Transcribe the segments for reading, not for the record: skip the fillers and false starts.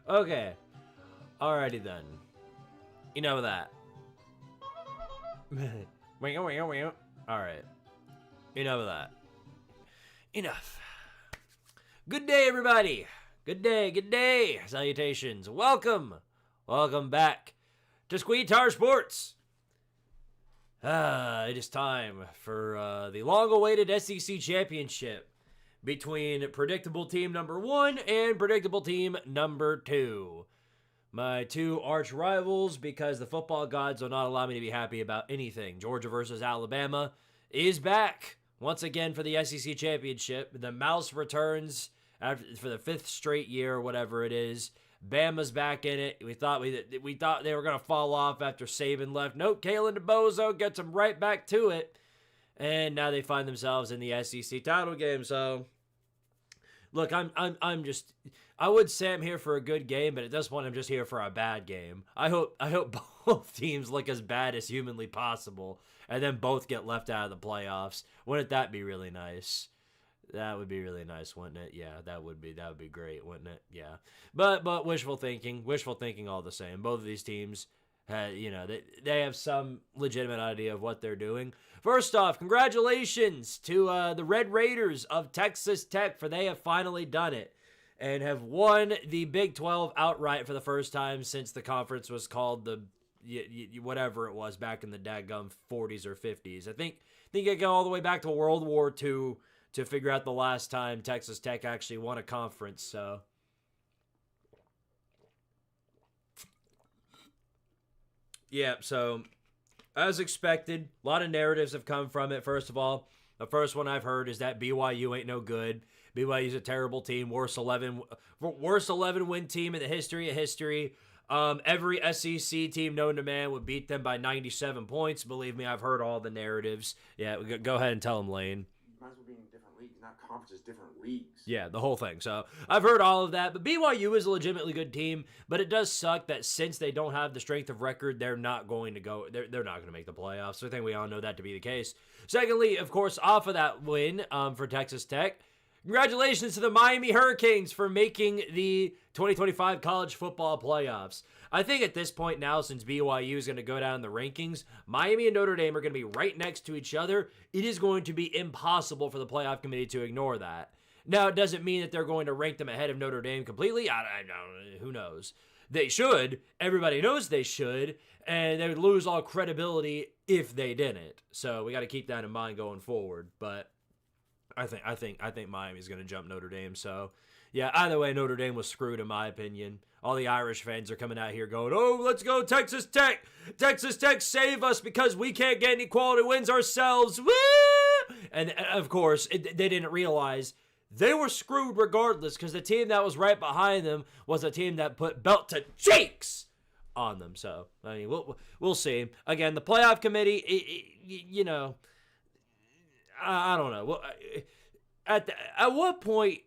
Okay. Alrighty then. Enough of that. Alright. Enough of that. Enough. Good day, everybody. Good day, good day. Salutations. Welcome. Welcome back to Squidtard Sports. It is time for the long-awaited SEC Championship between predictable team number 1 and predictable team number 2. My two arch rivals, because the football gods will not allow me to be happy about anything. Georgia versus Alabama is back once again for the SEC Championship. The Mouse returns for the 5th straight year, or whatever it is. Bama's back in it. We thought they were going to fall off after Saban left. Nope, Kalen DeBozo gets them right back to it. And now they find themselves in the SEC title game. So, look, I would say I'm here for a good game, but at this point I'm just here for a bad game. I hope both teams look as bad as humanly possible, and then both get left out of the playoffs. Wouldn't that be really nice? That would be really nice, wouldn't it? Yeah, that would be great, wouldn't it? Yeah. But wishful thinking all the same. Both of these teams they have some legitimate idea of what they're doing. First off, congratulations to the Red Raiders of Texas Tech, for they have finally done it and have won the Big 12 outright for the first time since the conference was called the whatever it was back in the daggum 40s or 50s. I think you go all the way back to World War II to figure out the last time Texas Tech actually won a conference. So, yeah, so as expected, a lot of narratives have come from it. First of all, the first one I've heard is that BYU ain't no good. BYU's a terrible team, worst 11 win team in the history of history. Every SEC team known to man would beat them by 97 points. Believe me, I've heard all the narratives. Yeah, go ahead and tell them, Lane. Might as well be in different leagues, not conferences, different leagues. Yeah, the whole thing. So I've heard all of that, but BYU is a legitimately good team. But it does suck that since they don't have the strength of record, they're not going to go. They're not going to make the playoffs. So I think we all know that to be the case. Secondly, of course, off of that win for Texas Tech, congratulations to the Miami Hurricanes for making the 2025 college football playoffs. I think at this point now, since BYU is going to go down the rankings, Miami and Notre Dame are going to be right next to each other. It is going to be impossible for the playoff committee to ignore that. Now, it doesn't mean that they're going to rank them ahead of Notre Dame completely. I don't, who knows? They should. Everybody knows they should. And they would lose all credibility if they didn't. So we got to keep that in mind going forward. But I think Miami's going to jump Notre Dame. So Yeah, either way, Notre Dame was screwed in my opinion. All the Irish fans are coming out here going, oh, let's go Texas Tech. Texas Tech, save us because we can't get any quality wins ourselves. Woo! And of course, they didn't realize they were screwed regardless because the team that was right behind them was a team that put belt to cheeks on them. So, I mean, we'll see. Again, the playoff committee, you know, I don't know. Well, at what point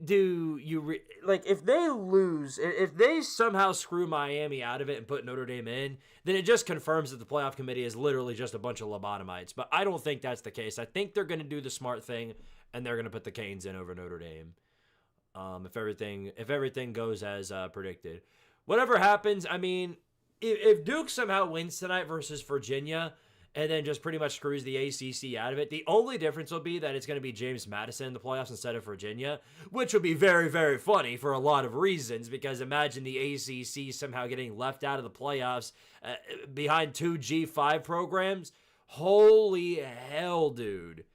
do you like if they lose, if they somehow screw Miami out of it and put Notre Dame in, then it just confirms that the playoff committee is literally just a bunch of lobotomites. But I don't think that's the case. I think they're going to do the smart thing and they're going to put the Canes in over Notre Dame. If everything goes as predicted, whatever happens, I mean, if Duke somehow wins tonight versus Virginia and then just pretty much screws the ACC out of it, the only difference will be that it's going to be James Madison in the playoffs instead of Virginia, which would be very, very funny for a lot of reasons, because imagine the ACC somehow getting left out of the playoffs behind two G5 programs. Holy hell, dude.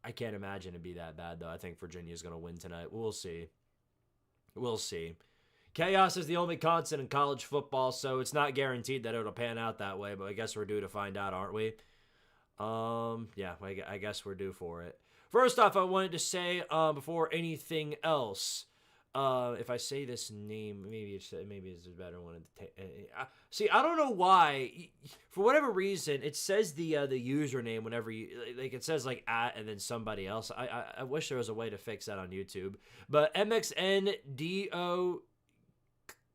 I can't imagine it'd be that bad, though. I think Virginia's going to win tonight. We'll see. We'll see. Chaos is the only constant in college football, so it's not guaranteed that it'll pan out that way, but I guess we're due to find out, aren't we? Yeah, I guess we're due for it. First off, I wanted to say, before anything else, if I say this name, maybe it's a better one. See, I don't know why. For whatever reason, it says the username whenever you like. It says like @ and then somebody else. I wish there was a way to fix that on YouTube. But MXNDO.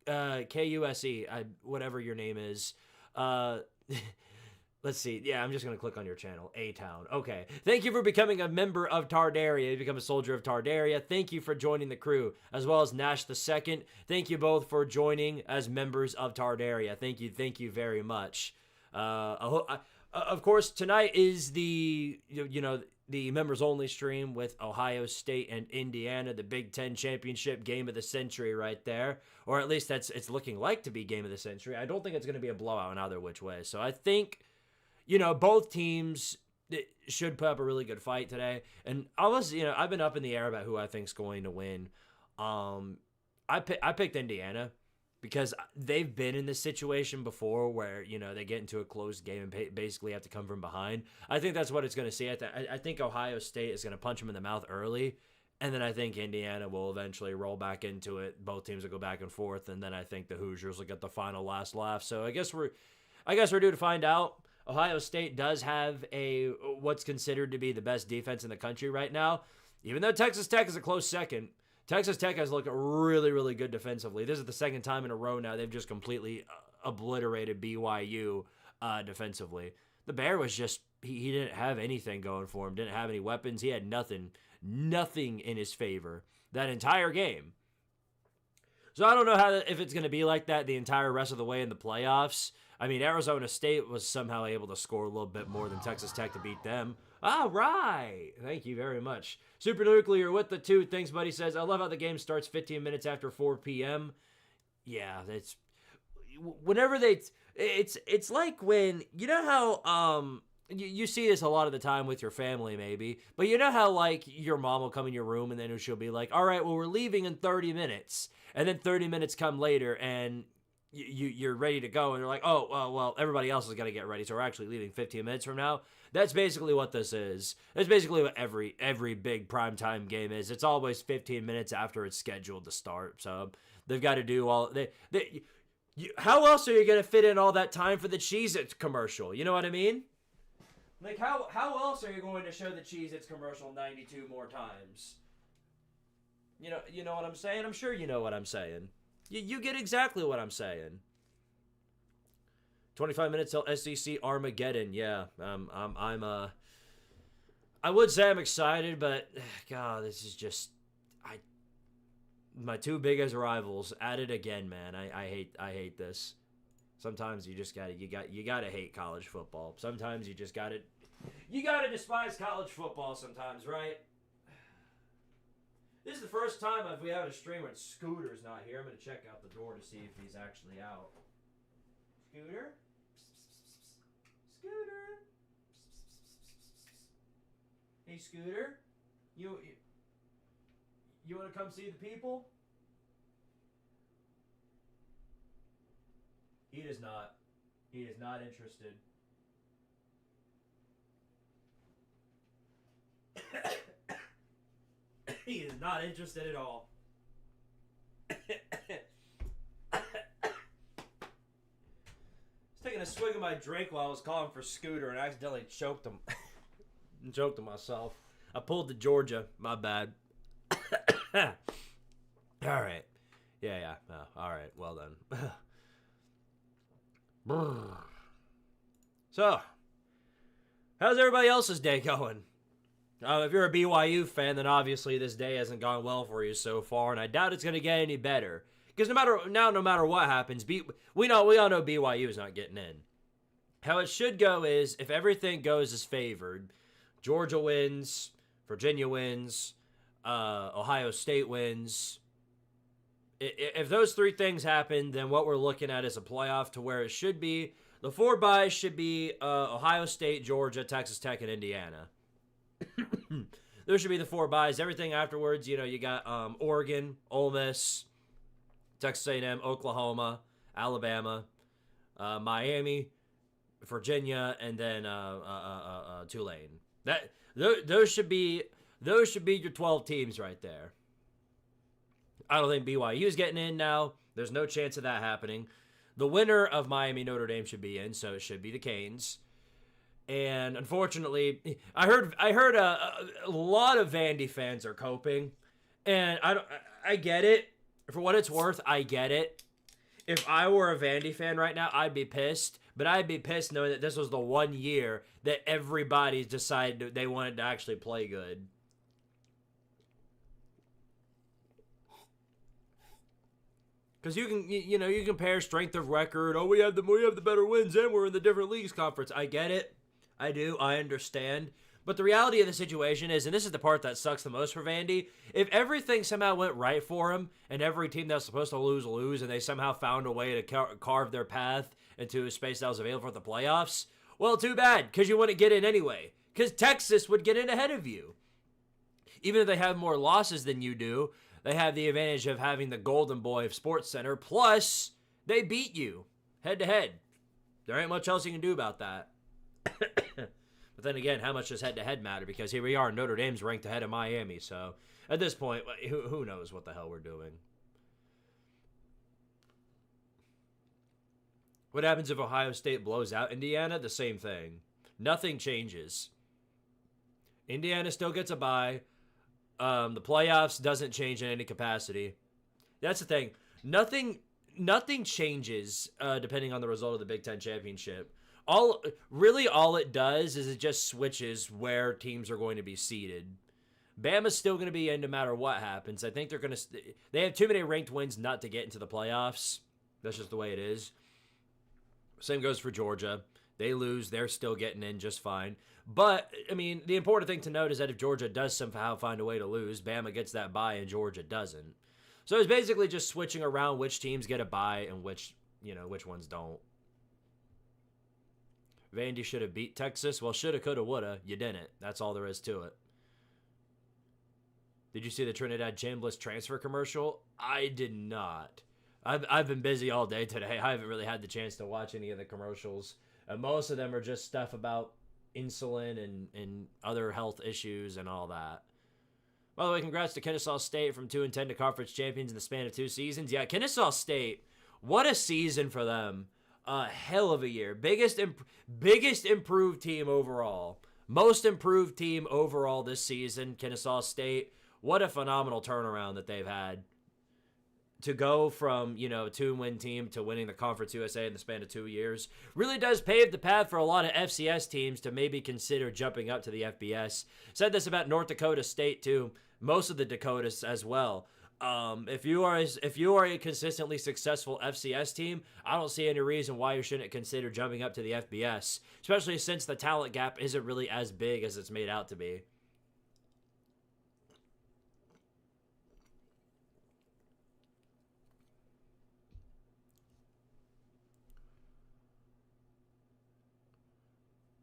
KUSE, whatever your name is. Let's see. Yeah, I'm just going to click on your channel, A-Town. Okay. Thank you for becoming a member of Tardaria. You become a soldier of Tardaria. Thank you for joining the crew, as well as Nash the Second. Thank you both for joining as members of Tardaria. Thank you very much. Of course, tonight is the members only stream with Ohio State and Indiana, the Big Ten championship game of the century right there. Or at least it's looking like to be game of the century. I don't think it's going to be a blowout in either which way. So I think, both teams should put up a really good fight today. And I've been up in the air about who I think's going to win. I picked Indiana because they've been in this situation before where, they get into a closed game and basically have to come from behind. I think that's what it's going to see. I think Ohio State is going to punch them in the mouth early, and then I think Indiana will eventually roll back into it. Both teams will go back and forth, and then I think the Hoosiers will get the final last laugh. So I guess we're due to find out. Ohio State does have what's considered to be the best defense in the country right now, even though Texas Tech is a close second. Texas Tech has looked really, really good defensively. This is the second time in a row now they've just completely obliterated BYU defensively. The Bear was just, he didn't have anything going for him, didn't have any weapons. He had nothing in his favor that entire game. So I don't know if it's going to be like that the entire rest of the way in the playoffs. I mean, Arizona State was somehow able to score a little bit more than Texas Tech to beat them. All right. Thank you very much. Super Nuclear with the 2. Thanks, buddy. Says, I love how the game starts 15 minutes after 4 p.m. Yeah, that's... Whenever it's like when... You know how... You see this a lot of the time with your family, maybe. But you know how, like, your mom will come in your room and then she'll be like, all right, well, we're leaving in 30 minutes. And then 30 minutes come later and... You're ready to go, and they're like, oh, well, everybody else is going to get ready, so we're actually leaving 15 minutes from now. That's basically what this is. That's basically what every big primetime game is. It's always 15 minutes after it's scheduled to start, so they've got to do all... how else are you going to fit in all that time for the Cheez-Its commercial? You know what I mean? Like, how else are you going to show the Cheez-Its commercial 92 more times? You know what I'm saying? I'm sure you know what I'm saying. You get exactly what I'm saying. 25 minutes till SEC Armageddon. Yeah, I would say I'm excited, but God, this is just my 2 biggest rivals at it again, man. I hate this. Sometimes you just gotta hate college football. Sometimes you just gotta despise college football. Sometimes, right? This is the first time we have a stream when Scooter's not here. I'm going to check out the door to see if he's actually out. Scooter? Scooter? Hey, Scooter? You want to come see the people? He does not. He is not interested. He is not interested at all. Taking a swig of my drink while I was calling for Scooter and I accidentally choked him. Choked him myself. I pulled the Georgia. My bad. All right. Yeah. Oh, all right. Well done. So, how's everybody else's day going? If you're a BYU fan, then obviously this day hasn't gone well for you so far, and I doubt it's going to get any better. Because no matter what happens, we all know BYU is not getting in. How it should go is, if everything goes as favored, Georgia wins, Virginia wins, Ohio State wins. If those three things happen, then what we're looking at is a playoff to where it should be. The 4 byes should be Ohio State, Georgia, Texas Tech, and Indiana. Those should be the 4 byes. Everything afterwards, you got Oregon, Ole Miss, Texas A&M, Oklahoma, Alabama, Miami, Virginia, and then Tulane. Those should be your 12 teams right there. I don't think BYU is getting in now. There's no chance of that happening. The winner of Miami Notre Dame should be in, so it should be the Canes. And unfortunately, I heard a lot of Vandy fans are coping, and I get it. For what it's worth, I get it. If I were a Vandy fan right now, I'd be pissed. But I'd be pissed knowing that this was the one year that everybody decided they wanted to actually play good. Because you can compare strength of record. Oh, we have the better wins, and we're in the different leagues conference. I get it. I do. I understand. But the reality of the situation is, and this is the part that sucks the most for Vandy, if everything somehow went right for him, and every team that was supposed to lose, and they somehow found a way to carve their path into a space that was available for the playoffs, well, too bad, because you wouldn't get in anyway. Because Texas would get in ahead of you. Even if they have more losses than you do, they have the advantage of having the golden boy of Sports Center, plus they beat you head-to-head. There ain't much else you can do about that. But then again, how much does head-to-head matter? Because here we are, Notre Dame's ranked ahead of Miami. So at this point, who knows what the hell we're doing? What happens if Ohio State blows out Indiana? The same thing. Nothing changes. Indiana still gets a bye. The playoffs doesn't change in any capacity. That's the thing. Nothing changes depending on the result of the Big Ten championship. All it does is it just switches where teams are going to be seeded. Bama's still going to be in no matter what happens. I think they have too many ranked wins not to get into the playoffs. That's just the way it is. Same goes for Georgia. They lose, they're still getting in just fine. But, I mean, the important thing to note is that if Georgia does somehow find a way to lose, Bama gets that bye and Georgia doesn't. So it's basically just switching around which teams get a bye and which ones don't. Vandy should have beat Texas. Well, shoulda, coulda, woulda. You didn't. That's all there is to it. Did you see the Trinidad Chambliss transfer commercial? I did not. I've been busy all day today. I haven't really had the chance to watch any of the commercials. And most of them are just stuff about insulin and other health issues and all that. By the way, congrats to Kennesaw State from 2-10 to conference champions in the span of 2 seasons. Yeah, Kennesaw State, what a season for them. Hell of a year. Biggest improved team overall. Most improved team overall this season, Kennesaw State. What a phenomenal turnaround that they've had. To go from, 2-win team to winning the Conference USA in the span of 2 years really does pave the path for a lot of FCS teams to maybe consider jumping up to the FBS. Said this about North Dakota State too. Most of the Dakotas as well. If you are a consistently successful FCS team, I don't see any reason why you shouldn't consider jumping up to the FBS, especially since the talent gap isn't really as big as it's made out to be.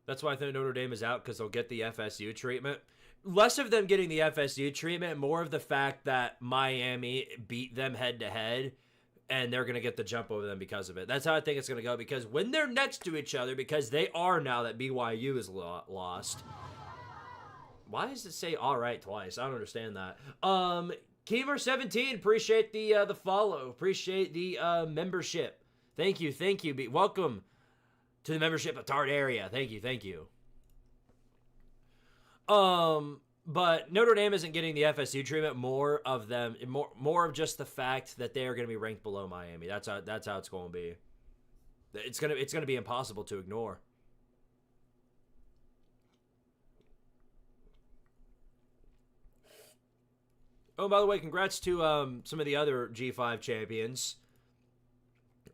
That's why I think Notre Dame is out, because they'll get the FSU treatment. Less of them getting the FSU treatment, more of the fact that Miami beat them head-to-head, and they're going to get the jump over them because of it. That's how I think it's going to go, because when they're next to each other, because they are now that BYU is lost. Why does it say all right twice? I don't understand that. Keemer17, appreciate the follow. Appreciate the membership. Thank you. Welcome to the membership of Tart area. Thank you. But Notre Dame isn't getting the FSU treatment. More of just the fact that they are going to be ranked below Miami. That's how it's going to be. It's going to be impossible to ignore. Oh, by the way, congrats to some of the other G5 champions.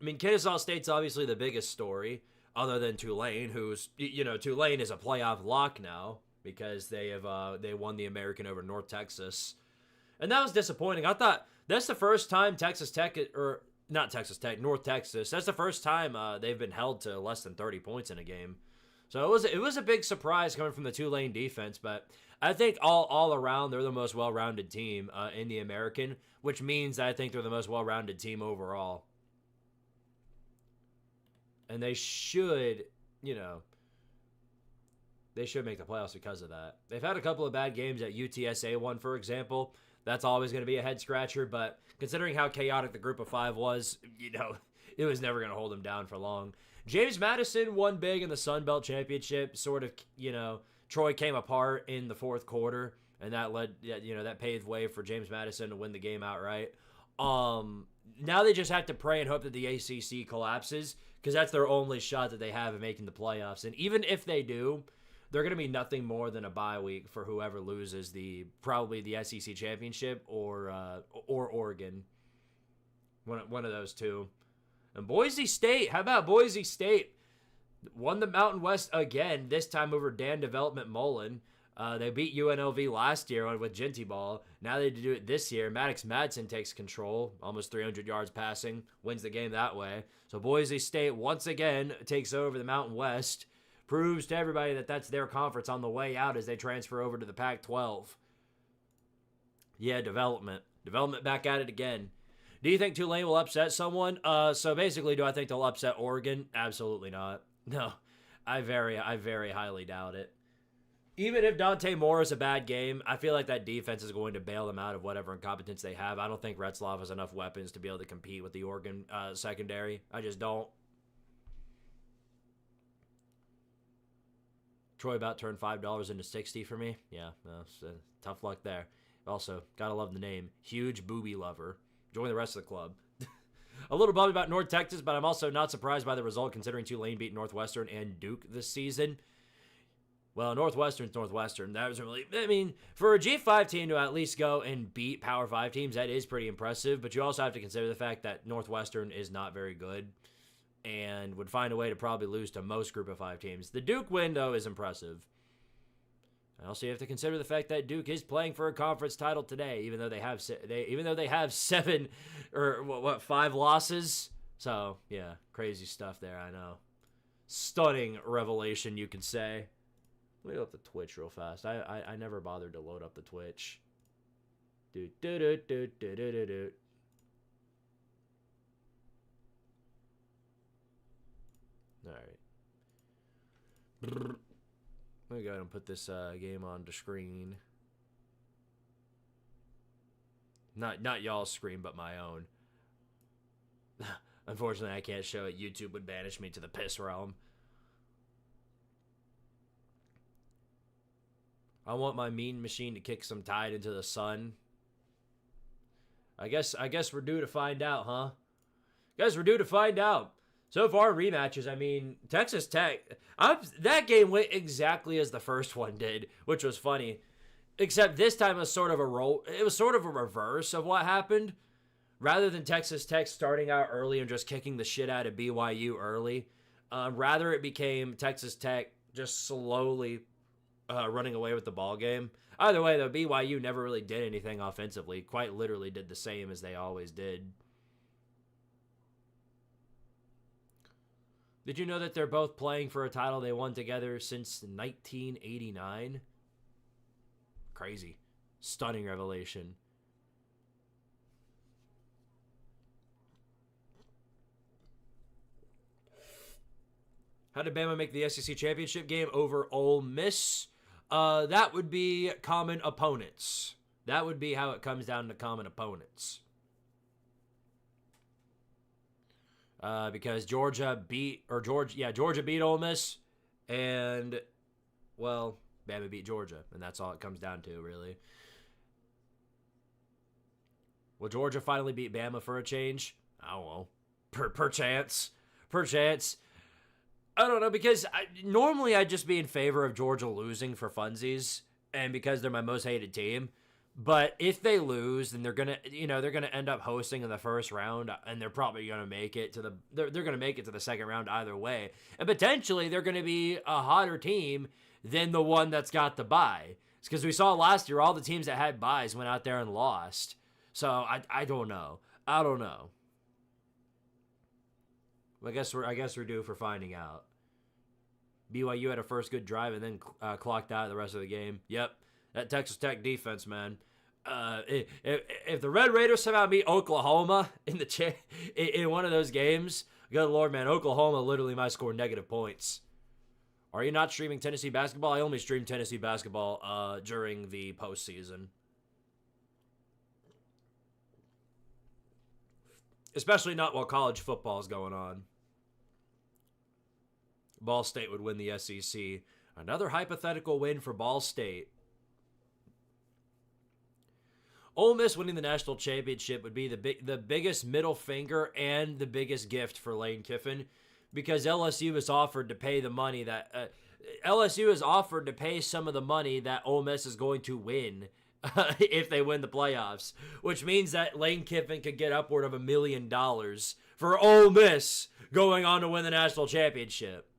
I mean, Kennesaw State's obviously the biggest story, other than Tulane, who's, Tulane is a playoff lock now because they won the American over North Texas. And that was disappointing. I thought that's the first time North Texas, that's the first time they've been held to less than 30 points in a game. So it was a big surprise coming from the Tulane defense, but I think all around they're the most well-rounded team in the American, which means that I think they're the most well-rounded team overall. And they should, they should make the playoffs because of that. They've had a couple of bad games at UTSA one, for example. That's always going to be a head-scratcher, but considering how chaotic the group of five was, it was never going to hold them down for long. James Madison won big in the Sun Belt Championship. Sort of, Troy came apart in the fourth quarter, and that paved way for James Madison to win the game outright. Now they just have to pray and hope that the ACC collapses, because that's their only shot that they have at making the playoffs. And even if they do, they're going to be nothing more than a bye week for whoever loses probably the SEC championship or Oregon. One of those two. And Boise State, how about Boise State? Won the Mountain West again, this time over Dan Development Mullen. They beat UNLV last year with Genty Ball. Now they do it this year. Maddox Madsen takes control, almost 300 yards passing, wins the game that way. So Boise State once again takes over the Mountain West, proves to everybody that that's their conference on the way out as they transfer over to the Pac-12. Yeah, development back at it again. Do you think Tulane will upset someone? So basically, do I think they'll upset Oregon? Absolutely not. No, I very highly doubt it. Even if Dante Moore is a bad game, I feel like that defense is going to bail them out of whatever incompetence they have. I don't think Retzlaff has enough weapons to be able to compete with the Oregon secondary. I just don't. Troy about turned $5 into $60 for me. Yeah, tough luck there. Also, gotta love the name. Huge booby lover. Join the rest of the club. A little bummed about North Texas, but I'm also not surprised by the result considering Tulane beat Northwestern and Duke this season. Well, Northwestern's Northwestern. That was really, for a G5 team to at least go and beat Power 5 teams, that is pretty impressive. But you also have to consider the fact that Northwestern is not very good and would find a way to probably lose to most Group of 5 teams. The Duke win, though, is impressive. I also have to consider the fact that Duke is playing for a conference title today, even though they have 5 losses. So yeah, crazy stuff there. I know, stunning revelation, you could say. Let me load up the Twitch real fast. I never bothered to load up the Twitch. Do. All right. Let me go ahead and put this game on the screen. Not y'all's screen, but my own. Unfortunately, I can't show it. YouTube would banish me to the piss realm. I want my mean machine to kick some Tide into the sun. I guess we're due to find out, huh? Guys, we're due to find out. So far, rematches, Texas Tech, that game went exactly as the first one did, which was funny. Except this time it was sort of a reverse of what happened. Rather than Texas Tech starting out early and just kicking the shit out of BYU early, rather it became Texas Tech just slowly running away with the ball game. Either way, though, BYU never really did anything offensively. Quite literally did the same as they always did. Did you know that they're both playing for a title they won together since 1989? Crazy. Stunning revelation. How did Bama make the SEC championship game over Ole Miss? That would be common opponents. That would be how it comes down to common opponents. Because Georgia beat Ole Miss, and, well, Bama beat Georgia, and that's all it comes down to, really. Will Georgia finally beat Bama for a change? I don't know. Perchance. I don't know, because normally I'd just be in favor of Georgia losing for funsies, and because they're my most hated team. But if they lose, then they're gonna end up hosting in the first round, and they're probably gonna make it to they're gonna make it to the second round either way, and potentially they're gonna be a hotter team than the one that's got the bye. It's because we saw last year all the teams that had byes went out there and lost. So I don't know. I guess we're due for finding out. BYU had a first good drive and then clocked out the rest of the game. Yep. That Texas Tech defense, man. If the Red Raiders somehow meet Oklahoma in one of those games, good Lord, man, Oklahoma literally might score negative points. Are you not streaming Tennessee basketball? I only stream Tennessee basketball during the postseason. Especially not while college football is going on. Ball State would win the SEC. Another hypothetical win for Ball State. Ole Miss winning the national championship would be the biggest middle finger and the biggest gift for Lane Kiffin, because LSU is offered to pay the money that LSU is offered to pay some of the money that Ole Miss is going to win if they win the playoffs, which means that Lane Kiffin could get upward of $1 million for Ole Miss going on to win the national championship.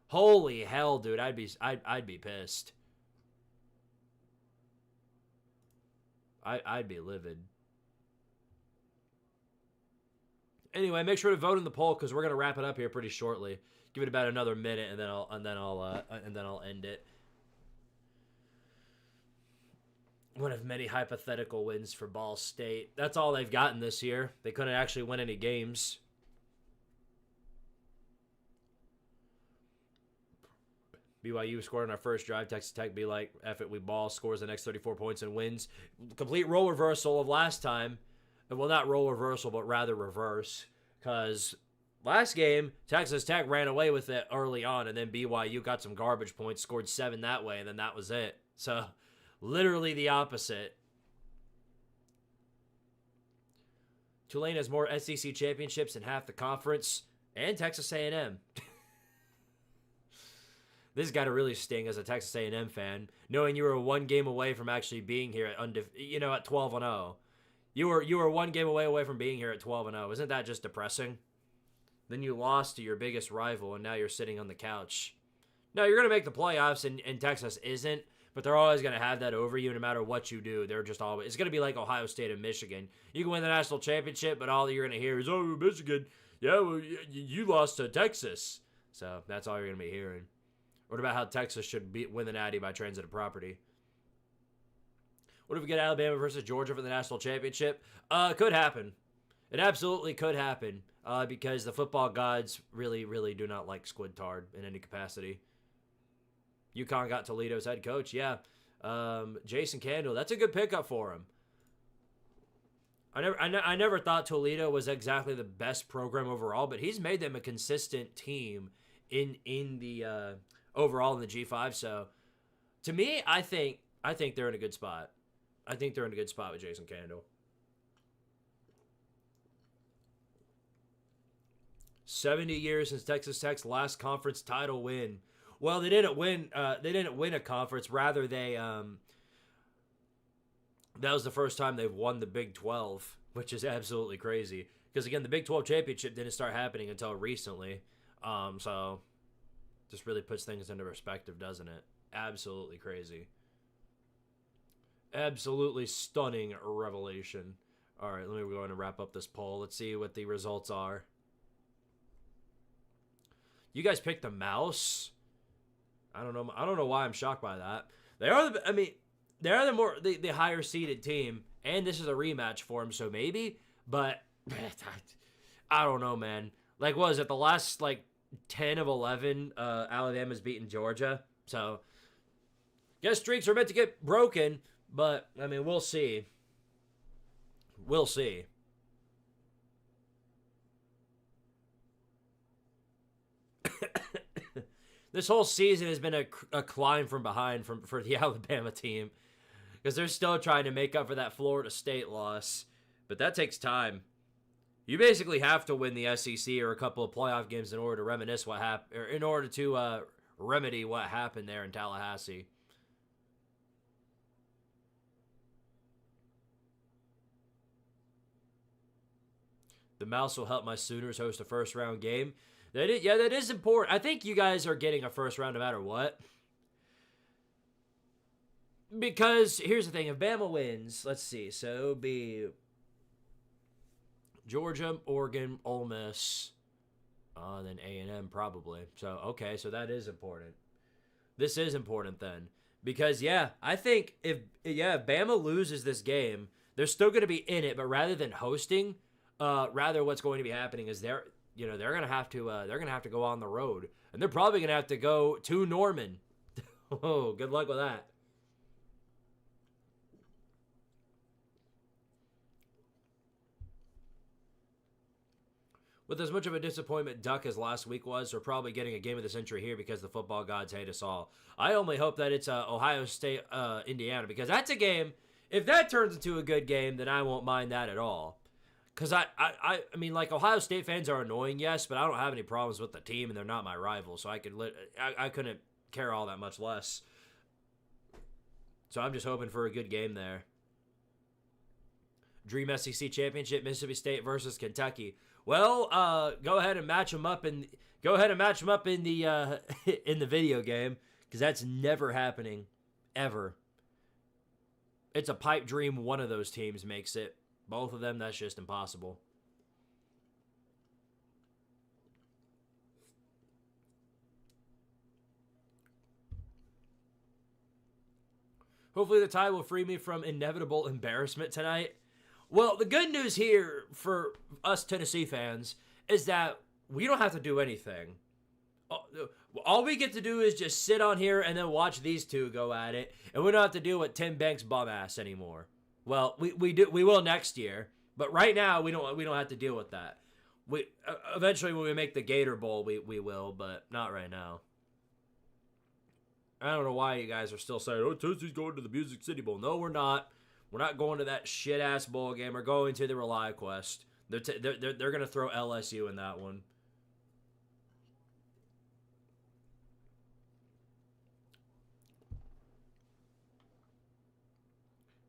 Holy hell, dude! I'd be pissed. I'd be livid. Anyway, make sure to vote in the poll because we're gonna wrap it up here pretty shortly. Give it about another minute, and then I'll end it. One of many hypothetical wins for Ball State. That's all they've gotten this year. They couldn't actually win any games. BYU scored on our first drive. Texas Tech be like, F it, we ball, scores the next 34 points and wins. Complete role reversal of last time. Well, not role reversal, but rather reverse. Because last game, Texas Tech ran away with it early on, and then BYU got some garbage points, scored 7 that way, and then that was it. So, literally the opposite. Tulane has more SEC championships than half the conference, and Texas A&M. This got to really sting as a Texas A&M fan, knowing you were one game away from actually being here at 12-0. You were one game away from being here at 12-0. Isn't that just depressing? Then you lost to your biggest rival, and now you're sitting on the couch. No, you're going to make the playoffs, and Texas isn't, but they're always going to have that over you no matter what you do. They're just always... It's going to be like Ohio State and Michigan. You can win the national championship, but all you're going to hear is, oh, Michigan, yeah, well, you lost to Texas. So that's all you're going to be hearing. What about how Texas should win the Natty by transitive property? What if we get Alabama versus Georgia for the national championship? Could happen. It absolutely could happen because the football gods really, really do not like Squidtard in any capacity. UConn got Toledo's head coach. Yeah. Jason Candle. That's a good pickup for him. I never thought Toledo was exactly the best program overall, but he's made them a consistent team in the overall in the G5. So to me, I think they're in a good spot. I think they're in a good spot with Jason Candle. 70 years since Texas Tech's last conference title win. Well, they didn't win. They didn't win a conference. Rather, that was the first time they've won the Big 12, which is absolutely crazy. Because again, the Big 12 championship didn't start happening until recently. So just really puts things into perspective, doesn't it? Absolutely crazy. Absolutely stunning revelation. All right, let me go ahead and wrap up this poll. Let's see what the results are. You guys picked the Mouse. I don't know. I don't know why I'm shocked by that. They are the higher seeded team, and this is a rematch for them, so maybe. But I don't know, man. Like, what was it, the last 10 of 11? Alabama's beaten Georgia, so guess streaks are meant to get broken. But I mean, we'll see. We'll see. This whole season has been a climb from behind for the Alabama team, because they're still trying to make up for that Florida State loss. But that takes time. You basically have to win the SEC or a couple of playoff games in order to reminisce what happened, or in order to remedy what happened there in Tallahassee. The Mouse will help my Sooners host a first-round game. That is important. I think you guys are getting a first round no matter what. Because here's the thing. If Bama wins, let's see. So it'll be Georgia, Oregon, Ole Miss, then A&M probably. So, okay, so that is important. This is important then. Because, I think if Bama loses this game, they're still going to be in it, but rather than hosting, rather what's going to be happening is they're gonna have to go on the road, and they're probably gonna have to go to Norman. Oh, good luck with that. With as much of a disappointment Duck as last week was, we're probably getting a game of the century here because the football gods hate us all. I only hope that it's Ohio State, Indiana, because that's a game. If that turns into a good game, then I won't mind that at all. Because I mean, Ohio State fans are annoying, yes, but I don't have any problems with the team, and they're not my rival, so I couldn't care all that much less. So I'm just hoping for a good game there. Dream SEC Championship, Mississippi State versus Kentucky. Well, go ahead and match them up in the in the video game, because that's never happening, ever. It's a pipe dream one of those teams makes it. Both of them, that's just impossible. Hopefully the tie will free me from inevitable embarrassment tonight. Well, the good news here for us Tennessee fans is that we don't have to do anything. All we get to do is just sit on here and then watch these two go at it, and we don't have to deal with Tim Banks' bum ass anymore. Well, we will next year, but right now we don't have to deal with that. We eventually when we make the Gator Bowl, we will, but not right now. I don't know why you guys are still saying, "Oh, Tennessee's going to the Music City Bowl." No, we're not. We're not going to that shit ass bowl game. We're going to the Rely Quest. They're gonna throw LSU in that one.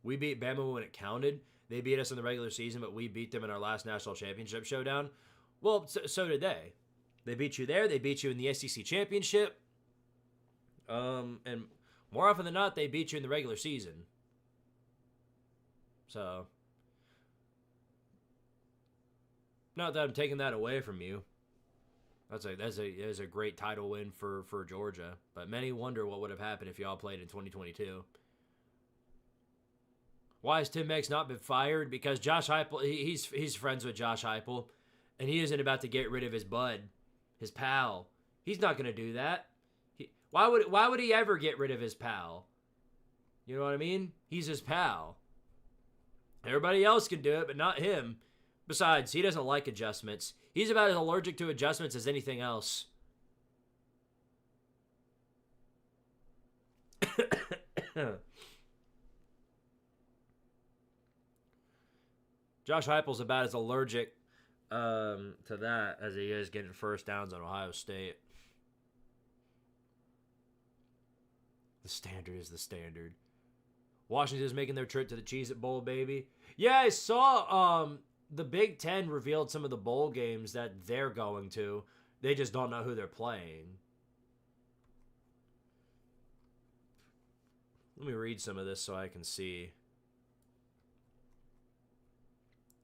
We beat Bama when it counted. They beat us in the regular season, but we beat them in our last national championship showdown. Well, so did they. They beat you there. They beat you in the SEC championship. And more often than not, they beat you in the regular season. So, not that I'm taking that away from you. That's a great title win for Georgia. But many wonder what would have happened if y'all played in 2022. Why has Tim Banks not been fired? Because Josh Heupel, he's friends with Josh Heupel, and he isn't about to get rid of his bud, his pal. He's not going to do that. Why would he ever get rid of his pal? You know what I mean? He's his pal. Everybody else can do it, but not him. Besides, he doesn't like adjustments. He's about as allergic to adjustments as anything else. Josh Heupel's about as allergic to that as he is getting first downs on Ohio State. The standard is the standard. Washington's making their trip to the Cheez-It Bowl, baby. Yeah, I saw the Big Ten revealed some of the bowl games that they're going to. They just don't know who they're playing. Let me read some of this so I can see.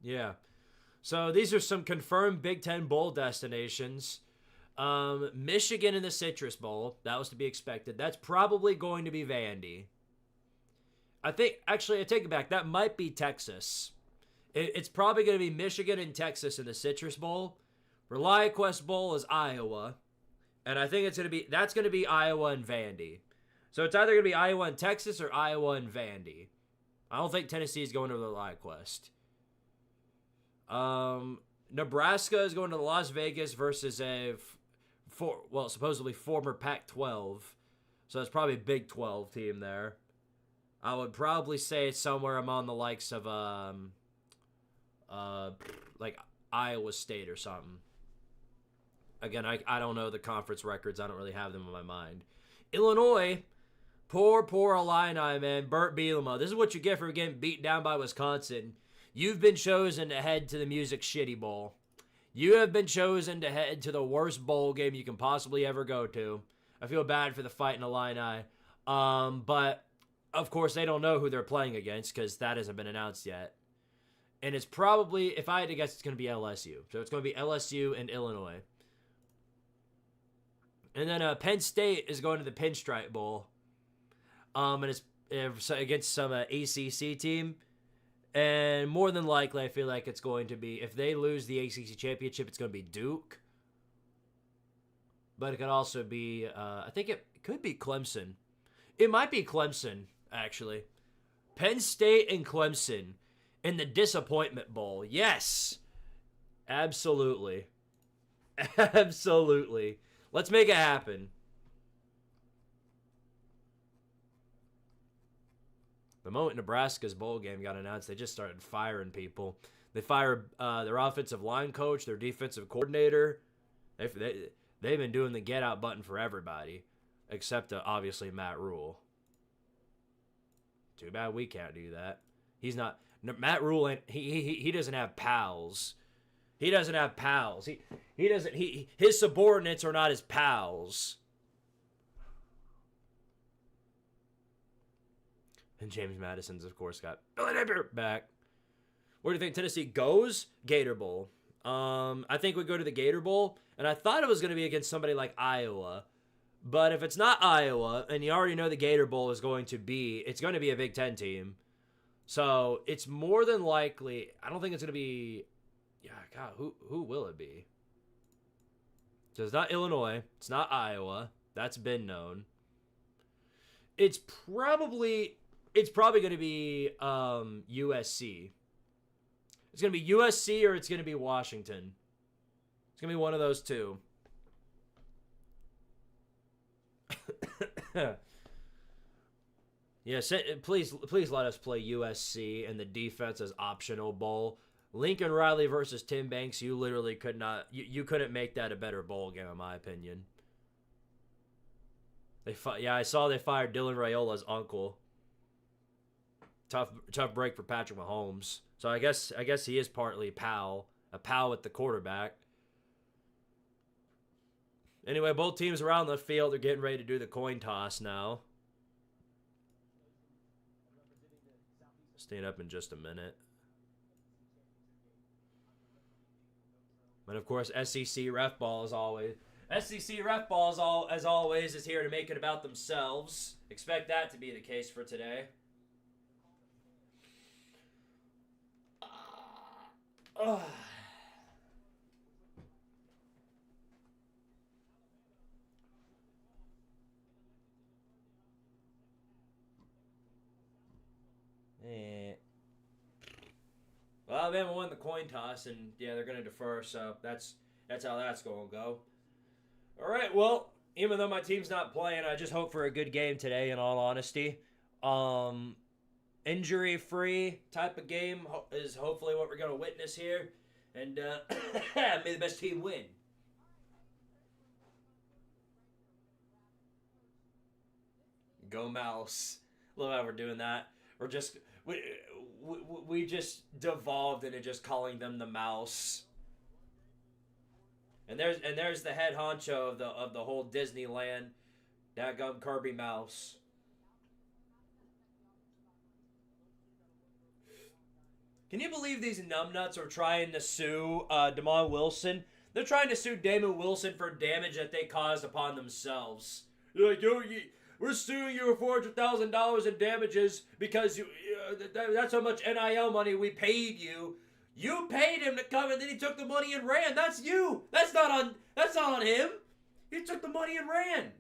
Yeah. So these are some confirmed Big Ten bowl destinations. Michigan in the Citrus Bowl. That was to be expected. That's probably going to be Vandy. I think, actually, I take it back. That might be Texas. It's probably going to be Michigan and Texas in the Citrus Bowl. ReliaQuest Bowl is Iowa. And I think that's going to be Iowa and Vandy. So it's either going to be Iowa and Texas or Iowa and Vandy. I don't think Tennessee is going to the ReliaQuest. Nebraska is going to Las Vegas versus supposedly former Pac-12. So it's probably a Big 12 team there. I would probably say it's somewhere among the likes of like Iowa State or something. Again, I don't know the conference records. I don't really have them in my mind. Illinois, poor Illini, man. Burt Bielema. This is what you get for getting beat down by Wisconsin. You've been chosen to head to the Music Shitty Bowl. You have been chosen to head to the worst bowl game you can possibly ever go to. I feel bad for the Fighting Illini. But, of course, they don't know who they're playing against because that hasn't been announced yet. And it's probably, if I had to guess, it's going to be LSU. So it's going to be LSU and Illinois. And then Penn State is going to the Pinstripe Bowl. And it's against some ACC team. And more than likely, I feel like it's going to be, if they lose the ACC championship, it's going to be Duke. But it could also be, I think it could be Clemson. It might be Clemson, actually. Penn State and Clemson in the Disappointment Bowl. Yes. Absolutely. Absolutely. Let's make it happen. The moment Nebraska's bowl game got announced, they just started firing people. They fired their offensive line coach, their defensive coordinator. They've been doing the get out button for everybody, except obviously Matt Rule. Too bad we can't do that. He's not Matt Rule. He doesn't have pals. He doesn't have pals. His subordinates are not his pals. And James Madison's, of course, got back. Where do you think Tennessee goes? Gator Bowl. I think we go to the Gator Bowl, and I thought it was going to be against somebody like Iowa. But if it's not Iowa, and you already know the Gator Bowl is going to be, it's going to be a Big Ten team. So it's more than likely, I don't think it's going to be, yeah, God, who will it be? So it's not Illinois. It's not Iowa. That's been known. It's probably going to be USC. It's going to be USC or it's going to be Washington. It's going to be one of those two. Yeah, please let us play USC and the defense as optional bowl. Lincoln Riley versus Tim Banks, you literally could not, you couldn't make that a better bowl game in my opinion. I saw they fired Dylan Raiola's uncle. Tough break for Patrick Mahomes. So I guess he is partly a pal with the quarterback. Anyway, both teams around the field are getting ready to do the coin toss now. Stand up in just a minute. And of course, SEC ref ball as always. SEC ref ball as always is here to make it about themselves. Expect that to be the case for today. Well, Alabama won the coin toss, and yeah, they're going to defer, so that's how that's going to go. All right, well, even though my team's not playing, I just hope for a good game today, in all honesty. Injury-free type of game is hopefully what we're going to witness here, and may the best team win. Go Mouse. Love how we're doing that. We're just... We just devolved into just calling them the Mouse. And there's the head honcho of the whole Disneyland, dadgum Kirby Mouse. Can you believe these numbnuts are trying to sue Damon Wilson? They're trying to sue Damon Wilson for damage that they caused upon themselves. They're like, we're suing you for $400,000 in damages because that's how much NIL money we paid you. You paid him to come, and then he took the money and ran. That's you. That's not on him. He took the money and ran.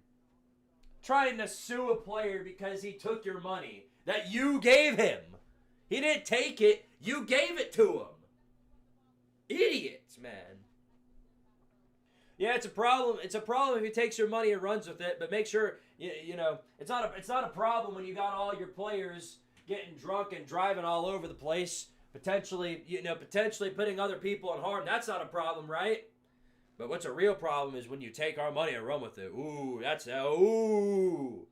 Trying to sue a player because he took your money that you gave him. He didn't take it. You gave it to him. Idiots, man. Yeah, it's a problem. It's a problem if he takes your money and runs with it. But make sure you know it's not a problem when you got all your players getting drunk and driving all over the place, potentially putting other people in harm. That's not a problem, right? But what's a real problem is when you take our money and run with it. Ooh, that's ooh.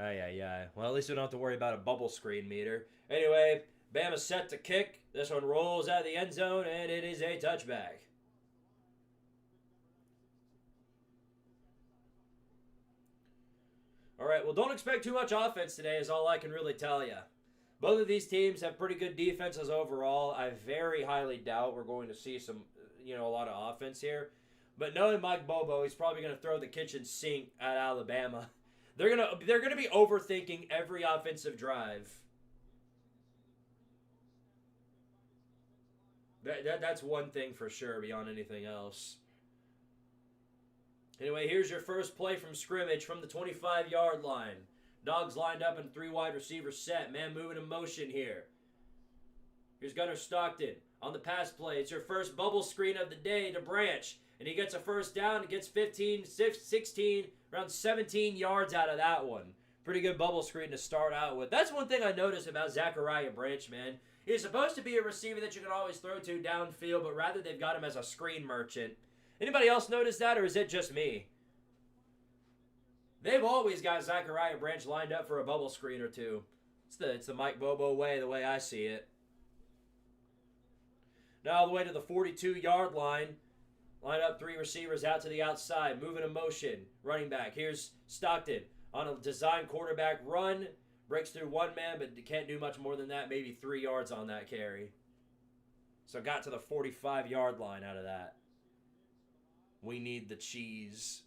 Ay. Well, at least we don't have to worry about a bubble screen meter. Anyway, Bama's set to kick. This one rolls out of the end zone, and it is a touchback. All right, well, don't expect too much offense today is all I can really tell you. Both of these teams have pretty good defenses overall. I very highly doubt we're going to see a lot of offense here. But knowing Mike Bobo, he's probably going to throw the kitchen sink at Alabama. They're gonna be overthinking every offensive drive. That's one thing for sure beyond anything else. Anyway, here's your first play from scrimmage from the 25-yard line. Dogs lined up in 3 wide receiver set. Man moving in motion here. Here's Gunnar Stockton on the pass play. It's your first bubble screen of the day to Branch. And he gets a first down. He gets 15, 16, around 17 yards out of that one. Pretty good bubble screen to start out with. That's one thing I noticed about Zachariah Branch, man. He's supposed to be a receiver that you can always throw to downfield, but rather they've got him as a screen merchant. Anybody else notice that, or is it just me? They've always got Zachariah Branch lined up for a bubble screen or two. It's the Mike Bobo way, the way I see it. Now all the way to the 42-yard line. Line up 3 receivers out to the outside. Moving in motion. Running back. Here's Stockton on a design quarterback run. Breaks through one man, but can't do much more than that. Maybe 3 yards on that carry. So got to the 45-yard line out of that. We need the cheese.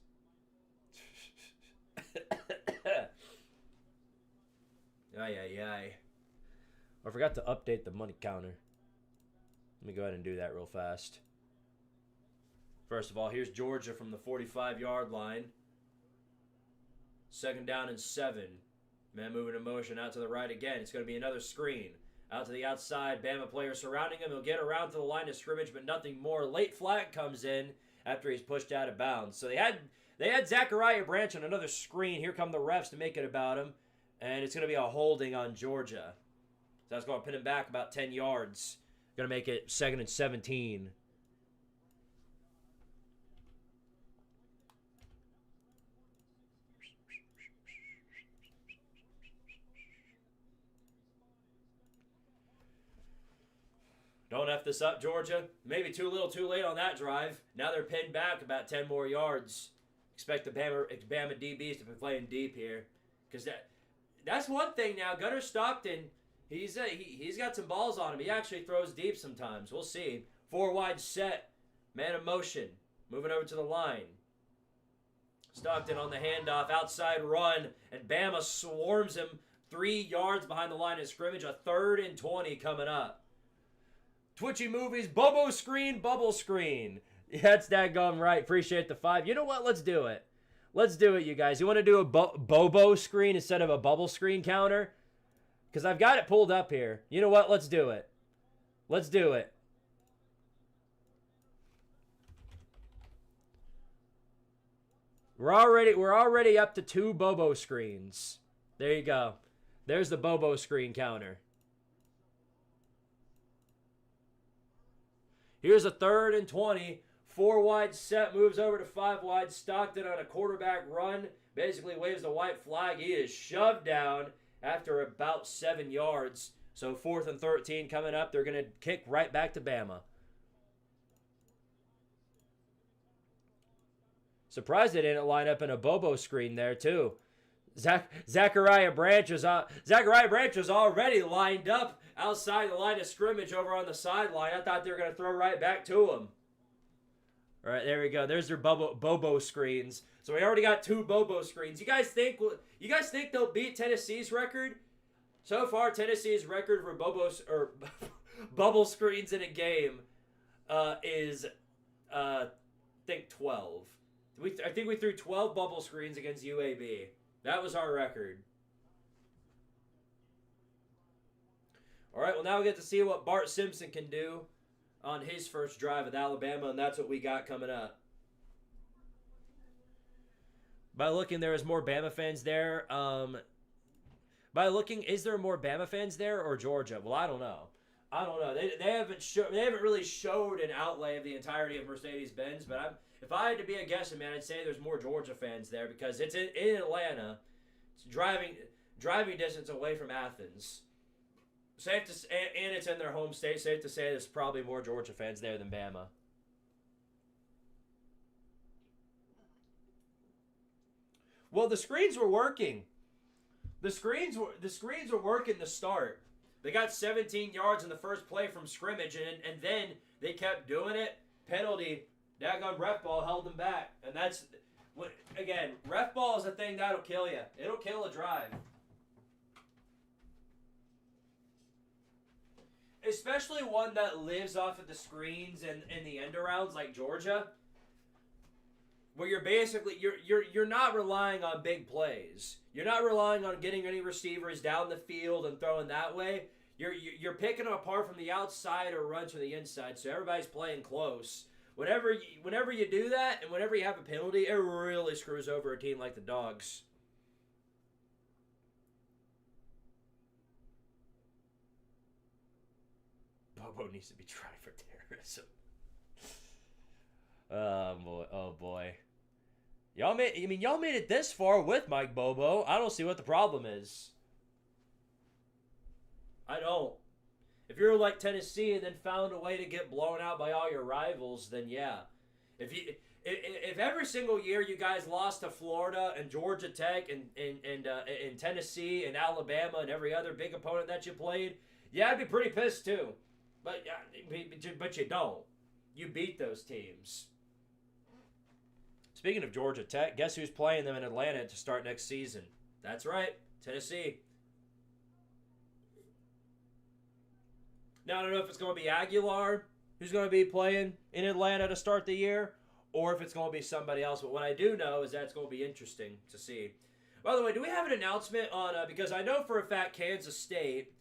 Ay. I forgot to update the money counter. Let me go ahead and do that real fast. First of all, here's Georgia from the 45-yard line. 2nd down and 7. Man moving in motion out to the right again. It's going to be another screen. Out to the outside. Bama player surrounding him. He'll get around to the line of scrimmage, but nothing more. Late flag comes in after he's pushed out of bounds. So they had Zachariah Branch on another screen. Here come the refs to make it about him. And it's going to be a holding on Georgia. So that's going to pin him back about 10 yards. Going to make it 2nd and 17. Don't F this up, Georgia. Maybe too little too late on that drive. Now they're pinned back about 10 more yards. Expect the Bama DBs to be playing deep here. Because that's one thing now. Gunnar Stockton, he's got some balls on him. He actually throws deep sometimes. We'll see. 4 wide set. Man in motion. Moving over to the line. Stockton on the handoff. Outside run. And Bama swarms him 3 yards behind the line of scrimmage. A 3rd and 20 coming up. Twitchy Movies, Bobo Screen, Bubble Screen. Yeah, that's daggone right. Appreciate the 5. You know what? Let's do it. Let's do it, you guys. You want to do a Bobo Screen instead of a bubble screen counter? Because I've got it pulled up here. You know what? Let's do it. Let's do it. We're already up to 2 Bobo screens. There you go. There's the Bobo screen counter. Here's a 3rd and 20. 4 wide set, moves over to 5 wide. Stockton on a quarterback run. Basically waves the white flag. He is shoved down after about 7 yards. So 4th and 13 coming up. They're going to kick right back to Bama. Surprised they didn't line up in a Bobo screen there, too. Zachariah Branch was already lined up outside the line of scrimmage over on the sideline. I thought they were going to throw right back to him. All right, there we go. There's their Bobo screens. So we already got 2 Bobo screens. You guys think they'll beat Tennessee's record? So far, Tennessee's record for bubble screens in a game is I think 12. I think we threw 12 bubble screens against UAB. That was our record. All right, well, now we get to see what Bart Simpson can do on his first drive with Alabama, and that's what we got coming up. By looking, there is more Bama fans there. Is there more Bama fans there or Georgia? Well, I don't know. They haven't really showed an outlay of the entirety of Mercedes-Benz, but if I had to be a guessing man, I'd say there's more Georgia fans there because it's in Atlanta. It's driving distance away from Athens. And it's in their home state. Safe to say there's probably more Georgia fans there than Bama. Well, the screens were working. The screens were working to start. They got 17 yards in the first play from scrimmage, and then they kept doing it. Penalty, daggone ref ball held them back. And that's, again, ref ball is a thing that'll kill you. It'll kill a drive. Especially one that lives off of the screens and the end arounds like Georgia, where you're not relying on big plays. You're not relying on getting any receivers down the field and throwing that way. You're picking them apart from the outside or runs from the inside, so everybody's playing close. Whenever you do that, and whenever you have a penalty, it really screws over a team like the Dogs. Bobo needs to be tried for terrorism. Oh boy. Y'all made it this far with Mike Bobo. I don't see what the problem is. I don't. If you're like Tennessee and then found a way to get blown out by all your rivals, then yeah. If every single year you guys lost to Florida and Georgia Tech and Tennessee and Alabama and every other big opponent that you played, yeah, I'd be pretty pissed too. But you don't. You beat those teams. Speaking of Georgia Tech, guess who's playing them in Atlanta to start next season? That's right, Tennessee. Now, I don't know if it's going to be Aguilar who's going to be playing in Atlanta to start the year, or if it's going to be somebody else. But what I do know is that it's going to be interesting to see. By the way, do we have an announcement on, because I know for a fact Kansas State,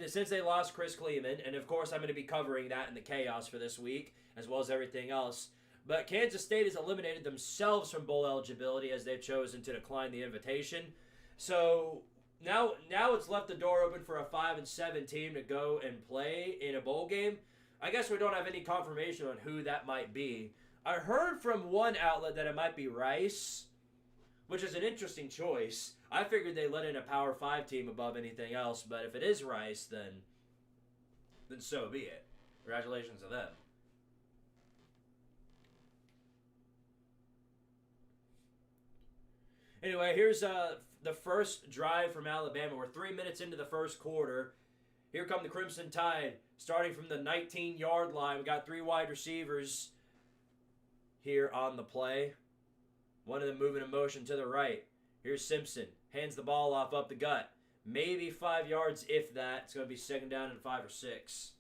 since they lost Chris Kleeman, and of course I'm going to be covering that in the chaos for this week, as well as everything else, but Kansas State has eliminated themselves from bowl eligibility as they've chosen to decline the invitation. So now it's left the door open for a 5-7 team to go and play in a bowl game. I guess we don't have any confirmation on who that might be. I heard from one outlet that it might be Rice, which is an interesting choice. I figured they let in a Power 5 team above anything else, but if it is Rice, then so be it. Congratulations to them. Anyway, here's the first drive from Alabama. We're 3 minutes into the first quarter. Here come the Crimson Tide, starting from the 19-yard line. We got 3 wide receivers here on the play. One of them moving in motion to the right. Here's Simpson. Hands the ball off up the gut. Maybe 5 yards, if that. It's going to be second down and 5 or 6.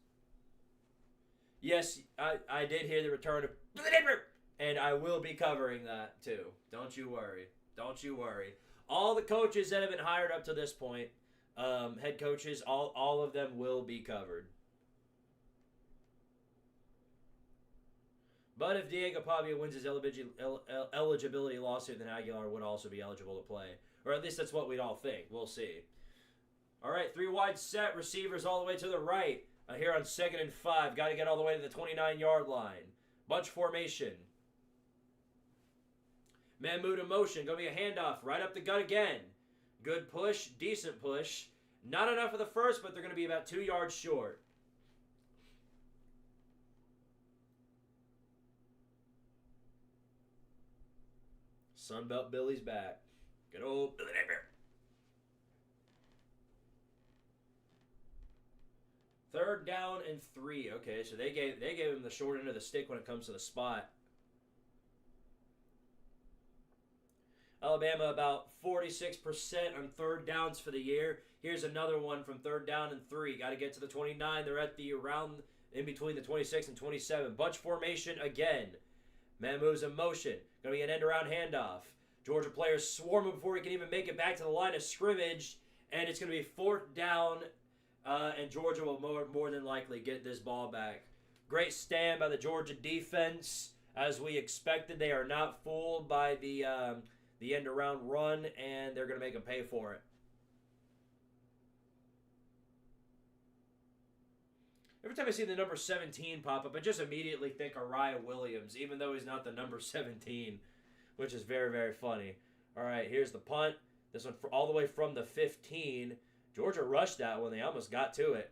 Yes, I did hear the return of... And I will be covering that, too. Don't you worry. Don't you worry. All the coaches that have been hired up to this point, head coaches, all of them will be covered. But if Diego Pavia wins his eligibility lawsuit, then Aguilar would also be eligible to play. Or at least that's what we'd all think. We'll see. All right, 3 wide set. Receivers all the way to the right. Here on 2nd and 5. Got to get all the way to the 29-yard line. Bunch formation. Man moved in motion. Going to be a handoff. Right up the gut again. Good push. Decent push. Not enough for the first, but they're going to be about 2 yards short. Sunbelt Billy's back. Good old Billy Napier. Third down and 3. Okay, so they gave him the short end of the stick when it comes to the spot. Alabama about 46% on third downs for the year. Here's another one from third down and 3. Got to get to the 29. They're at the around in between the 26 and 27. Bunch formation again. Man moves in motion. Going to be an end around handoff. Georgia players swarming before he can even make it back to the line of scrimmage. And it's going to be fourth down. And Georgia will more than likely get this ball back. Great stand by the Georgia defense. As we expected, they are not fooled by the end around run, and they're going to make them pay for it. Every time I see the number 17 pop up, I just immediately think Ariah Williams, even though he's not the number 17, which is very, very funny. All right, here's the punt. This one all the way from the 15. Georgia rushed that one. They almost got to it.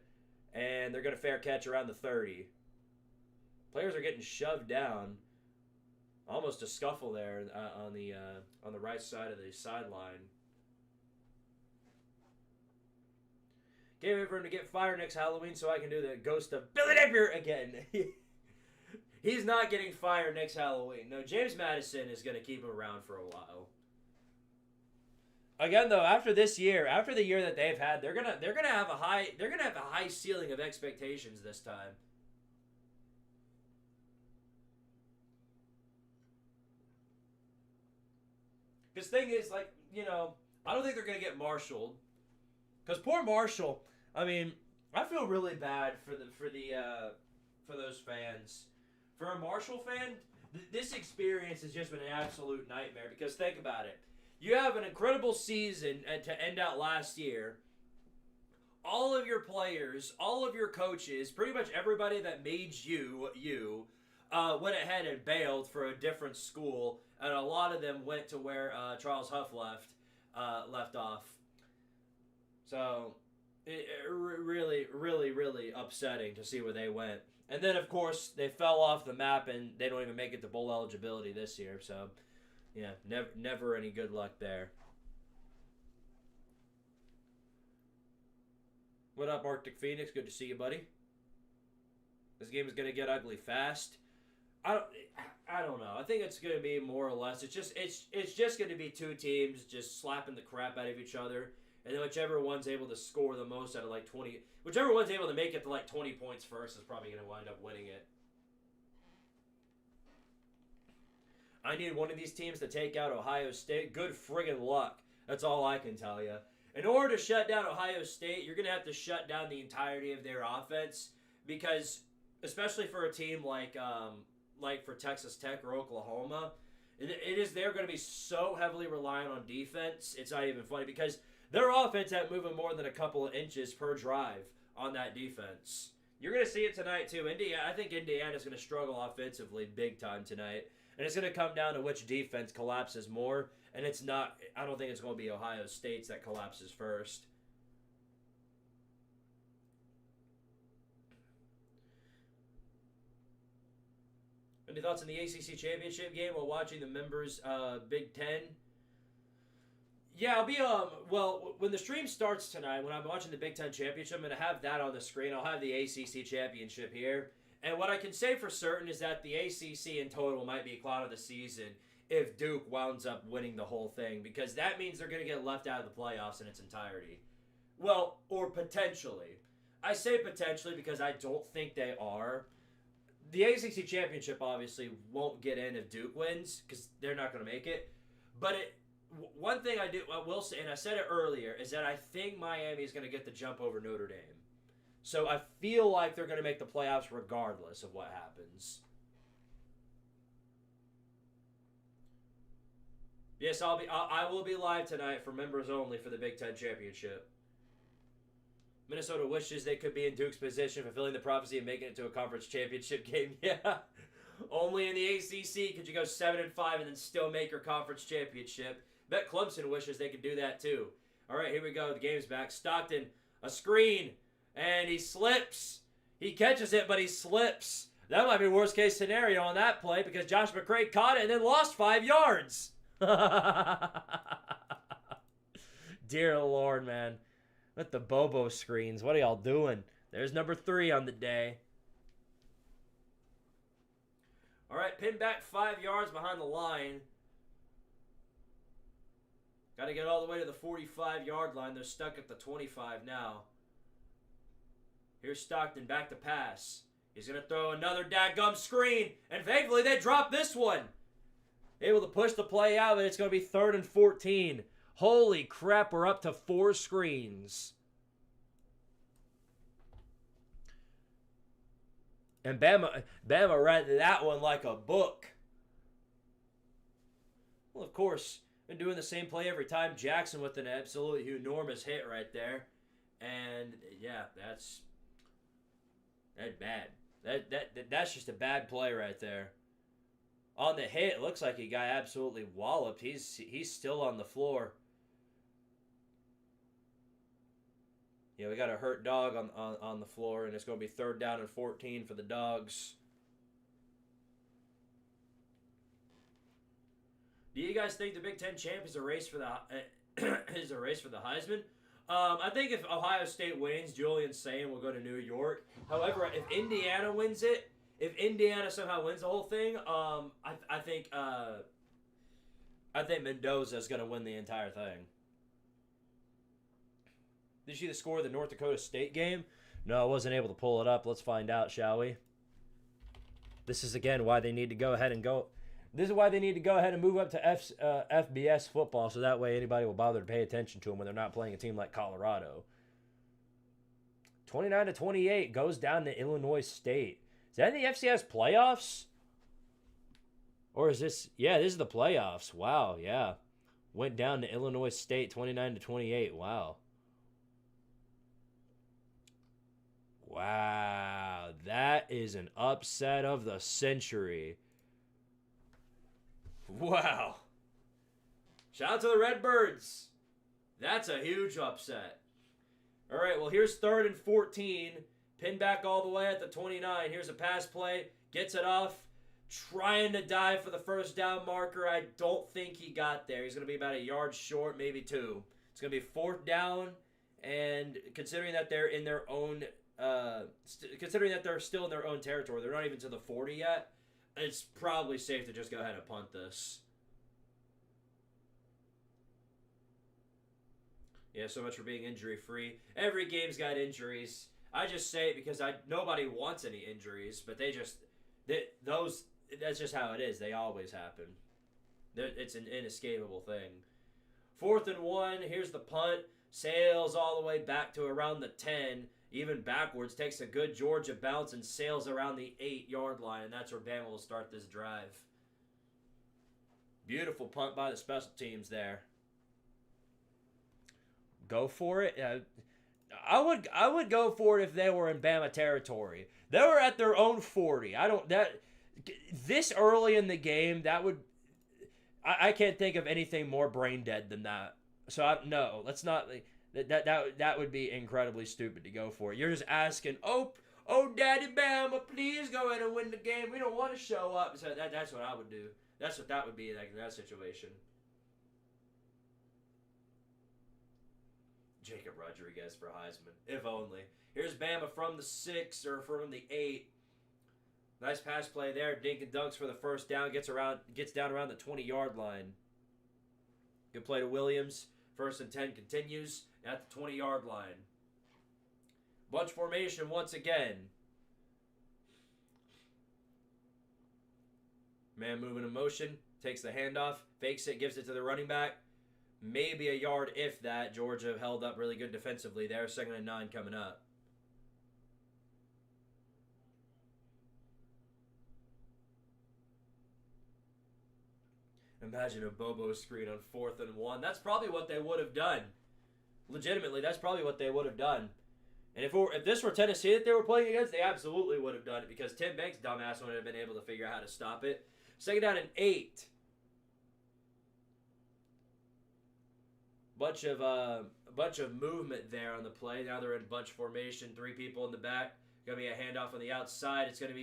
And they're going to fair catch around the 30. Players are getting shoved down. Almost a scuffle there on the right side of the sideline. Can't wait for him to get fired next Halloween so I can do the ghost of Billy Napier again. He's not getting fired next Halloween. No, James Madison is going to keep him around for a while. Again, though, after this year, after the year that they've had, they're gonna have a high ceiling of expectations this time. Because thing is, like, you know, I don't think they're gonna get Marshall. Because poor Marshall, I mean, I feel really bad for those fans. For a Marshall fan, this experience has just been an absolute nightmare. Because think about it. You have an incredible season to end out last year. All of your players, all of your coaches, pretty much everybody that made you went ahead and bailed for a different school, and a lot of them went to where Charles Huff left off. So, really, really, really upsetting to see where they went. And then, of course, they fell off the map, and they don't even make it to bowl eligibility this year. So, yeah, never any good luck there. What up, Arctic Phoenix? Good to see you, buddy. This game is going to get ugly fast. I don't know. I think it's going to be more or less. It's just going to be two teams just slapping the crap out of each other, and then whichever one's able to score the most out of like 20, whichever one's able to make it to like 20 points first is probably going to wind up winning it. I need one of these teams to take out Ohio State. Good friggin' luck. That's all I can tell you. In order to shut down Ohio State, you're going to have to shut down the entirety of their offense because, especially for a team like for Texas Tech or Oklahoma, they're going to be so heavily reliant on defense. It's not even funny because their offense ain't moving more than a couple of inches per drive on that defense. You're going to see it tonight too. I think Indiana's going to struggle offensively big time tonight. And it's going to come down to which defense collapses more. And I don't think it's going to be Ohio State's that collapses first. Any thoughts on the ACC Championship game while watching the members Big Ten? Yeah, I'll be, when the stream starts tonight, when I'm watching the Big Ten Championship, I'm going to have that on the screen. I'll have the ACC Championship here. And what I can say for certain is that the ACC in total might be cloud of the season if Duke winds up winning the whole thing, because that means they're going to get left out of the playoffs in its entirety. Well, or potentially. I say potentially because I don't think they are. The ACC Championship obviously won't get in if Duke wins because they're not going to make it. But one thing I will say, and I said it earlier, is that I think Miami is going to get the jump over Notre Dame. So I feel like they're going to make the playoffs regardless of what happens. Yes, I will be live tonight for members only for the Big Ten Championship. Minnesota wishes they could be in Duke's position, fulfilling the prophecy of making it to a conference championship game. Yeah. Only in the ACC could you go 7-5 and then still make your conference championship. Bet Clemson wishes they could do that too. All right, here we go. The game's back. Stockton, a screen. And he slips. He catches it, but he slips. That might be worst case scenario on that play because Josh McCray caught it and then lost 5 yards. Dear Lord, man. With the Bobo screens. What are y'all doing? There's number 3 on the day. All right, pin back 5 yards behind the line. Got to get all the way to the 45-yard line. They're stuck at the 25 now. Here's Stockton back to pass. He's going to throw another dadgum screen. And thankfully, they dropped this one. Able to push the play out, but it's going to be 3rd and 14. Holy crap, we're up to 4 screens. And Bama read that one like a book. Well, of course, been doing the same play every time. Jackson with an absolutely enormous hit right there. And, yeah, that's bad. That's just a bad play right there. On the hit, it looks like he got absolutely walloped. He's still on the floor. Yeah, we got a hurt dog on the floor, and it's going to be 3rd down and 14 for the Dogs. Do you guys think the Big Ten champ is a race for the Heisman? I think if Ohio State wins, Julian Sayin will go to New York. However, if Indiana wins it, if Indiana somehow wins the whole thing, I think Mendoza is going to win the entire thing. Did you see the score of the North Dakota State game? No, I wasn't able to pull it up. Let's find out, shall we? This is again why they need to go ahead and go. This is why they need to go ahead and move up to FBS football, so that way anybody will bother to pay attention to them when they're not playing a team like Colorado. 29-28 goes down to Illinois State. Is that in the FCS playoffs? Or is this? Yeah, this is the playoffs. Wow, yeah. Went down to Illinois State 29-28. Wow. Wow, that is an upset of the century. Wow. Shout out to the Redbirds. That's a huge upset. All right, well, here's 3rd and 14. Pin back all the way at the 29. Here's a pass play. Gets it off. Trying to dive for the 1st down marker. I don't think he got there. He's going to be about a yard short, maybe 2. It's going to be 4th down. And considering that they're in their own... considering that they're still in their own territory, they're not even to the 40 yet, it's probably safe to just go ahead and punt this. Yeah, so much for being injury-free. Every game's got injuries. I just say it because nobody wants any injuries, but that's just how it is. They always happen. It's an inescapable thing. 4th and 1, here's the punt. Sails all the way back to around the 10. Even backwards, takes a good Georgia bounce and sails around the 8-yard line, and that's where Bama will start this drive. Beautiful punt by the special teams there. Go for it. I would go for it if they were in Bama territory. They were at their own 40. This early in the game, I can't think of anything more brain dead than that. So no, let's not. That would be incredibly stupid to go for it. You're just asking, oh, Daddy Bama, please go ahead and win the game. We don't want to show up. So that's what I would do. That's what that would be like in that situation. Jacob Rodriguez for Heisman, if only. Here's Bama from the 6 or from the 8. Nice pass play there. Dink and dunks for the 1st down. Gets down around the 20-yard line. Good play to Williams. 1st and 10 continues at the 20-yard line. Bunch formation once again. Man moving in motion. Takes the handoff. Fakes it. Gives it to the running back. Maybe a yard if that. Georgia held up really good defensively there. 2nd and 9 coming up. Imagine a Bobo screen on 4th and 1. That's probably what they would have done. Legitimately, that's probably what they would have done. And if this were Tennessee that they were playing against, they absolutely would have done it because Tim Banks' dumbass wouldn't have been able to figure out how to stop it. 2nd down and 8. Bunch of movement there on the play. Now they're in bunch formation. 3 people in the back. Gonna be a handoff on the outside. It's gonna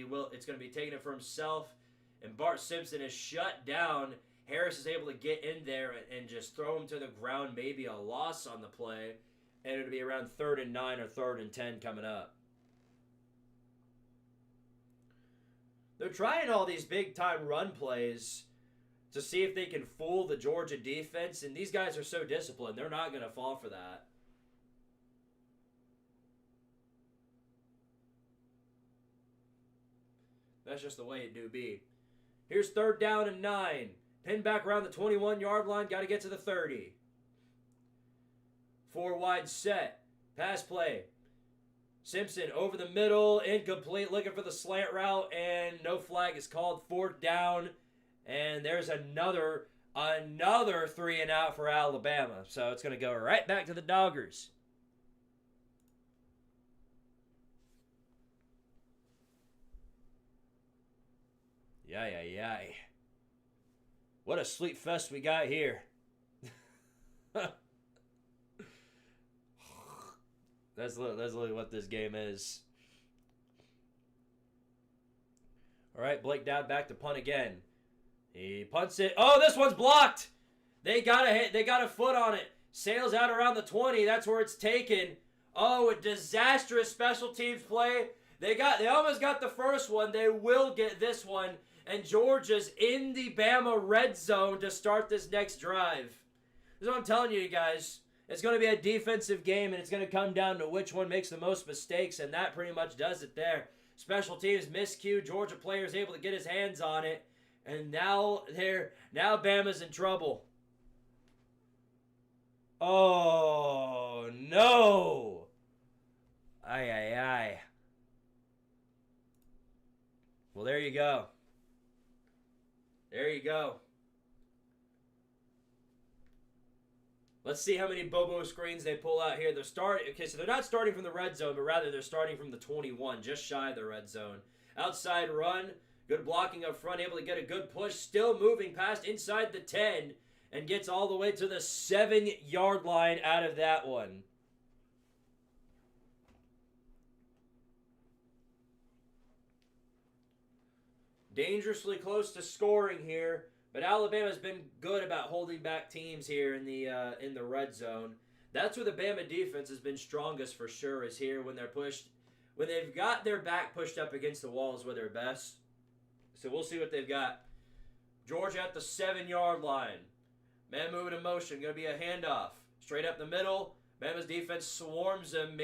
be taking it for himself. And Bart Simpson is shut down. Harris is able to get in there and just throw him to the ground, maybe a loss on the play, and it'll be around 3rd and 9 or 3rd and 10 coming up. They're trying all these big-time run plays to see if they can fool the Georgia defense, and these guys are so disciplined, they're not going to fall for that. That's just the way it do be. Here's 3rd down and 9. Pin back around the 21-yard line. Got to get to the 30. 4 wide set. Pass play. Simpson over the middle. Incomplete. Looking for the slant route. And no flag is called. 4th down. And there's another 3 and out for Alabama. So it's going to go right back to the Doggers. Yay. What a sleep fest we got here. That's literally what this game is. All right, Blake Dowd back to punt again. He punts it. Oh, this one's blocked. They got a foot on it. Sails out around the 20. That's where it's taken. Oh, a disastrous special teams play. They almost got the first one. They will get this one. And Georgia's in the Bama red zone to start this next drive. This is what I'm telling you guys. It's going to be a defensive game, and it's going to come down to which one makes the most mistakes, and that pretty much does it there. Special teams miscue. Georgia players able to get his hands on it, and now Bama's in trouble. Oh, no. Aye. Well, there you go. There you go. Let's see how many Bobo screens they pull out here. So they're not starting from the red zone, but rather they're starting from the 21, just shy of the red zone. Outside run, good blocking up front, able to get a good push, still moving past inside the 10, and gets all the way to the 7-yard line out of that one. Dangerously close to scoring here, but Alabama's been good about holding back teams here in the red zone. That's where the Bama defense has been strongest for sure, is here when they've got their back pushed up against the wall is where they're best. So we'll see what they've got. Georgia at the 7-yard line. Man moving in motion, going to be a handoff. Straight up the middle. Bama's defense swarms him,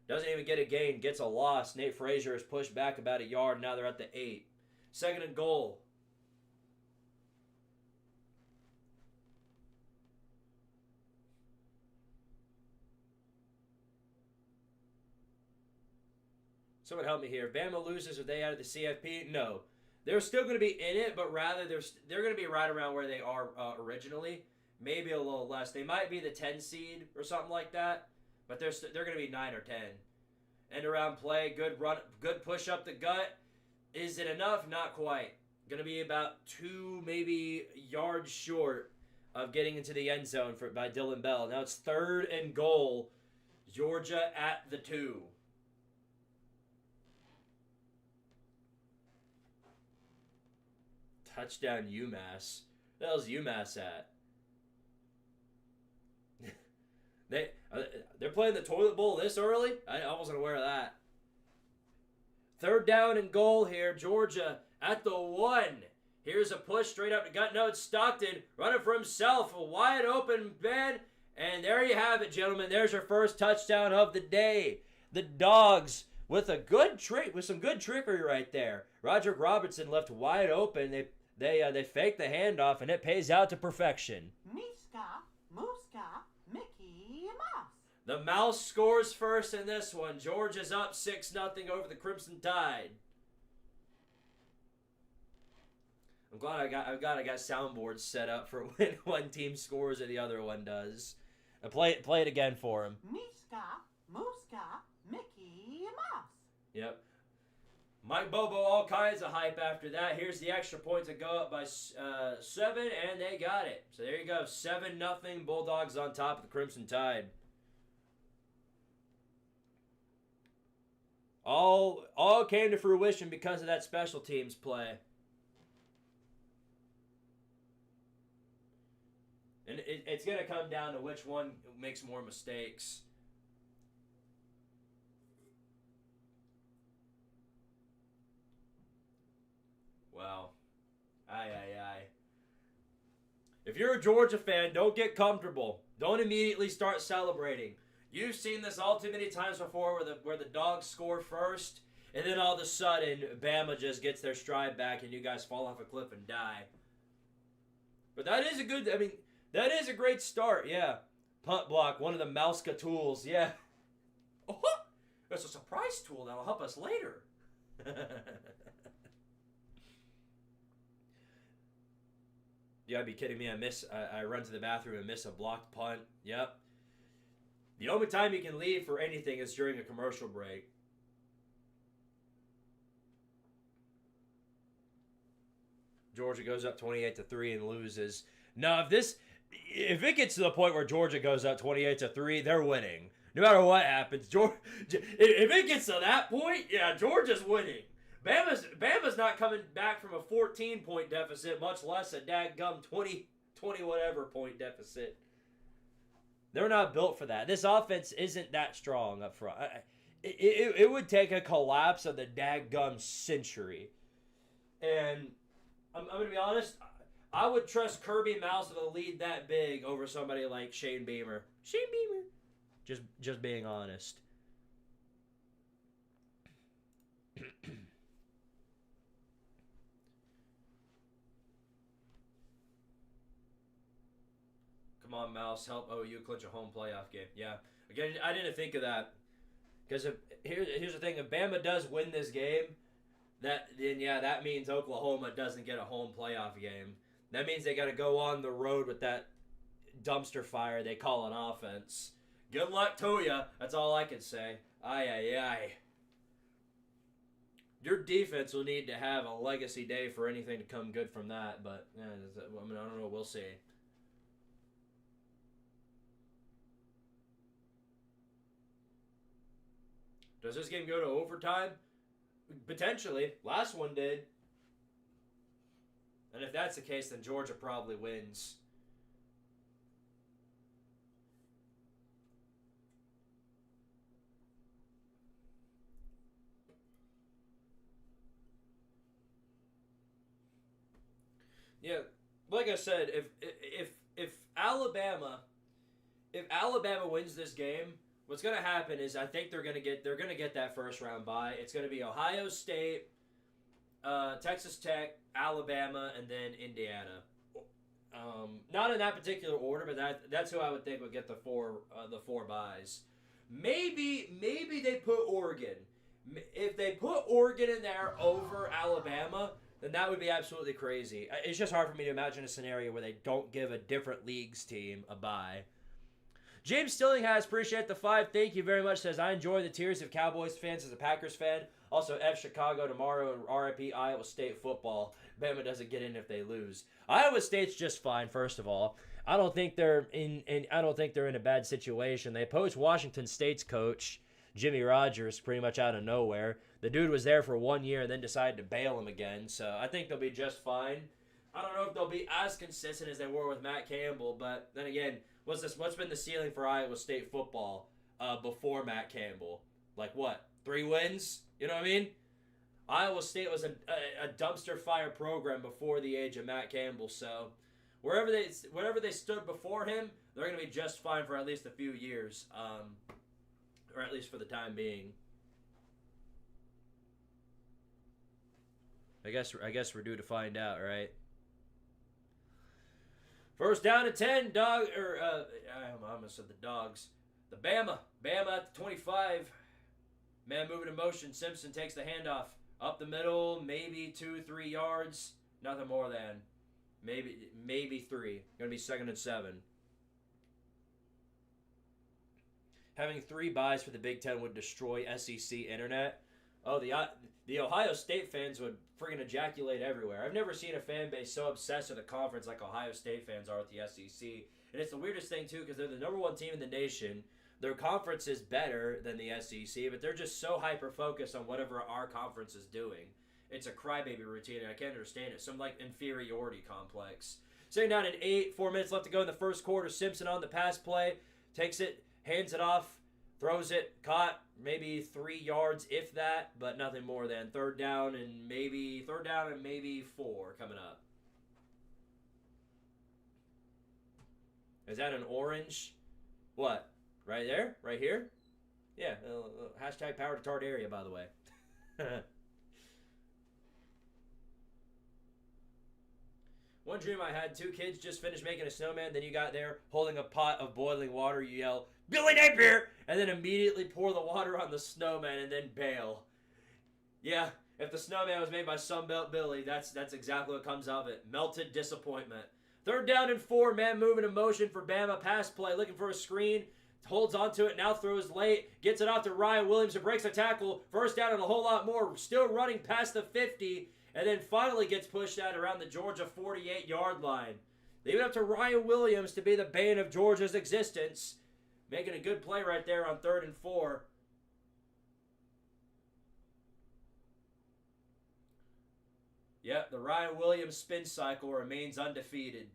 doesn't even get a gain, gets a loss. Nate Frazier is pushed back about a yard. Now they're at the 8. 2nd and goal. Someone help me here. Bama loses, are they out of the CFP? No. They're still going to be in it, but rather they're going to be right around where they are originally. Maybe a little less. They might be the 10 seed or something like that. But they're going to be 9 or 10. End around play, good run, good push up the gut. Is it enough? Not quite. Going to be about 2 maybe yards short of getting into the end zone by Dylan Bell. Now it's 3rd and goal. Georgia at the 2. Touchdown UMass. What the hell's UMass at? They're playing the toilet bowl this early? I wasn't aware of that. 3rd down and goal here. Georgia at the 1. Here's a push straight up the gut. No, it's Stockton running for himself. A wide open man. And there you have it, gentlemen. There's your first touchdown of the day. The Dogs with a good trick, with some good trickery right there. Roderick Robertson left wide open. They faked the handoff, and it pays out to perfection. Miska, Muska, Mickey Mouse. The Mouse scores first in this one. Georgia's up 6-0 over the Crimson Tide. I'm glad I got soundboards set up for when one team scores or the other one does. And play it again for him. Miska, Muska, Mickey Mouse. Yep. Mike Bobo, all kinds of hype after that. Here's the extra point to go up by 7, and they got it. So there you go, 7-0 Bulldogs on top of the Crimson Tide. All came to fruition because of that special teams play. And it's going to come down to which one makes more mistakes. Wow. Aye. If you're a Georgia fan, don't get comfortable. Don't immediately start celebrating. You've seen this all too many times before where the dogs score first, and then all of a sudden, Bama just gets their stride back and you guys fall off a cliff and die. But that is a great start, yeah. Punt block, one of the Mauska tools, yeah. Oh, that's a surprise tool that'll help us later. You gotta be kidding me. I run to the bathroom and miss a blocked punt. Yep. The only time you can leave for anything is during a commercial break. Georgia goes up 28-3 and loses. Now, if it gets to the point where Georgia goes up 28-3, they're winning. No matter what happens, if it gets to that point, yeah, Georgia's winning. Bama's not coming back from a 14-point deficit, much less a dadgum 20 whatever point deficit. They're not built for that. This offense isn't that strong up front. It would take a collapse of the dadgum century. And I'm going to be honest, I would trust Kirby Mouse with a lead that big over somebody like Shane Beamer. Just being honest. Come on, Mouse, help OU clinch a home playoff game. Yeah. Again, I didn't think of that. Because here's the thing. If Bama does win this game, that means Oklahoma doesn't get a home playoff game. That means they got to go on the road with that dumpster fire they call an offense. Good luck to ya. That's all I can say. Aye. Your defense will need to have a legacy day for anything to come good from that. But, yeah, I don't know. We'll see. Does this game go to overtime? Potentially. Last one did. And if that's the case, then Georgia probably wins. Yeah, like I said, if Alabama wins this game, what's going to happen is I think they're going to get that first round bye. It's going to be Ohio State, Texas Tech, Alabama, and then Indiana. Not in that particular order, but that's who I would think would get the four byes. Maybe they put Oregon. If they put Oregon in there over Alabama, then that would be absolutely crazy. It's just hard for me to imagine a scenario where they don't give a different leagues team a bye. James Stillinghast, appreciate the 5. Thank you very much. Says, I enjoy the tears of Cowboys fans as a Packers fan. Also, F Chicago tomorrow and RIP Iowa State football. Bama doesn't get in if they lose. Iowa State's just fine, first of all. I don't think they're in a bad situation. They poached Washington State's coach, Jimmy Rogers, pretty much out of nowhere. The dude was there for 1 year and then decided to bail him again. So I think they'll be just fine. I don't know if they'll be as consistent as they were with Matt Campbell, but then again, what's been the ceiling for Iowa State football before Matt Campbell? Like what? 3 wins? You know what I mean? Iowa State was a dumpster fire program before the age of Matt Campbell. So wherever they stood before him, they're going to be just fine for at least a few years, or at least for the time being. I guess we're due to find out, right? First down at 10, I almost said the Dogs. The Bama at the 25. Man moving in motion. Simpson takes the handoff. Up the middle, maybe 2-3 yards. Nothing more than. Maybe 3. Going to be 2nd and 7. Having 3 byes for the Big Ten would destroy SEC internet. Oh, the Ohio State fans would friggin' ejaculate everywhere. I've never seen a fan base so obsessed with a conference like Ohio State fans are with the SEC. And it's the weirdest thing, too, because they're the number 1 team in the nation. Their conference is better than the SEC, but they're just so hyper-focused on whatever our conference is doing. It's a crybaby routine, and I can't understand it. Some, inferiority complex. Second down and 8. 4 minutes left to go in the first quarter. Simpson on the pass play. Takes it, hands it off, throws it, caught. Maybe 3 yards, if that, but nothing more than third down and maybe 4 coming up. Is that an orange? What? Right there? Right here? Yeah. Hashtag power to tart area, by the way. One dream I had, 2 kids just finished making a snowman, then you got there holding a pot of boiling water, you yell, Billy Napier! And then immediately pour the water on the snowman and then bail. Yeah, if the snowman was made by Sunbelt Billy, that's exactly what comes out of it. Melted disappointment. Third down and 4, man moving in motion for Bama. Pass play, looking for a screen. Holds onto it, now throws late. Gets it off to Ryan Williams, who breaks a tackle. First down and a whole lot more. Still running past the 50. And then finally gets pushed out around the Georgia 48-yard line. Leave it up to Ryan Williams to be the bane of Georgia's existence. Making a good play right there on 3rd and 4. Yep, the Ryan Williams spin cycle remains undefeated.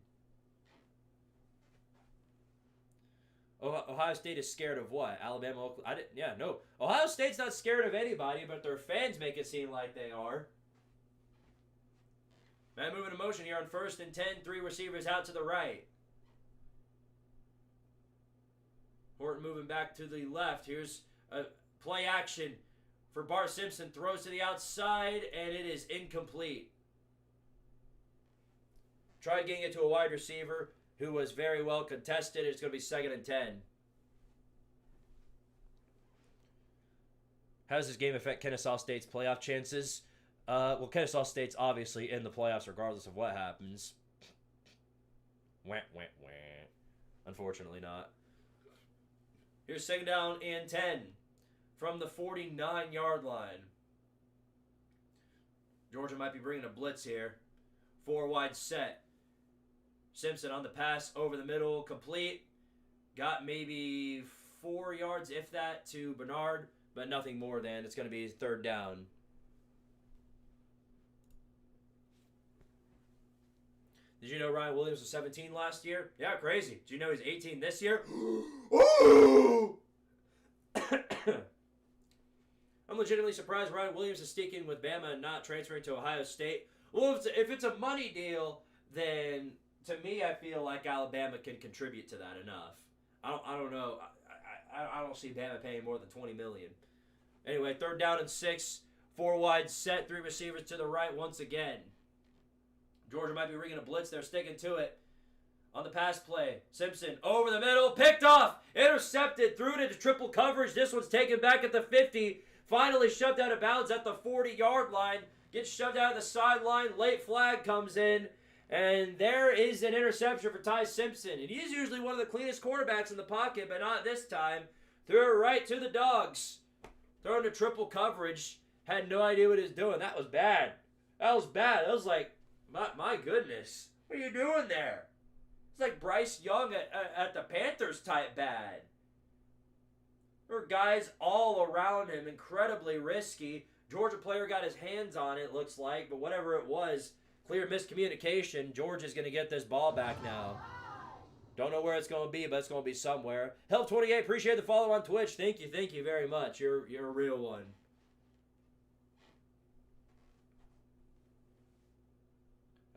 Ohio State is scared of what? Alabama, Oklahoma? No. Ohio State's not scared of anybody, but their fans make it seem like they are. Man moving in motion here on 1st and 10. 3 receivers out to the right. Horton moving back to the left. Here's a play action for Bart Simpson. Throws to the outside, and it is incomplete. Tried getting it to a wide receiver who was very well contested. It's going to be 2nd and 10. How does this game affect Kennesaw State's playoff chances? Well, Kennesaw State's obviously in the playoffs regardless of what happens. Wah, wah, wah. Unfortunately not. Here's 2nd down and 10 from the 49-yard line. Georgia might be bringing a blitz here. 4 wide set. Simpson on the pass over the middle, complete. Got maybe 4 yards, if that, to Bernard, but nothing more than. It's going to be 3rd down. Did you know Ryan Williams was 17 last year? Yeah, crazy. Did you know he's 18 this year? Ooh! I'm legitimately surprised Ryan Williams is sticking with Bama and not transferring to Ohio State. Well, if it's a money deal, then to me, I feel like Alabama can contribute to that enough. I don't know. I don't see Bama paying more than $20 million. Anyway, 3rd down and 6. 4 wide set. 3 receivers to the right once again. Georgia might be ringing a blitz. They're sticking to it. On the pass play, Simpson over the middle, picked off, intercepted, threw it into triple coverage. This one's taken back at the 50. Finally shoved out of bounds at the 40-yard line. Gets shoved out of the sideline. Late flag comes in. And there is an interception for Ty Simpson. And he's usually one of the cleanest quarterbacks in the pocket, but not this time. Threw it right to the dogs. Throwing to triple coverage. Had no idea what he was doing. That was bad. That was bad. That was like, my goodness. What are you doing there? It's like Bryce Young at the Panthers type bad. There were guys all around him, incredibly risky. Georgia player got his hands on it, looks like, but whatever it was, clear miscommunication. Georgia's going to get this ball back now. Don't know where it's going to be, but it's going to be somewhere. Help28, appreciate the follow on Twitch. Thank you very much. You're a real one.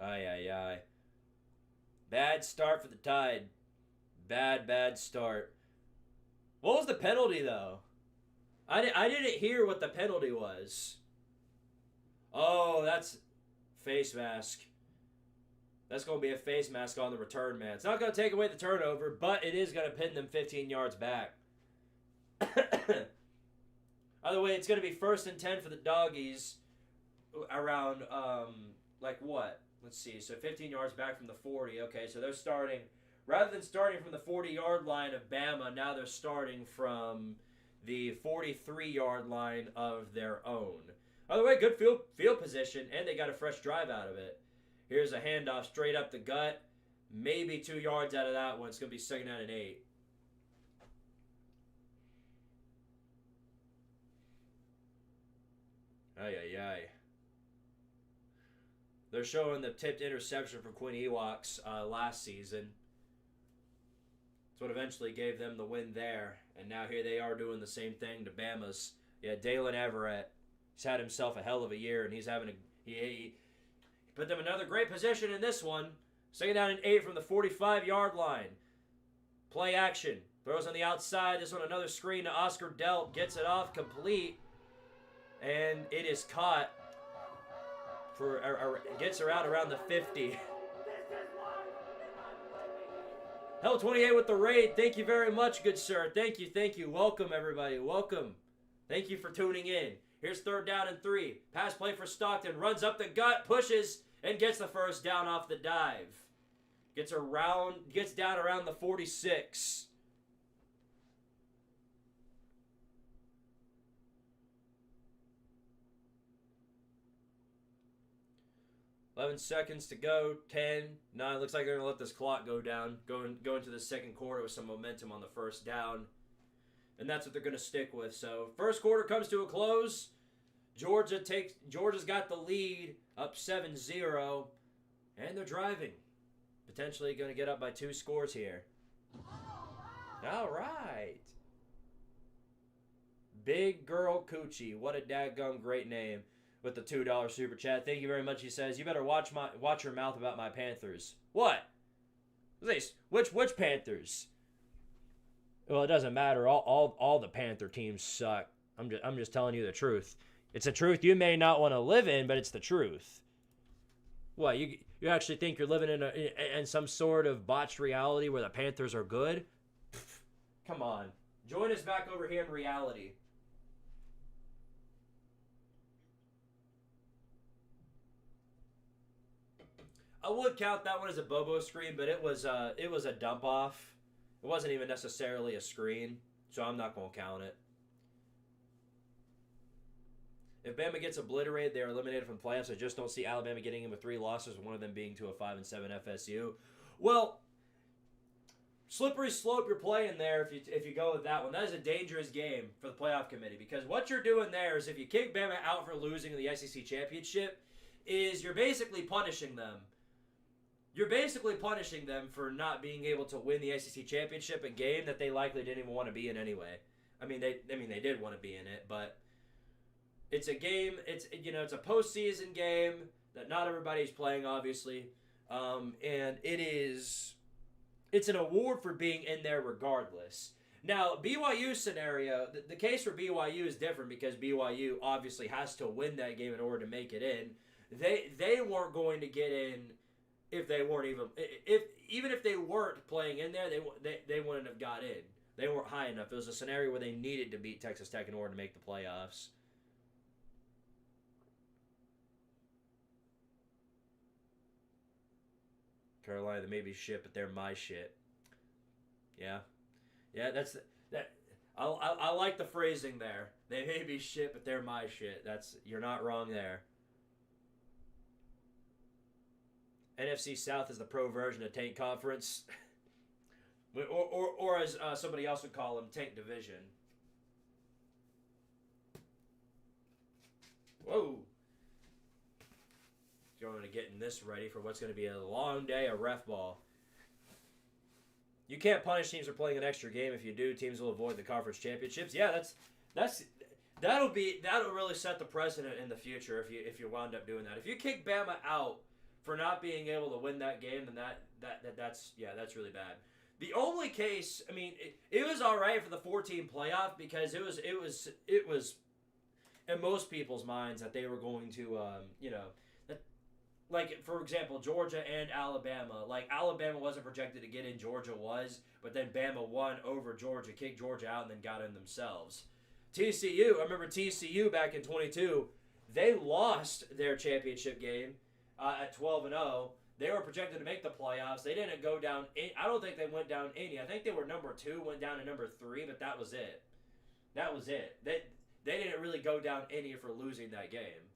Ay. Bad start for the Tide. Bad start. What was the penalty, though? I didn't hear what the penalty was. Oh, that's face mask. That's going to be a face mask on the return man. It's not going to take away the turnover, but it is going to pin them 15 yards back. Either way, it's going to be 1st and 10 for the Doggies around, like what? Let's see. So 15 yards back from the 40. Okay, so they're starting, rather than starting from the 40-yard line of Bama, now they're starting from the 43-yard line of their own. By the way, good field position, and they got a fresh drive out of it. Here's a handoff straight up the gut. Maybe 2 yards out of that one. It's going to be 2nd down and 8. Ay. They're showing the tipped interception from Quinn Ewok's last season. That's what eventually gave them the win there. And now here they are doing the same thing to Bama's. Yeah, Dalen Everett. He's had himself a hell of a year, and he's having he put them in another great position in this one. 2nd down and 8 from the 45-yard line. Play action. Throws on the outside. This one another screen to Oscar Delp. Gets it off complete. And it is caught. Gets around the 50. Hell 28 with the raid. Thank you very much, good sir. Thank you. Welcome, everybody. Welcome. Thank you for tuning in. Here's 3rd down and 3. Pass play for Stockton. Runs up the gut, pushes, and gets the 1st down off the dive. Gets down around the 46. $11 seconds to go. 10, 9. Looks like they're going to let this clock go down. Go into the 2nd quarter with some momentum on the 1st down. And that's what they're going to stick with. So, 1st quarter comes to a close. Georgia's got the lead, up 7-0. And they're driving. Potentially going to get up by 2 scores here. All right. Big Girl Coochie. What a dadgum great name. With the $2 super chat. Thank you very much. He says, you better watch your mouth about my Panthers. What? Which Panthers? Well, it doesn't matter. All the Panther teams suck. I'm just telling you the truth. It's a truth you may not want to live in, but it's the truth. What, you actually think you're living in some sort of botched reality where the Panthers are good? Pfft, come on. Join us back over here in reality. I would count that one as a Bobo screen, but it was a dump off. It wasn't even necessarily a screen, so I'm not going to count it. If Bama gets obliterated, they're eliminated from playoffs. I just don't see Alabama getting in with 3 losses, one of them being to a 5-7 FSU. Well, slippery slope you're playing there if you go with that one. That is a dangerous game for the playoff committee, because what you're doing there is if you kick Bama out for losing in the SEC championship, is you're basically punishing them. You're basically punishing them for not being able to win the SEC championship, a game that they likely didn't even want to be in anyway. I mean, they did want to be in it, but it's a game. It's a postseason game that not everybody's playing, obviously, and it's an award for being in there regardless. Now, BYU scenario, the case for BYU is different because BYU obviously has to win that game in order to make it in. They weren't going to get in. If they weren't even if they weren't playing in there, they wouldn't have got in. They weren't high enough. It was a scenario where they needed to beat Texas Tech in order to make the playoffs. Carolina, they may be shit, but they're my shit. Yeah, that's that. I like the phrasing there. They may be shit, but they're my shit. You're not wrong there. NFC South is the pro version of Tank Conference. or as somebody else would call them, Tank Division. Whoa. Going to getting this ready for what's going to be a long day of ref ball. You can't punish teams for playing an extra game. If you do, teams will avoid the conference championships. Yeah, that'll really set the precedent in the future if you wound up doing that. If you kick Bama out for not being able to win that game, then that's really bad. The only case, I mean, it was all right for the 14 playoff because it was in most people's minds that they were going to, like, for example, Georgia and Alabama. Like, Alabama wasn't projected to get in, Georgia was, but then Bama won over Georgia, kicked Georgia out, and then got in themselves. TCU, I remember TCU back in 22, they lost their championship game at 12-0. They were projected to make the playoffs. They didn't go down. I don't think they went down any. I think they were number 2, went down to number 3, but that was it. They didn't really go down any for losing that game.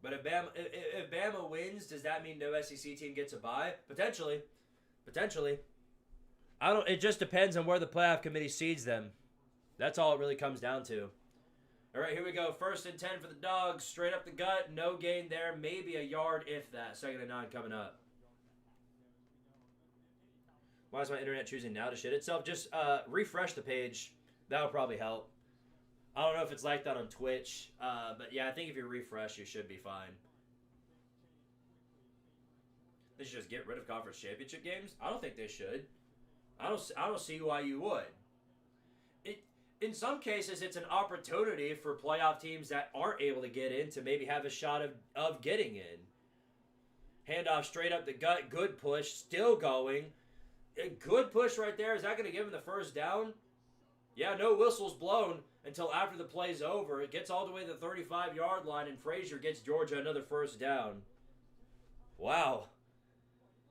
But if Bama wins, does that mean no SEC team gets a bye? Potentially. It just depends on where the playoff committee seeds them. That's all it really comes down to. All right, here we go. 1st and 10 for the Dogs. Straight up the gut. No gain there. Maybe a yard if that. 2nd and 9 coming up. Why is my internet choosing now to shit itself? Just refresh the page. That would probably help. I don't know if it's like that on Twitch. But yeah, I think if you refresh, you should be fine. They should just get rid of conference championship games? I don't think they should. I don't see why you would. In some cases, it's an opportunity for playoff teams that aren't able to get in to maybe have a shot of getting in. Handoff straight up the gut. Good push. Still going. A good push right there. Is that going to give him the 1st down? Yeah, no whistles blown until after the play's over. It gets all the way to the 35-yard line, and Frazier gets Georgia another 1st down. Wow.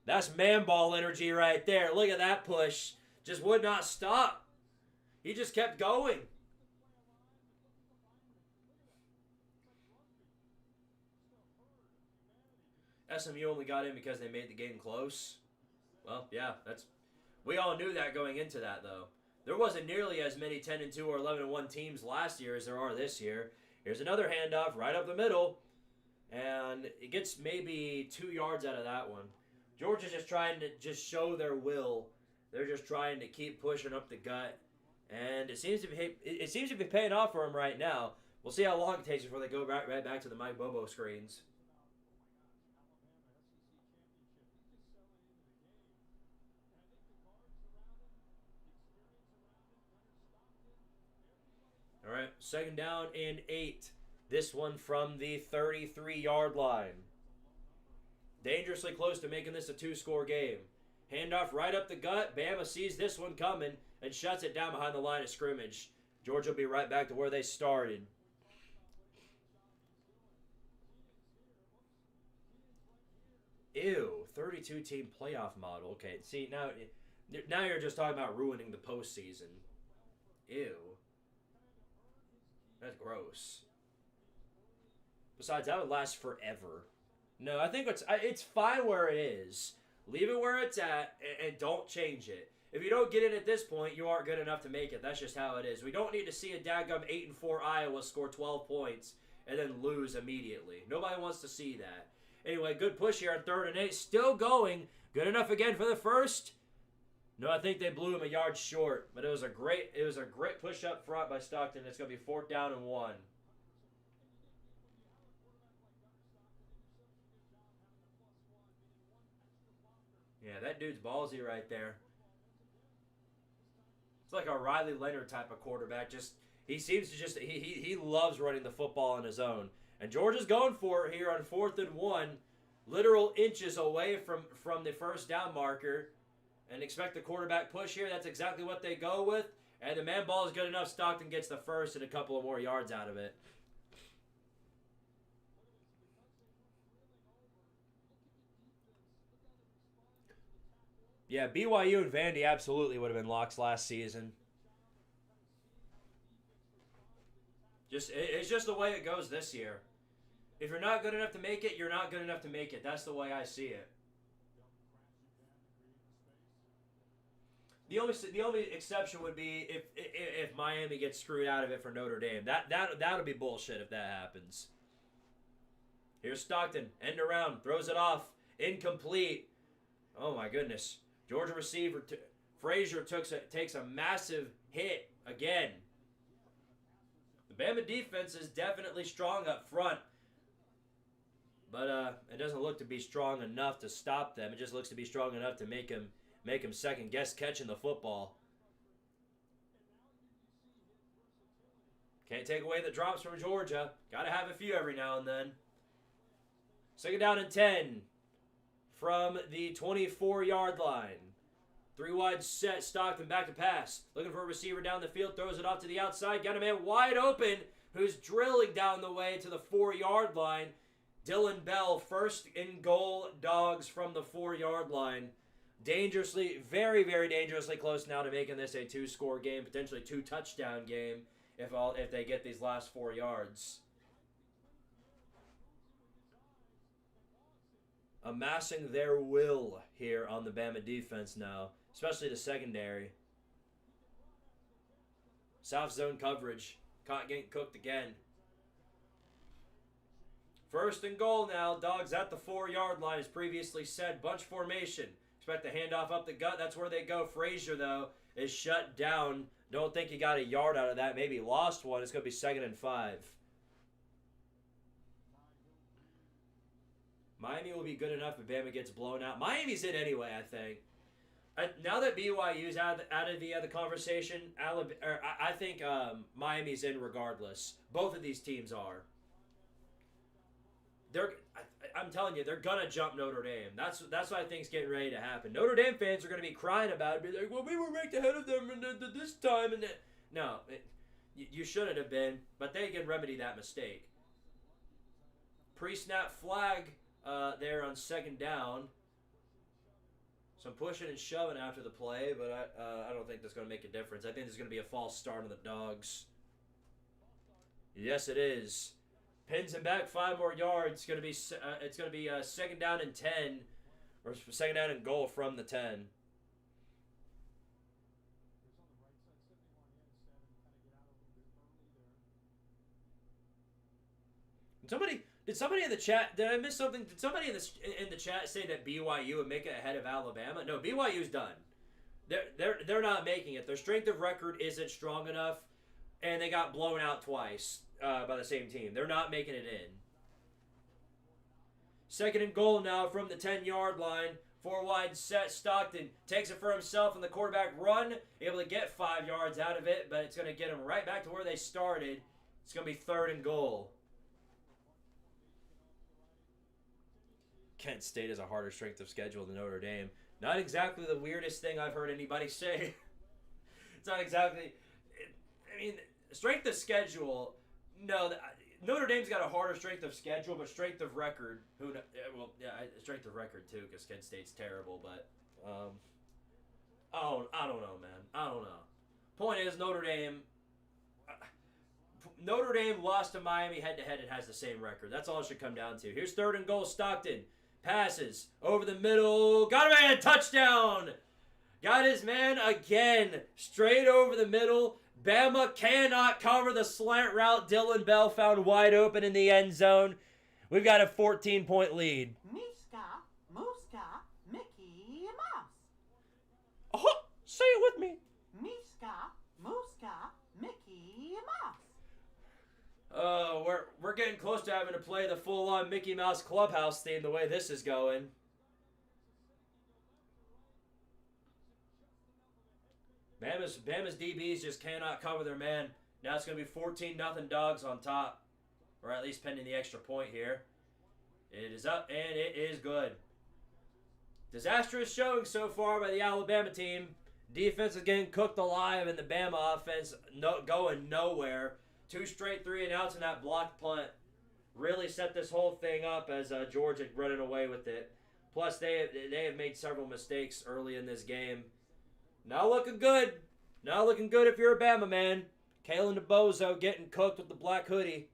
That's man ball energy right there. Look at that push. Just would not stop. He just kept going. SMU only got in because they made the game close. Well, yeah, we all knew that going into that, though. There wasn't nearly as many 10-2 or 11-1 teams last year as there are this year. Here's another handoff right up the middle, and it gets maybe 2 yards out of that one. Georgia's just trying to just show their will. They're just trying to keep pushing up the gut, and it seems to be paying off for them right now. We'll see how long it takes before they go right back to the Mike Bobo screens. All right, 2nd down and 8. This one from the 33-yard line. Dangerously close to making this a 2-score game. Handoff right up the gut. Bama sees this one coming and shuts it down behind the line of scrimmage. Georgia will be right back to where they started. Ew, 32-team playoff model. Okay, see, now you're just talking about ruining the postseason. Ew. That's gross. Besides, that would last forever. No, I think it's fine where it is. Leave it where it's at and don't change it. If you don't get in at this point, you aren't good enough to make it. That's just how it is. We don't need to see a daggum 8-4 Iowa score 12 points and then lose immediately. Nobody wants to see that. Anyway, good push here on 3rd and 8. Still going. Good enough again for the 1st. No, I think they blew him a yard short, but it was a great push up front by Stockton. It's going to be 4th down and 1. Yeah, that dude's ballsy right there. It's like a Riley Leonard type of quarterback. He loves running the football on his own. And Georgia's going for it here on 4th and 1, literal inches away from the 1st down marker. And expect the quarterback push here. That's exactly what they go with. And the man ball is good enough. Stockton gets the 1st and a couple of more yards out of it. Yeah, BYU and Vandy absolutely would have been locks last season. It's just the way it goes this year. If you're not good enough to make it, you're not good enough to make it. That's the way I see it. The only exception would be if Miami gets screwed out of it for Notre Dame. That'll be bullshit if that happens. Here's Stockton, end around, throws it off, incomplete. Oh my goodness. Georgia receiver Frazier takes a massive hit again. The Bama defense is definitely strong up front, but it doesn't look to be strong enough to stop them. It just looks to be strong enough to make him second guess catching the football. Can't take away the drops from Georgia. Got to have a few every now and then. 2nd down and 10 from the 24-yard line. 3 wide set, Stockton back to pass. Looking for a receiver down the field, throws it off to the outside. Got a man wide open who's drilling down the way to the 4-yard line. Dylan Bell, 1st and goal, Dogs from the 4-yard line. Dangerously, very, very dangerously close now to making this a 2-score game, potentially 2-touchdown game if they get these last 4 yards. Amassing their will here on the Bama defense now, especially the secondary. South zone coverage Caught getting cooked again. First and goal now. Dogs at the 4-yard line, as previously said. Bunch formation. Expect the handoff up the gut. That's where they go. Frazier, though, is shut down. Don't think he got a yard out of that. Maybe lost one. It's going to be 2nd and 5. Miami will be good enough if Bama gets blown out. Miami's in anyway, I think. Now that BYU's out of the conversation, I think Miami's in regardless. Both of these teams are. I'm telling you, they're gonna jump Notre Dame. That's what I think's getting ready to happen. Notre Dame fans are gonna be crying about it, be like, "Well, we were ranked ahead of them this time." And no, you shouldn't have been, but they can remedy that mistake. Pre-snap flag there on 2nd down. Some pushing and shoving after the play, but I don't think that's gonna make a difference. I think there's gonna be a false start on the Dogs. Yes, it is. Pins him back 5 more yards. It's gonna be 2nd down and 10, or 2nd down and goal from the 10. Did somebody in the chat? Did I miss something? Did somebody in the chat say that BYU would make it ahead of Alabama? No, BYU's done. They're not making it. Their strength of record isn't strong enough, and they got blown out twice by the same team. They're not making it in. 2nd and goal now from the 10-yard line. 4 wide set. Stockton takes it for himself in the quarterback run. Able to get 5 yards out of it, but it's going to get them right back to where they started. It's going to be 3rd and goal. Kent State has a harder strength of schedule than Notre Dame. Not exactly the weirdest thing I've heard anybody say. It's not exactly... I mean, strength of schedule... No, Notre Dame's got a harder strength of schedule, but strength of record... strength of record, too, because Kent State's terrible, but... I don't know, man. I don't know. Point is, Notre Dame lost to Miami head-to-head and has the same record. That's all it should come down to. Here's 3rd and goal. Stockton passes over the middle. Got a man. Touchdown. Got his man again. Straight over the middle. Bama cannot cover the slant route. Dylan Bell found wide open in the end zone. We've got a 14-point lead. Mishka, Muska, Mickey Mouse. Oh, say it with me. Mishka, Muska, Mickey Mouse. We're getting close to having to play the full-on Mickey Mouse Clubhouse theme the way this is going. Bama's DBs just cannot cover their man. Now it's going to be 14-0 Dogs on top. Or at least pending the extra point here. It is up, and it is good. Disastrous showing so far by the Alabama team. Defense is getting cooked alive, and the Bama offense going nowhere. 2 straight 3-and-outs in that blocked punt. Really set this whole thing up as Georgia running away with it. Plus, they have made several mistakes early in this game. Not looking good. Not looking good if you're a Bama man. Kalen DeBozo getting cooked with the black hoodie.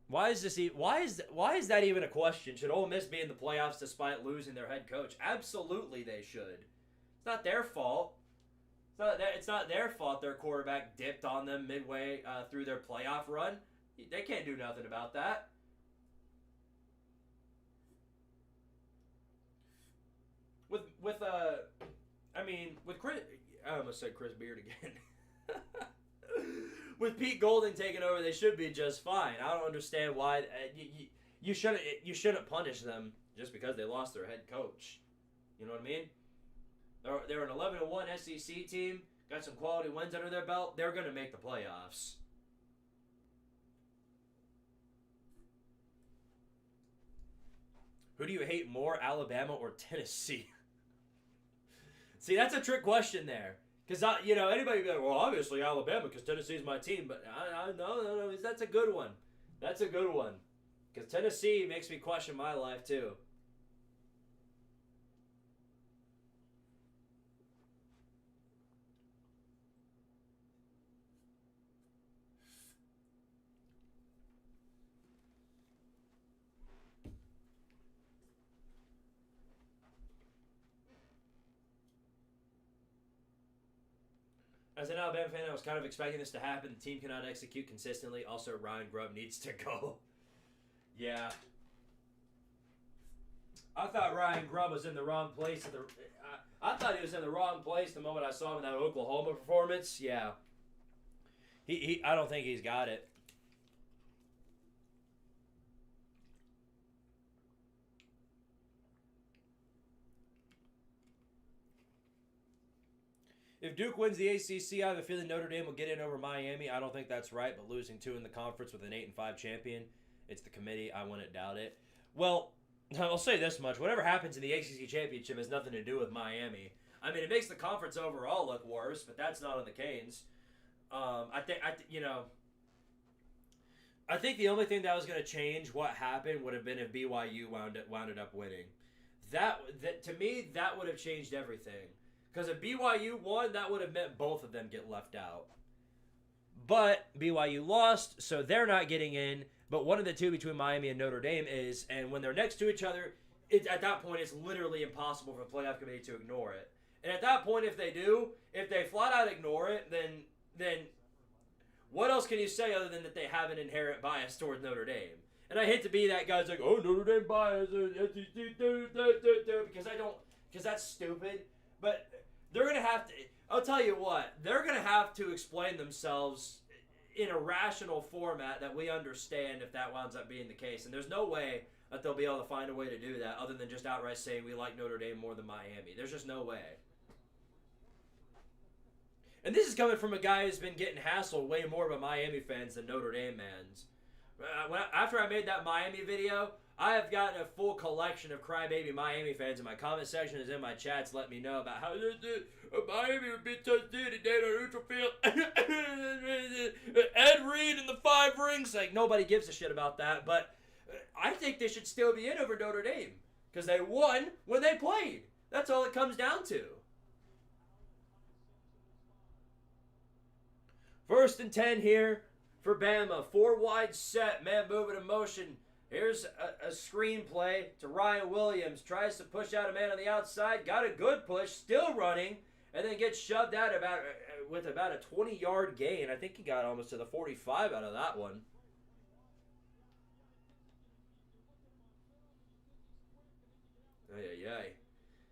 Why is that even a question? Should Ole Miss be in the playoffs despite losing their head coach? Absolutely they should. It's not their fault. It's not their fault their quarterback dipped on them midway through their playoff run. They can't do nothing about that. With Chris, I almost said Chris Beard again. With Pete Golding taking over, they should be just fine. I don't understand why you shouldn't punish them just because they lost their head coach. You know what I mean? They're an 11-1 SEC team. Got some quality wins under their belt. They're going to make the playoffs. Who do you hate more, Alabama or Tennessee? See, that's a trick question there. Because, anybody be like, well, obviously Alabama because Tennessee's my team. But no, that's a good one. That's a good one. Because Tennessee makes me question my life, too. As an Alabama fan, I was kind of expecting this to happen. The team cannot execute consistently. Also, Ryan Grubb needs to go. Yeah. I thought Ryan Grubb was in the wrong place. I thought he was in the wrong place the moment I saw him in that Oklahoma performance. Yeah. I don't think he's got it. If Duke wins the ACC, I have a feeling Notre Dame will get in over Miami. I don't think that's right, but losing 2 in the conference with an 8-5 champion, it's the committee. I wouldn't doubt it. Well, I'll say this much. Whatever happens in the ACC championship has nothing to do with Miami. I mean, it makes the conference overall look worse, but that's not on the Canes. I think the only thing that was going to change what happened would have been if BYU wound up winning. That to me, that would have changed everything. Because if BYU won, that would have meant both of them get left out. But BYU lost, so they're not getting in. But one of the two between Miami and Notre Dame is, and when they're next to each other, at that point, it's literally impossible for the playoff committee to ignore it. And at that point, if they flat out ignore it, then what else can you say other than that they have an inherent bias towards Notre Dame? And I hate to be that guy's like, oh, Notre Dame bias, because that's stupid. But they're going to have to, I'll tell you what, they're going to have to explain themselves in a rational format that we understand if that winds up being the case. And there's no way that they'll be able to find a way to do that other than just outright saying we like Notre Dame more than Miami. There's just no way. And this is coming from a guy who's been getting hassled way more by Miami fans than Notre Dame fans. After I made that Miami video, I have gotten a full collection of crybaby Miami fans, and my comment section is in my chats. Let me know about how Miami would be touched today on neutral field. Ed Reed and the 5 rings. Like, nobody gives a shit about that, but I think they should still be in over Notre Dame because they won when they played. That's all it comes down to. 1st and 10 here for Bama. 4 wide set, man moving in motion. Here's a screenplay to Ryan Williams. Tries to push out a man on the outside. Got a good push. Still running. And then gets shoved out with about a 20-yard gain. I think he got almost to the 45 out of that one. Ay.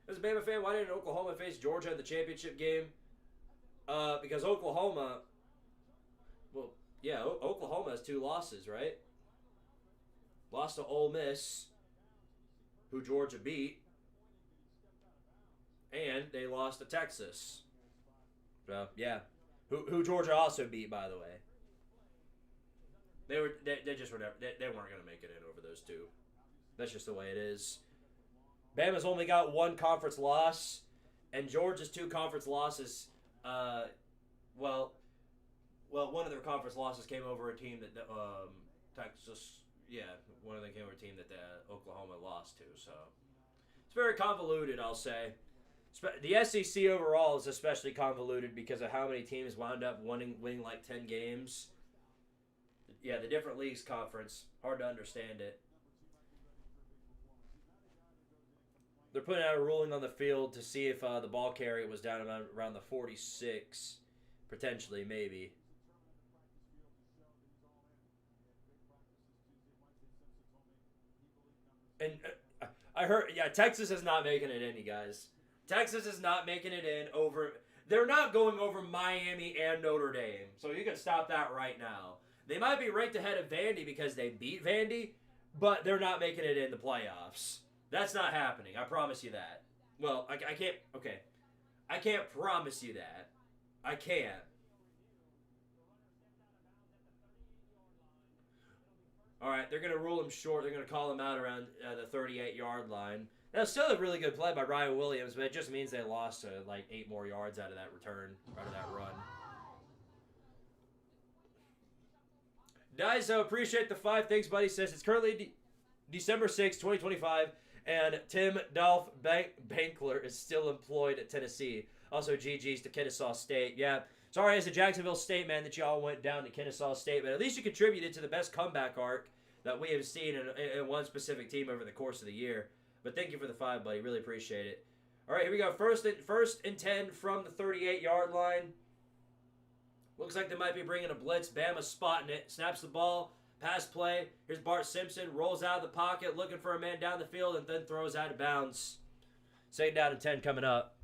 As a Bama fan, why didn't Oklahoma face Georgia in the championship game? Because Oklahoma... Well, yeah, Oklahoma has 2 losses, right? Lost to Ole Miss, who Georgia beat, and they lost to Texas. So yeah, who Georgia also beat, by the way. They weren't going to make it in over those 2. That's just the way it is. Bama's only got 1 conference loss, and Georgia's 2 conference losses. Well, one of their conference losses came over a team that Texas. Yeah, one of them came over a team that Oklahoma lost to. So it's very convoluted, I'll say. The SEC overall is especially convoluted because of how many teams wound up winning like 10 games. Yeah, the different leagues conference, hard to understand it. They're putting out a ruling on the field to see if the ball carrier was down around the 46, potentially, maybe. And I heard, yeah, Texas is not making it in, you guys. Texas is not making it in over... They're not going over Miami and Notre Dame. So you can stop that right now. They might be ranked ahead of Vandy because they beat Vandy, but they're not making it in the playoffs. That's not happening. I promise you that. Well, I can't... Okay. I can't promise you that. I can't. All right, they're going to rule him short. They're going to call him out around the 38-yard line. That's still a really good play by Ryan Williams, but it just means they lost like 8 more yards out of that return, out of that run. Daiso, appreciate the 5. Thanks, buddy. Says it's currently December 6, 2025, and Tim Dolph Bankler is still employed at Tennessee. Also, GG's to Kennesaw State. Yeah, sorry as a Jacksonville State man that y'all went down to Kennesaw State, but at least you contributed to the best comeback arc that we have seen in one specific team over the course of the year. But thank you for the 5, buddy. Really appreciate it. All right, here we go. First and 10 from the 38-yard line. Looks like they might be bringing a blitz. Bama spotting it. Snaps the ball. Pass play. Here's Bart Simpson. Rolls out of the pocket, looking for a man down the field, and then throws out of bounds. 2nd down and 10 coming up.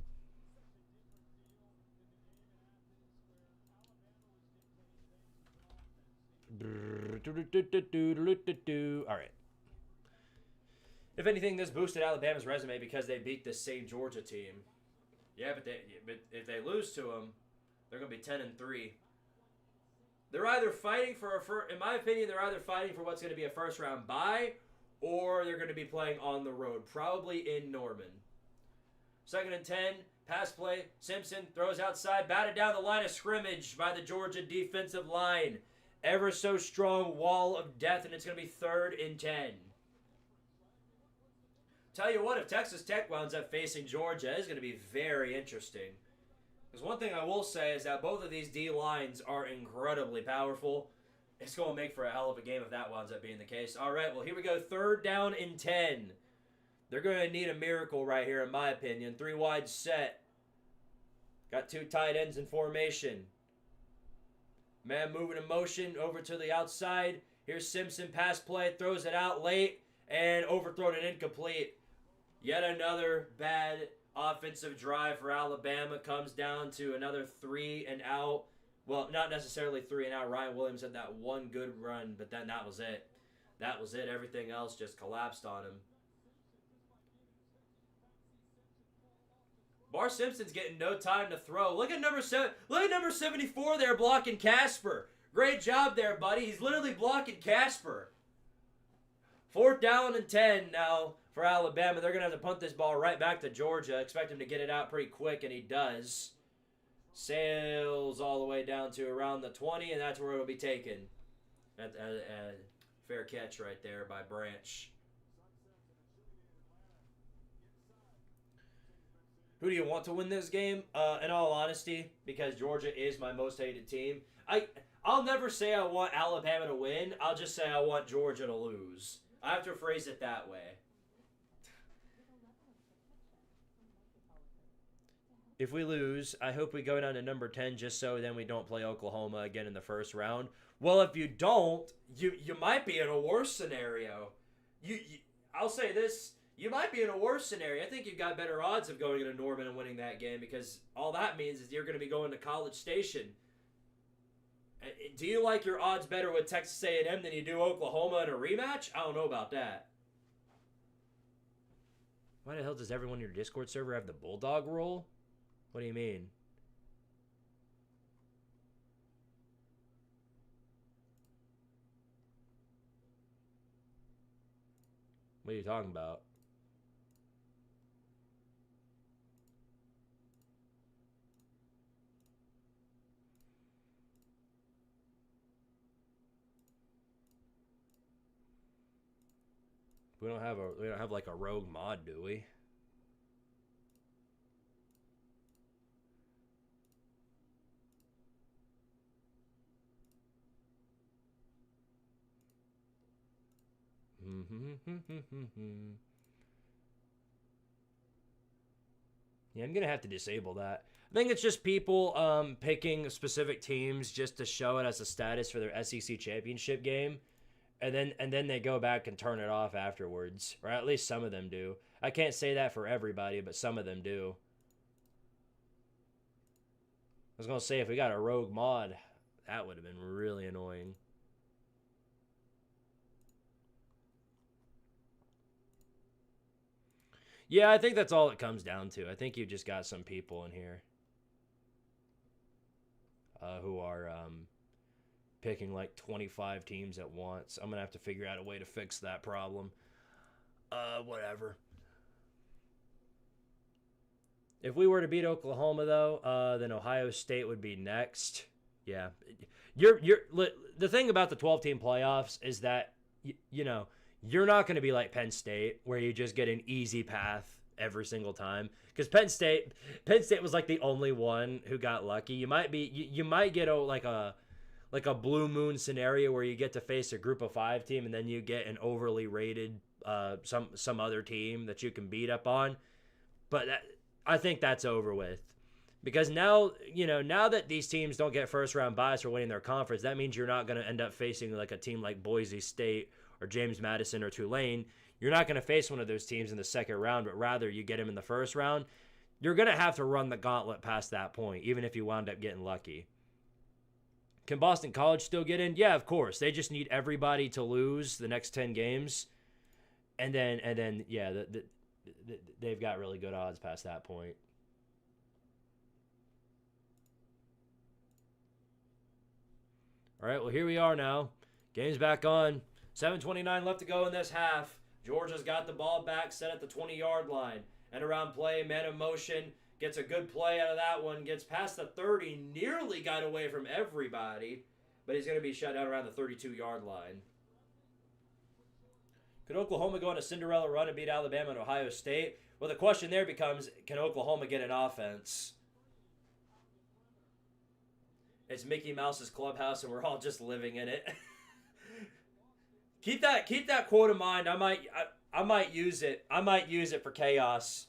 All right. If anything, this boosted Alabama's resume because they beat this same Georgia team. Yeah, but if they lose to them, they're going to be 10-3. They're either fighting for in my opinion, they're either fighting for what's going to be a first-round bye, or they're going to be playing on the road, probably in Norman. 2nd and 10, pass play. Simpson throws outside, batted down the line of scrimmage by the Georgia defensive line. Ever so strong wall of death, and it's going to be 3rd and 10. Tell you what, if Texas Tech winds up facing Georgia, it's going to be very interesting. Because one thing I will say is that both of these D lines are incredibly powerful. It's going to make for a hell of a game if that winds up being the case. All right, well, here we go. 3rd down and 10. They're going to need a miracle right here, in my opinion. 3 wide set. Got 2 tight ends in formation. Man moving in motion over to the outside. Here's Simpson, pass play, throws it out late, and overthrown and incomplete. Yet another bad offensive drive for Alabama. Comes down to another 3 and out. Well, not necessarily 3 and out. Ryan Williams had that one good run, but then that was it. That was it. Everything else just collapsed on him. Bar Simpson's getting no time to throw. Look at number 74 there blocking Casper. Great job there, buddy. He's literally blocking Casper. 4th down and 10 now for Alabama. They're going to have to punt this ball right back to Georgia. Expect him to get it out pretty quick, and he does. Sails all the way down to around the 20, and that's where it'll be taken. Fair catch right there by Branch. Who do you want to win this game? In all honesty, because Georgia is my most hated team, I'll never say I want Alabama to win. I'll just say I want Georgia to lose. I have to phrase it that way. If we lose, I hope we go down to number 10 just so then we don't play Oklahoma again in the first round. Well, if you don't, you might be in a worse scenario. I'll say this. You might be in a worse scenario. I think you've got better odds of going into Norman and winning that game because all that means is you're going to be going to College Station. Do you like your odds better with Texas A&M than you do Oklahoma in a rematch? I don't know about that. Why the hell does everyone in your Discord server have the Bulldog rule? What do you mean? What are you talking about? We don't have like a rogue mod, do we? Yeah, I'm gonna have to disable that. I think it's just people picking specific teams just to show it as a status for their SEC championship game. And then they go back and turn it off afterwards. Or at least some of them do. I can't say that for everybody, but some of them do. I was going to say, if we got a rogue mod, that would have been really annoying. Yeah, I think that's all it comes down to. I think you've just got some people in here who are picking like 25 teams at once. I'm going to have to figure out a way to fix that problem. Whatever. If we were to beat Oklahoma, though, then Ohio State would be next. Yeah. The thing about the 12-team playoffs is that, you're not going to be like Penn State, where you just get an easy path every single time. Because Penn State was like the only one who got lucky. You might get like a blue moon scenario where you get to face a group of 5 team and then you get an overly rated some other team that you can beat up on. But I think that's over with. Because now, now that these teams don't get first round buys for winning their conference, that means you're not going to end up facing like a team like Boise State or James Madison or Tulane. You're not going to face one of those teams in the second round, but rather you get them in the first round. You're going to have to run the gauntlet past that point, even if you wound up getting lucky. Can Boston College still get in? Yeah, of course. They just need everybody to lose the next 10 games. And then yeah, they've got really good odds past that point. All right, well, here we are now. Game's back on. 7:29 left to go in this half. Georgia's got the ball back, set at the 20-yard line. And around play, man in motion. Gets a good play out of that one. Gets past the 30. Nearly got away from everybody. But he's going to be shut down around the 32-yard line. Could Oklahoma go on a Cinderella run and beat Alabama and Ohio State? Well, the question there becomes, can Oklahoma get an offense? It's Mickey Mouse's clubhouse, and we're all just living in it. Keep that quote in mind. I might use it. I might use it for chaos.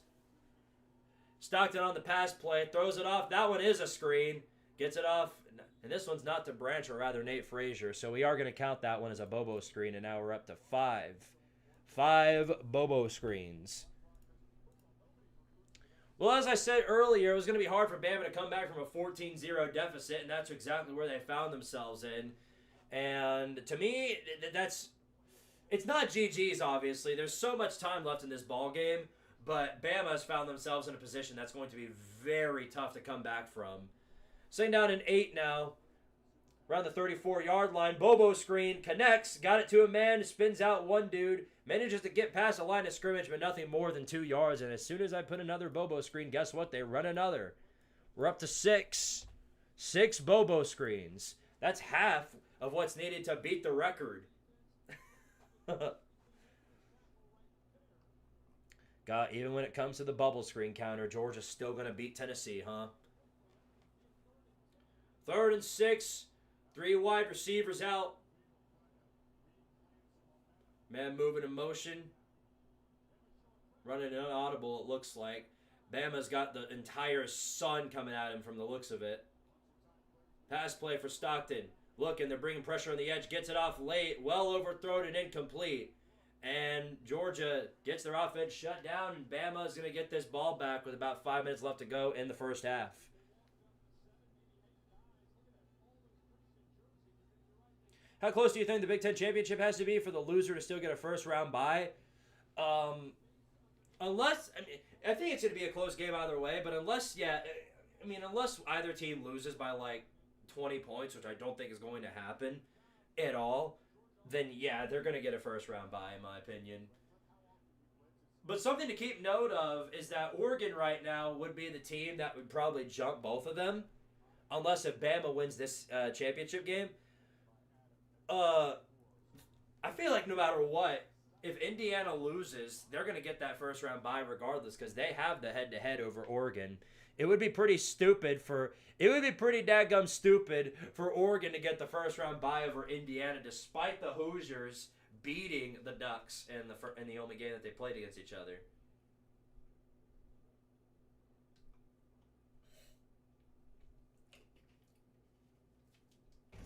Stockton on the pass play, throws it off. That one is a screen. Gets it off. And this one's not to Branch, or rather Nate Frazier. So we are going to count that one as a Bobo screen, and now we're up to 5. 5 Bobo screens. Well, as I said earlier, it was going to be hard for Bama to come back from a 14-0 deficit, and that's exactly where they found themselves in. And to me, it's not GG's, obviously. There's so much time left in this ball game, but Bama has found themselves in a position that's going to be very tough to come back from. Sitting down in 8 now, around the 34-yard line. Bobo screen, connects, got it to a man, spins out one dude, manages to get past the line of scrimmage, but nothing more than 2 yards. And as soon as I put another Bobo screen, guess what? They run another. We're up to 6. 6 Bobo screens. That's half of what's needed to beat the record. God, even when it comes to the bubble screen counter, Georgia's still going to beat Tennessee, huh? 3rd and 6. 3 wide receivers out. Man moving in motion. Running inaudible, it looks like. Bama's got the entire sun coming at him from the looks of it. Pass play for Stockton. Looking, they're bringing pressure on the edge. Gets it off late. Well overthrown and incomplete. And Georgia gets their offense shut down. And Bama's going to get this ball back with about 5 minutes left to go in the first half. How close do you think the Big Ten Championship has to be for the loser to still get a first-round bye? I think it's going to be a close game either way, but unless either team loses by like 20 points, which I don't think is going to happen at all, then yeah, they're going to get a first-round bye, in my opinion. But something to keep note of is that Oregon right now would be the team that would probably jump both of them, unless if Bama wins this championship game. I feel like no matter what, if Indiana loses, they're going to get that first round bye regardless because they have the head-to-head over Oregon. It would be pretty dadgum stupid for Oregon to get the first round bye over Indiana despite the Hoosiers beating the Ducks in the only game that they played against each other.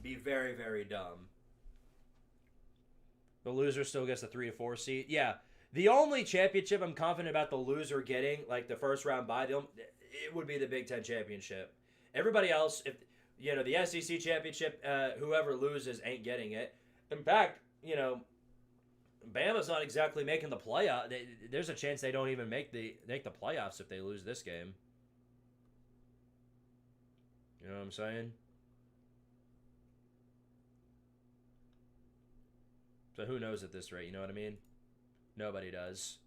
Be very, very dumb. The loser still gets the 3 or 4 seed. Yeah, the only championship I'm confident about the loser getting, like the first round bye, it would be the Big Ten championship. Everybody else, if the SEC championship, whoever loses ain't getting it. In fact, Bama's not exactly making the playoff. There's a chance they don't even make the playoffs if they lose this game. You know what I'm saying? So who knows at this rate, you know what I mean? Nobody does.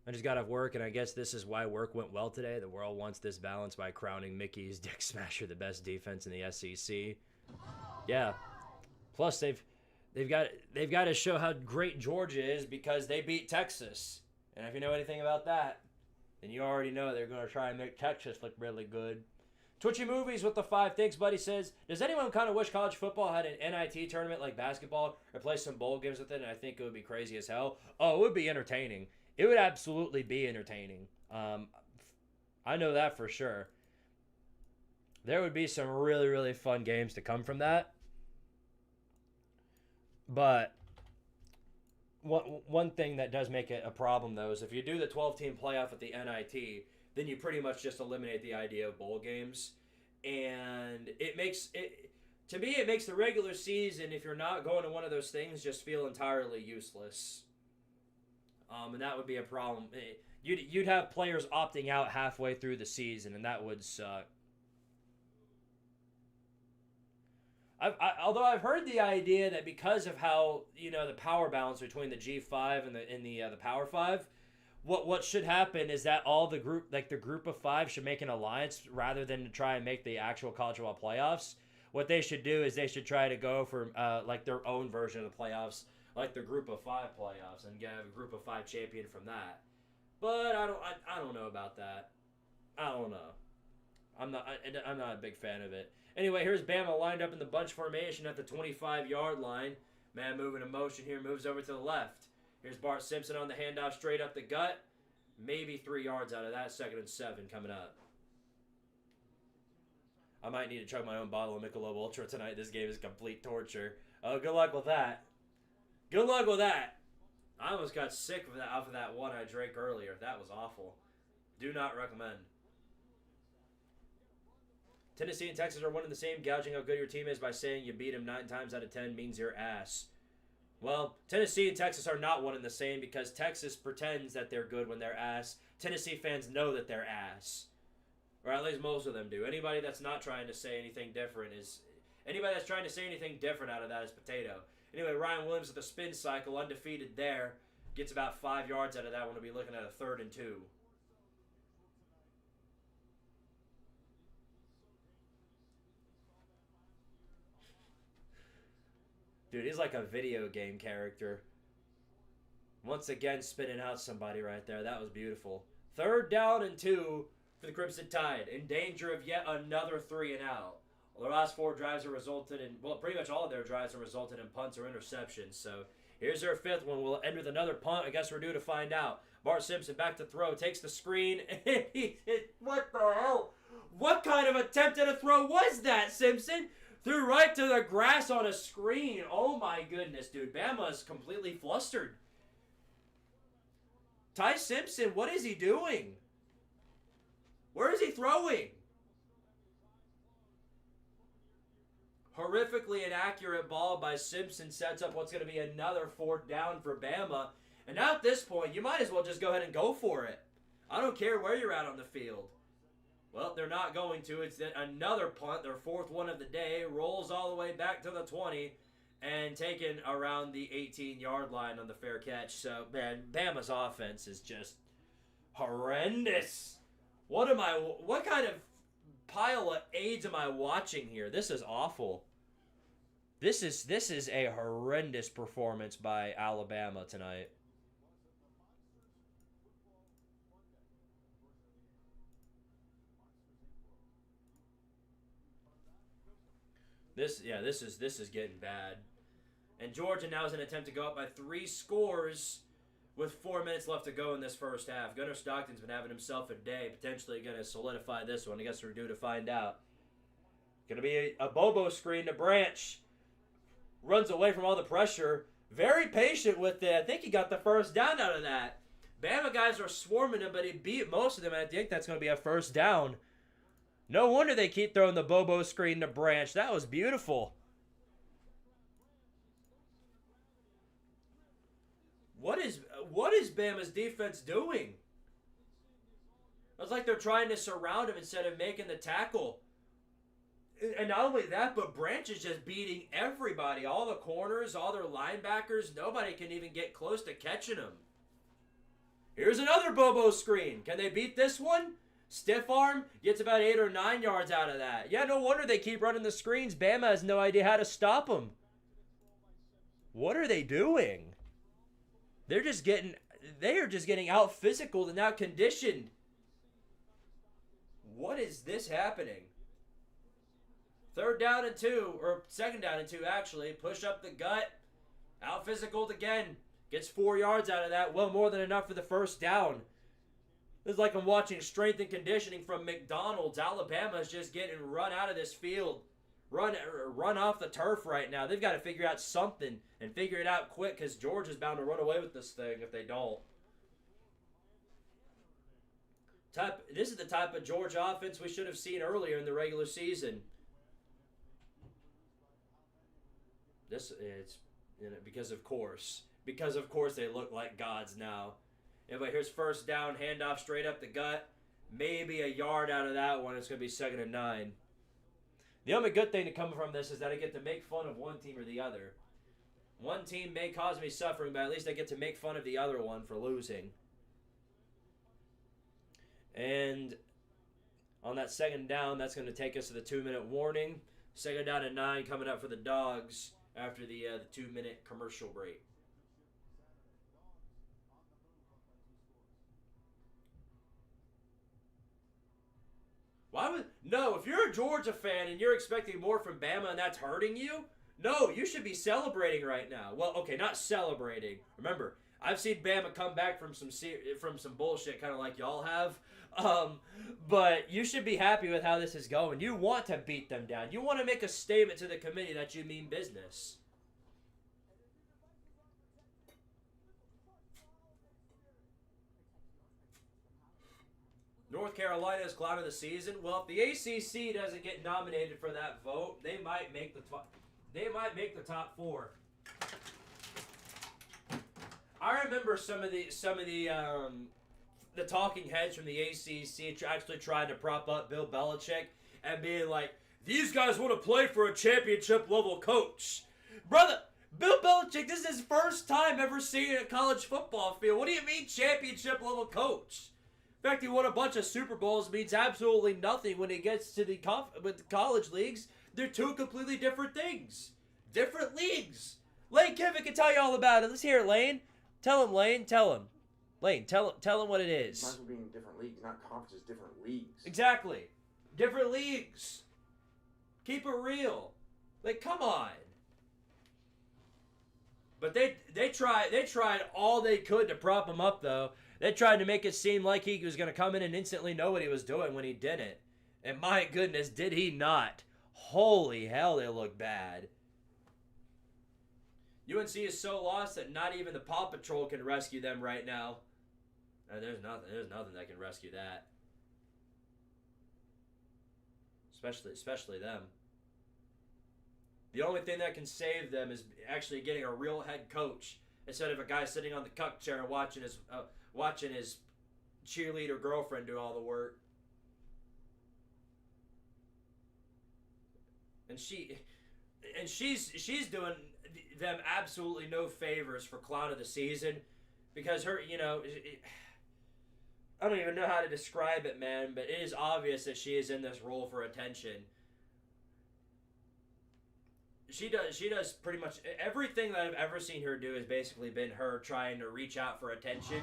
I just got off work, and I guess this is why work went well today. The world wants this balance by crowning Mickey's Dick Smasher the best defense in the SEC. Yeah. Plus, they've got to show how great Georgia is because they beat Texas. And if you know anything about that, then you already know they're going to try and make Texas look really good. Twitchy Movies with the 5 thanks, buddy, says, does anyone kind of wish college football had an NIT tournament like basketball or play some bowl games with it? And I think it would be crazy as hell. Oh, it would be entertaining. It would absolutely be entertaining. I know that for sure. There would be some really, really fun games to come from that. But one thing that does make it a problem, though, is if you do the 12-team playoff at the NIT, then you pretty much just eliminate the idea of bowl games. And it makes it, to me, it makes the regular season, if you're not going to one of those things, just feel entirely useless. And that would be a problem. You'd have players opting out halfway through the season, and that would suck. Although I've heard the idea that because of how, the power balance between the G5 and the Power 5, what should happen is that all the group of 5 should make an alliance rather than to try and make the actual college football playoffs. What they should do is they should try to go for their own version of the playoffs, like the group of 5 playoffs, and get a group of 5 champion from that. But I don't know about that. I don't know. I'm not a big fan of it. Anyway, here's Bama lined up in the bunch formation at the 25-yard line. Man moving in motion here, moves over to the left. Here's Bart Simpson on the handoff straight up the gut. Maybe 3 yards out of that. 2nd and 7 coming up. I might need to chug my own bottle of Michelob Ultra tonight. This game is complete torture. Oh, good luck with that. Good luck with that. I almost got sick off of that one I drank earlier. That was awful. Do not recommend. Tennessee and Texas are one and the same. Gouging how good your team is by saying you beat them 9 times out of 10 means you're ass. Well, Tennessee and Texas are not one and the same because Texas pretends that they're good when they're ass. Tennessee fans know that they're ass. Or at least most of them do. Anybody that's not trying to say anything different is... Anybody that's trying to say anything different out of that is potato. Anyway, Ryan Williams with the spin cycle, undefeated there. Gets about 5 yards out of that one. We'll be looking at a 3rd and 2. Dude, he's like a video game character. Once again, spinning out somebody right there. That was beautiful. 3rd down and 2 for the Crimson Tide. In danger of yet another 3 and out. Well, their last 4 drives have resulted in, well, pretty much all of their drives have resulted in punts or interceptions. So here's their 5th one. We'll end with another punt. I guess we're due to find out. Bart Simpson back to throw. Takes the screen. What the hell? What kind of attempt at a throw was that, Simpson? Threw right to the grass on a screen. Oh my goodness, dude. Bama's completely flustered. Ty Simpson, what is he doing? Where is he throwing? Horrifically inaccurate ball by Simpson sets up what's going to be another 4th down for Bama. And now at this point, you might as well just go ahead and go for it. I don't care where you're at on the field. Well, they're not going to. It's another punt, their 4th one of the day. Rolls all the way back to the 20 and taken around the 18-yard line on the fair catch. So, man, Bama's offense is just horrendous. What kind of pile of AIDS am I watching here? This is awful. This is a horrendous performance by Alabama tonight. This is getting bad. And Georgia now is an attempt to go up by 3 scores with 4 minutes left to go in this first half. Gunnar Stockton's been having himself a day, potentially going to solidify this one. I guess we're due to find out. Going to be a Bobo screen to Branch. Runs away from all the pressure. Very patient with it. I think he got the 1st down out of that. Bama guys are swarming him, but he beat most of them, and I think that's going to be a 1st down. No wonder they keep throwing the Bobo screen to Branch. That was beautiful. What is Bama's defense doing? It's like they're trying to surround him instead of making the tackle. And not only that, but Branch is just beating everybody. All the corners, all their linebackers. Nobody can even get close to catching him. Here's another Bobo screen. Can they beat this one? Stiff arm gets about 8 or 9 yards out of that. Yeah, no wonder they keep running the screens. Bama has no idea how to stop them. What are they doing? They are just getting out physicaled and out conditioned. What is this happening? 3rd down and 2, or 2nd down and 2 actually. Push up the gut. Out physicaled again. Gets 4 yards out of that. Well, more than enough for the 1st down. It's like I'm watching strength and conditioning from McDonald's. Alabama's just getting run out of this field. Run off the turf right now. They've got to figure out something and figure it out quick because Georgia's bound to run away with this thing if they don't. This is the type of Georgia offense we should have seen earlier in the regular season. Because of course they look like gods now. But here's 1st down, handoff straight up the gut. Maybe a yard out of that one. It's going to be 2nd and 9. The only good thing to come from this is that I get to make fun of one team or the other. One team may cause me suffering, but at least I get to make fun of the other one for losing. And on that 2nd down, that's going to take us to the 2-minute warning. 2nd down and 9 coming up for the Dogs after the 2-minute commercial break. No, if you're a Georgia fan and you're expecting more from Bama and that's hurting you, no, you should be celebrating right now. Well, okay, not celebrating. Remember, I've seen Bama come back from some bullshit, kind of like y'all have. But you should be happy with how this is going. You want to beat them down. You want to make a statement to the committee that you mean business. North Carolina's clown of the season. Well, if the ACC doesn't get nominated for that vote, they might make the top 4. I remember some of the talking heads from the ACC actually trying to prop up Bill Belichick and being like, "These guys want to play for a championship level coach." Brother, Bill Belichick, this is his first time ever seeing a college football field. What do you mean championship level coach? In fact, he won a bunch of Super Bowls means absolutely nothing when he gets to the college leagues. They're 2 completely different things. Different leagues. Lane Kiffin can tell you all about it. Let's hear it, Lane. Tell him, Lane. Tell him. Lane, tell him what it is. Might as well be in different leagues, not conferences, different leagues. Exactly. Different leagues. Keep it real. Like, come on. But they tried all they could to prop him up, though. They tried to make it seem like he was going to come in and instantly know what he was doing when he didn't. And my goodness, did he not. Holy hell, they look bad. UNC is so lost that not even the Paw Patrol can rescue them right now. There's nothing that can rescue that. Especially them. The only thing that can save them is actually getting a real head coach instead of a guy sitting on the cuck chair and watching his cheerleader girlfriend do all the work. And she's doing them absolutely no favors for clown of the season because her, I don't even know how to describe it, man, but it is obvious that she is in this role for attention. She does pretty much everything that I've ever seen her do has basically been her trying to reach out for attention.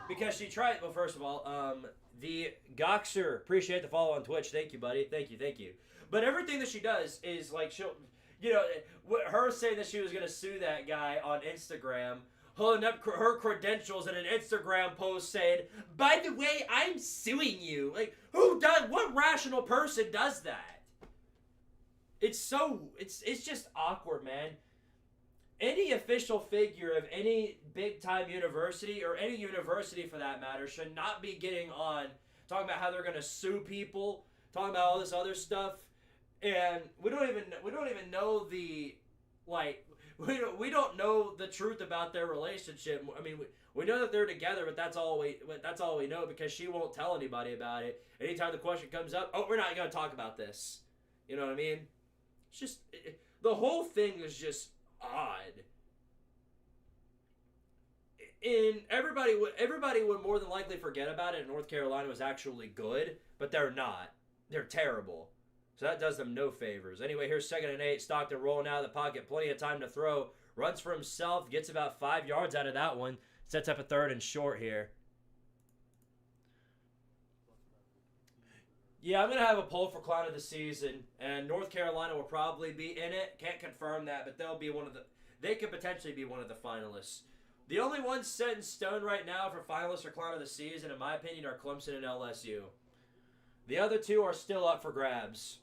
Because she tried, well, first of all, the Goxer, appreciate the follow on Twitch. Thank you, buddy. Thank you. But everything that she does is like, her saying that she was going to sue that guy on Instagram, holding up her credentials in an Instagram post saying, "By the way, I'm suing you." Like, what rational person does that? It's just awkward, man. Any official figure of any big-time university, or any university for that matter, should not be getting on talking about how they're going to sue people, talking about all this other stuff, and we don't even know we don't know the truth about their relationship. I mean, we know that they're together, but that's all we know because she won't tell anybody about it. Anytime the question comes up, "Oh, we're not going to talk about this." You know what I mean? It's just the whole thing is just odd. everybody would more than likely forget about it if North Carolina was actually good, but they're not. They're terrible. So that does them no favors. Anyway, here's 2nd and 8. Stockton rolling out of the pocket. Plenty of time to throw. Runs for himself. Gets about 5 yards out of that one. Sets up a 3rd and short here. Yeah, I'm going to have a poll for Clown of the Season. And North Carolina will probably be in it. Can't confirm that, but they could potentially be one of the finalists. The only ones set in stone right now for finalists or Clown of the Season, in my opinion, are Clemson and LSU. The other two are still up for grabs.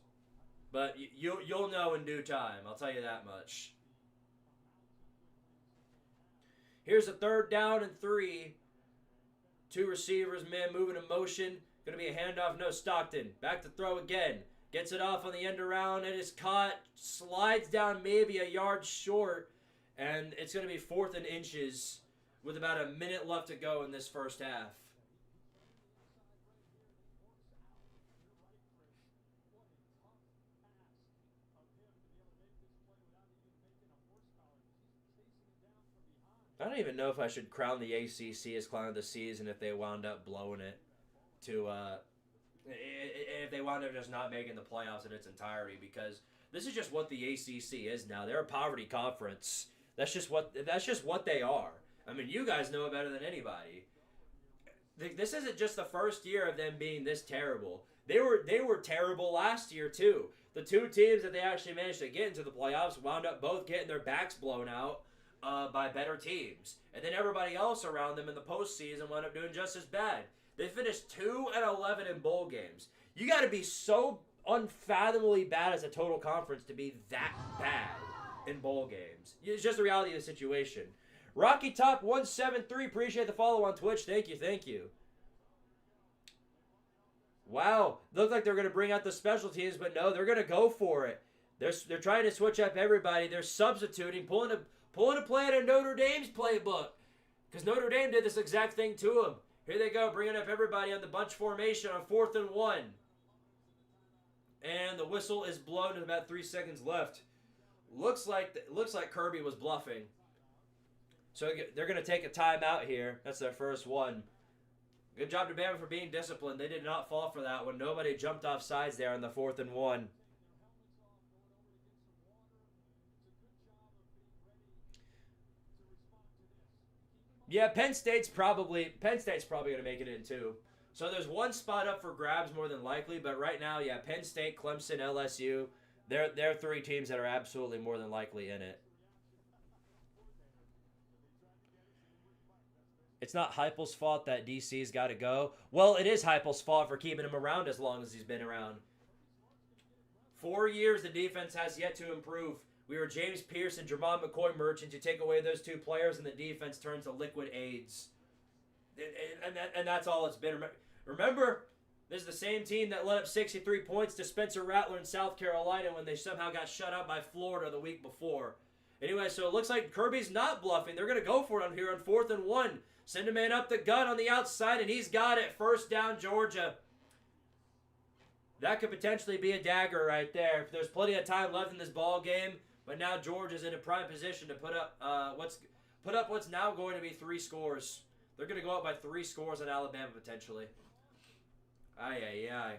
But you'll know in due time. I'll tell you that much. Here's a 3rd down and 3. 2 receivers, man moving in motion. Going to be a handoff. No, Stockton. Back to throw again. Gets it off on the end around. It is caught. Slides down maybe a yard short. And it's going to be 4th and inches with about a minute left to go in this first half. I don't even know if I should crown the ACC as Clown of the Season if they wound up blowing it if they wound up just not making the playoffs in its entirety, because this is just what the ACC is now. They're a poverty conference. That's just what they are. I mean, you guys know it better than anybody. This isn't just the first year of them being this terrible. They were terrible last year too. The 2 teams that they actually managed to get into the playoffs wound up both getting their backs blown out by better teams. And then everybody else around them in the postseason wound up doing just as bad. They finished 2-11 in bowl games. You got to be so unfathomably bad as a total conference to be that bad in bowl games. It's just the reality of the situation. Rocky Top 173, appreciate the follow on Twitch. Thank you. Wow, looked like they're going to bring out the special teams, but no, they're going to go for it. They're trying to switch up everybody. They're substituting, pulling a play out of Notre Dame's playbook, because Notre Dame did this exact thing to them. Here they go, bringing up everybody on the bunch formation on 4th and 1. And the whistle is blown with about 3 seconds left. Looks like Kirby was bluffing. So they're going to take a timeout here. That's their first one. Good job to Bama for being disciplined. They did not fall for that one. Nobody jumped off sides there on the 4th and 1. Yeah, Penn State's probably going to make it in too. So there's one spot up for grabs more than likely, but right now, yeah, Penn State, Clemson, LSU, they're 3 teams that are absolutely more than likely in it. It's not Heupel's fault that DC's got to go. Well, it is Heupel's fault for keeping him around as long as he's been around. 4 years, the defense has yet to improve. We were James Pierce and Jermon McCoy merchants. You take away those 2 players, and the defense turns to liquid AIDS. And that's all it's been. Remember, this is the same team that let up 63 points to Spencer Rattler in South Carolina when they somehow got shut out by Florida the week before. Anyway, so it looks like Kirby's not bluffing. They're going to go for it on here on 4th and 1. Send a man up the gut on the outside, and he's got it. 1st down, Georgia. That could potentially be a dagger right there. There's plenty of time left in this ball game, but now Georgia's in a prime position to put up what's now going to be 3 scores. They're going to go up by 3 scores on Alabama potentially. Ay.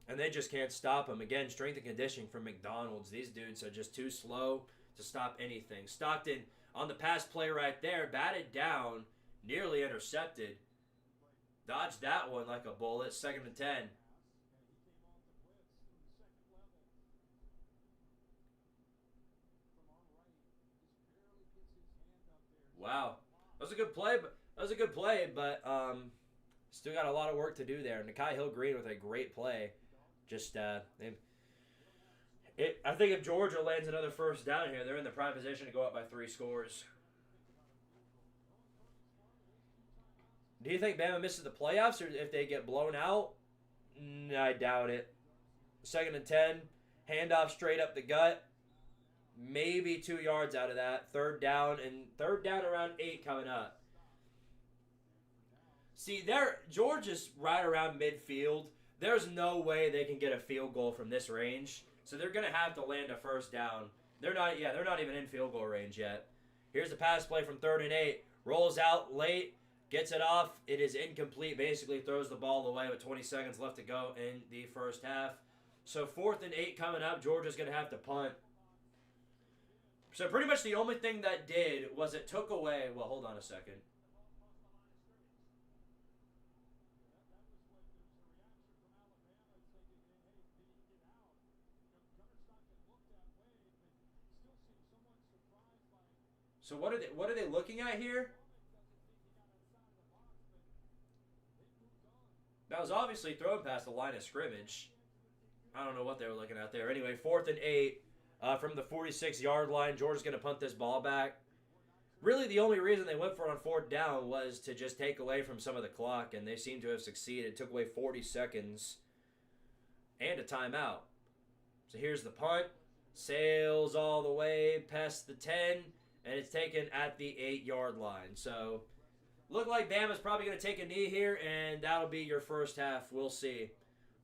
And they just can't stop them. Again, strength and conditioning from McDonald's. These dudes are just too slow to stop anything. Stockton on the pass play right there, batted down, nearly intercepted. Dodged that one like a bullet. 2nd and 10. Wow. That was a good play, but still got a lot of work to do there. Nakai Hill-Green with a great play. I think if Georgia lands another 1st down here, they're in the prime position to go up by 3 scores. Do you think Bama misses the playoffs, or if they get blown out? I doubt it. 2nd and 10, handoff straight up the gut. Maybe 2 yards out of that. 3rd down, and 3rd down around 8 coming up. See, Georgia's right around midfield. There's no way they can get a field goal from this range. So they're going to have to land a 1st down. They're not even in field goal range yet. Here's the pass play from 3rd and 8. Rolls out late. Gets it off. It is incomplete. Basically throws the ball away with 20 seconds left to go in the first half. So 4th and 8 coming up. Georgia's going to have to punt. So pretty much the only thing that did was it took away... Well, hold on a second. So what are they looking at here? That was obviously thrown past the line of scrimmage. I don't know what they were looking at there. Anyway, 4th and 8 from the 46-yard line. Georgia's going to punt this ball back. Really, the only reason they went for it on 4th down was to just take away from some of the clock, and they seem to have succeeded. Took away 40 seconds and a timeout. So here's the punt. Sails all the way past the 10, and it's taken at the 8-yard line. So look like Bama's probably going to take a knee here, and that'll be your first half. We'll see.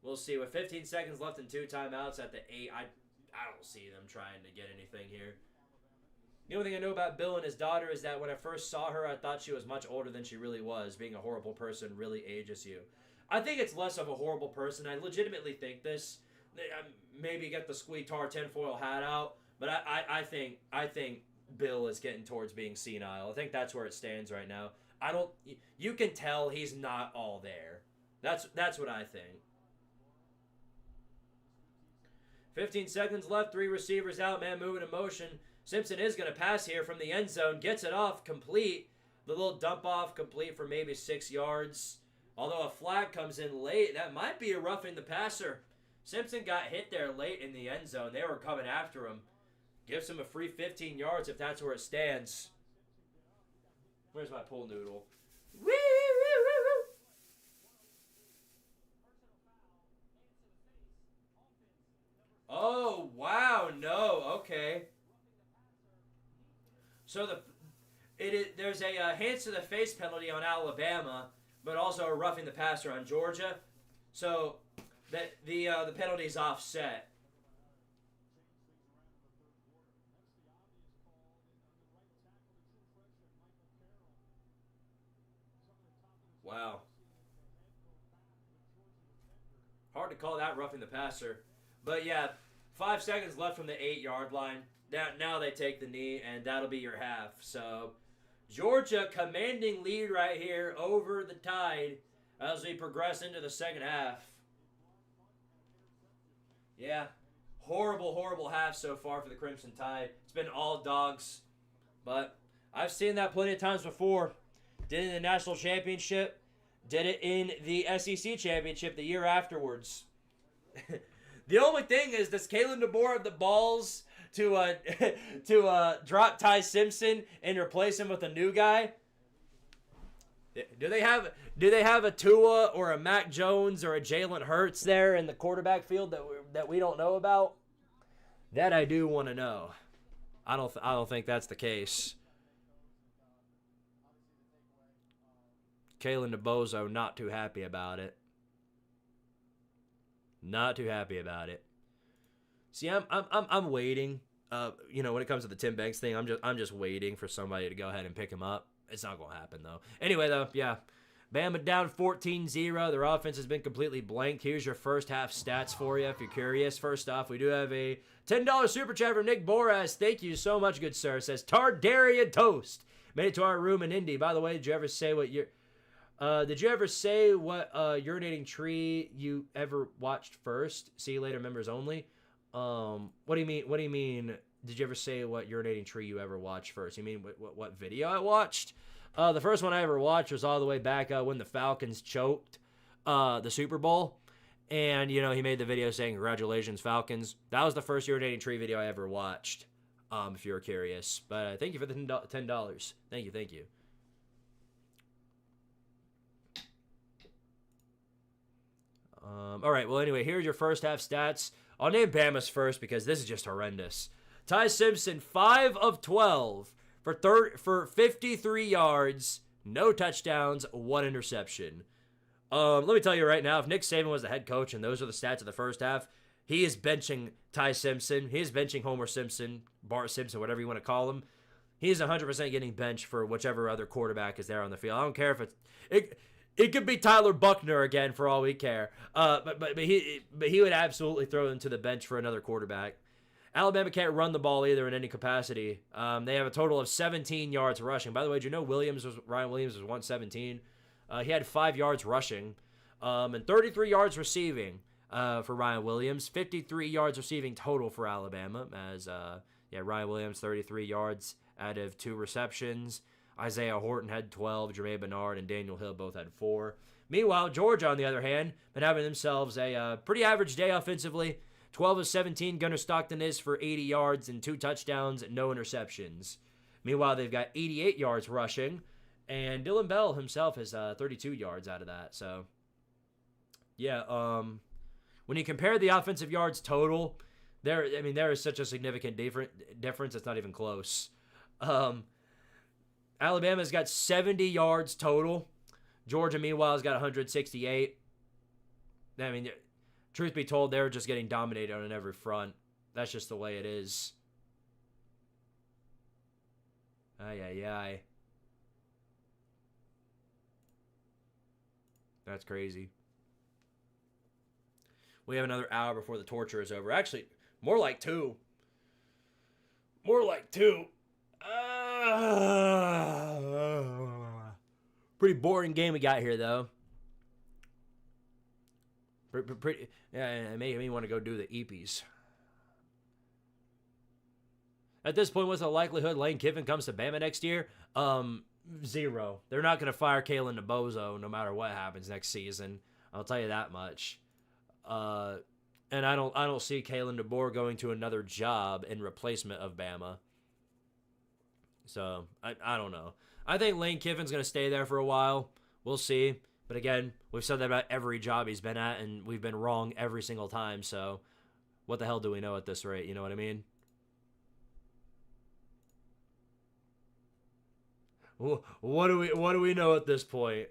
We'll see. With 15 seconds left and 2 timeouts at the 8, I don't see them trying to get anything here. The only thing I know about Bill and his daughter is that when I first saw her, I thought she was much older than she really was. Being a horrible person really ages you. I think it's less of a horrible person. I legitimately think this. Maybe get the Squidtard tinfoil hat out, but I think Bill is getting towards being senile. I think that's where it stands right now. You can tell he's not all there. That's what I think. 15 seconds left, 3 receivers out, man moving in motion. Simpson is going to pass here from the end zone, gets it off, complete. The little dump off, complete for maybe 6 yards. Although a flag comes in late, that might be a roughing the passer. Simpson got hit there late in the end zone. They were coming after him. Gives him a free 15 yards if that's where it stands. Where's my pool noodle? Woo, woo, woo, woo. Oh, wow, no, okay. So there's a hands to the face penalty on Alabama, but also a roughing the passer on Georgia. So the penalty's offset. Wow. Hard to call that roughing the passer. But yeah, 5 seconds left from the 8-yard line. Now they take the knee, and that'll be your half. So Georgia commanding lead right here over the Tide as we progress into the second half. Yeah, horrible, horrible half so far for the Crimson Tide. It's been all dogs, but I've seen that plenty of times before. Did it in the National Championship. Did it in the SEC Championship the year afterwards. The only thing is, does Kalen DeBoer have the balls to drop Ty Simpson and replace him with a new guy? Do they have a Tua or a Mac Jones or a Jalen Hurts there in the quarterback field that we don't know about? That I do want to know. I don't think that's the case. Kalen DeBozo not too happy about it. Not too happy about it. See, I'm waiting. When it comes to the Tim Banks thing, I'm just waiting for somebody to go ahead and pick him up. It's not gonna happen though. Anyway, though, yeah, Bama down 14-0. Their offense has been completely blank. Here's your first half stats for you if you're curious. First off, we do have a $10 super chat from Nick Boras. Thank you so much, good sir. It says Tardarian Toast made it to our room in Indy. By the way, did you ever say what urinating tree you ever watched first? See you later, members only. What do you mean? What do you mean? Did you ever say what urinating tree you ever watched first? You mean what video I watched? The first one I ever watched was all the way back when the Falcons choked the Super Bowl, and he made the video saying congratulations Falcons. That was the first urinating tree video I ever watched. If you're curious, but thank you for the $10. Thank you. All right, well, anyway, here's your first half stats. I'll name Bama's first because this is just horrendous. Ty Simpson, 5 of 12 for 53 yards, no touchdowns, 1 interception. Let me tell you right now, if Nick Saban was the head coach and those are the stats of the first half, he is benching Ty Simpson. He is benching Homer Simpson, Bart Simpson, whatever you want to call him. he's 100% getting benched for whichever other quarterback is there on the field. I don't care if it could be Tyler Buckner again for all we care. But he would absolutely throw into the bench for another quarterback. Alabama can't run the ball either in any capacity. They have a total of 17 yards rushing. By the way, did you know Ryan Williams was 117? He had 5 yards rushing and 33 yards receiving for Ryan Williams. 53 yards receiving total for Alabama. As Ryan Williams 33 yards out of 2 receptions. Isaiah Horton had 12. Jermaine Bernard and Daniel Hill both had 4. Meanwhile, Georgia, on the other hand, been having themselves a pretty average day offensively. 12 of 17, Gunnar Stockton is for 80 yards and 2 touchdowns and no interceptions. Meanwhile, they've got 88 yards rushing, and Dylan Bell himself has 32 yards out of that. So, yeah, when you compare the offensive yards total, there is such a significant difference. It's not even close. Alabama's got 70 yards total. Georgia, meanwhile, has got 168. I mean, truth be told, they're just getting dominated on every front. That's just the way it is. Ay. That's crazy. We have another hour before the torture is over. Actually, more like 2. Pretty boring game we got here, though. Pretty, yeah, it made me want to go do the Eepies. At this point, what's the likelihood Lane Kiffin comes to Bama next year? 0. They're not going to fire Kalen DeBozo no matter what happens next season. I'll tell you that much. And I don't see Kalen DeBoer going to another job in replacement of Bama. So I don't know. I think Lane Kiffin's going to stay there for a while. We'll see. But again, we've said that about every job he's been at, and we've been wrong every single time. So what the hell do we know at this rate? You know what I mean? What do we know at this point?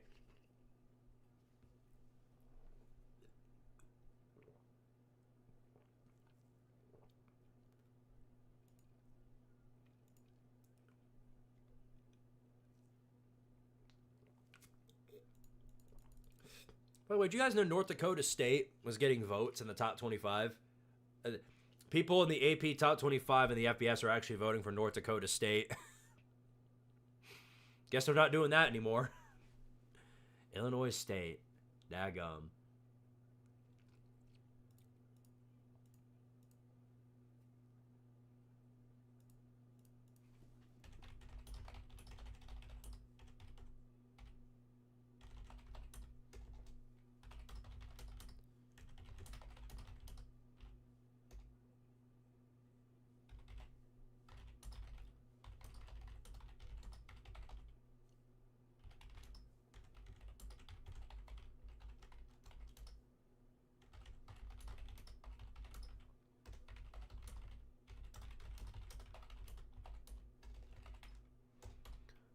By the way, did you guys know North Dakota State was getting votes in the top 25? People in the AP top 25 and the FBS are actually voting for North Dakota State. Guess they're not doing that anymore. Illinois State. Daggum.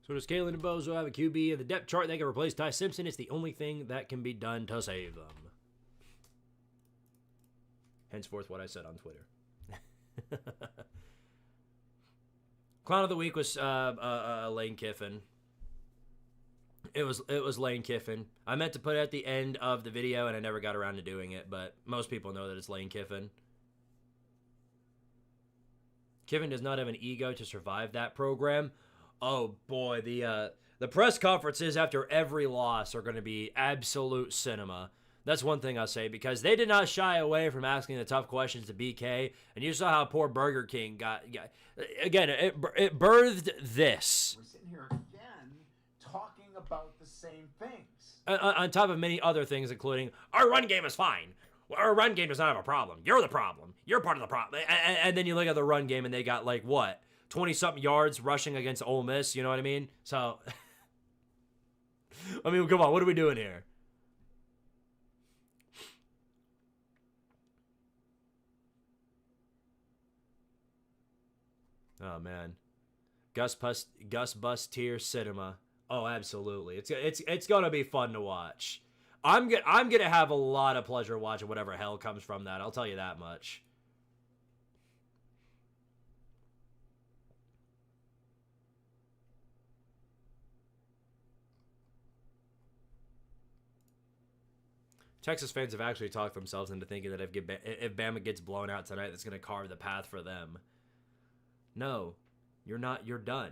So does Kalen DeBozo have a QB in the depth chart that can replace Ty Simpson? It's the only thing that can be done to save them. Henceforth, what I said on Twitter. Clown of the week was Lane Kiffin. It was Lane Kiffin. I meant to put it at the end of the video, and I never got around to doing it, but most people know that it's Lane Kiffin. Kiffin does not have an ego to survive that program. Oh boy, the press conferences after every loss are going to be absolute cinema. That's one thing I'll say, because they did not shy away from asking the tough questions to BK, and you saw how poor Burger King got again, it birthed this. We're sitting here again talking about the same things. On top of many other things, including, our run game is fine. Our run game does not have a problem. You're the problem. You're part of the problem. And then you look at the run game, and they got, like, what? 20-something yards rushing against Ole Miss, you know what I mean? So, I mean, come on, what are we doing here? Oh, man. Gus Bustier Cinema. Oh, absolutely. It's going to be fun to watch. I'm gonna have a lot of pleasure watching whatever hell comes from that. I'll tell you that much. Texas fans have actually talked themselves into thinking that if Bama gets blown out tonight, that's going to carve the path for them. No, you're not. You're done.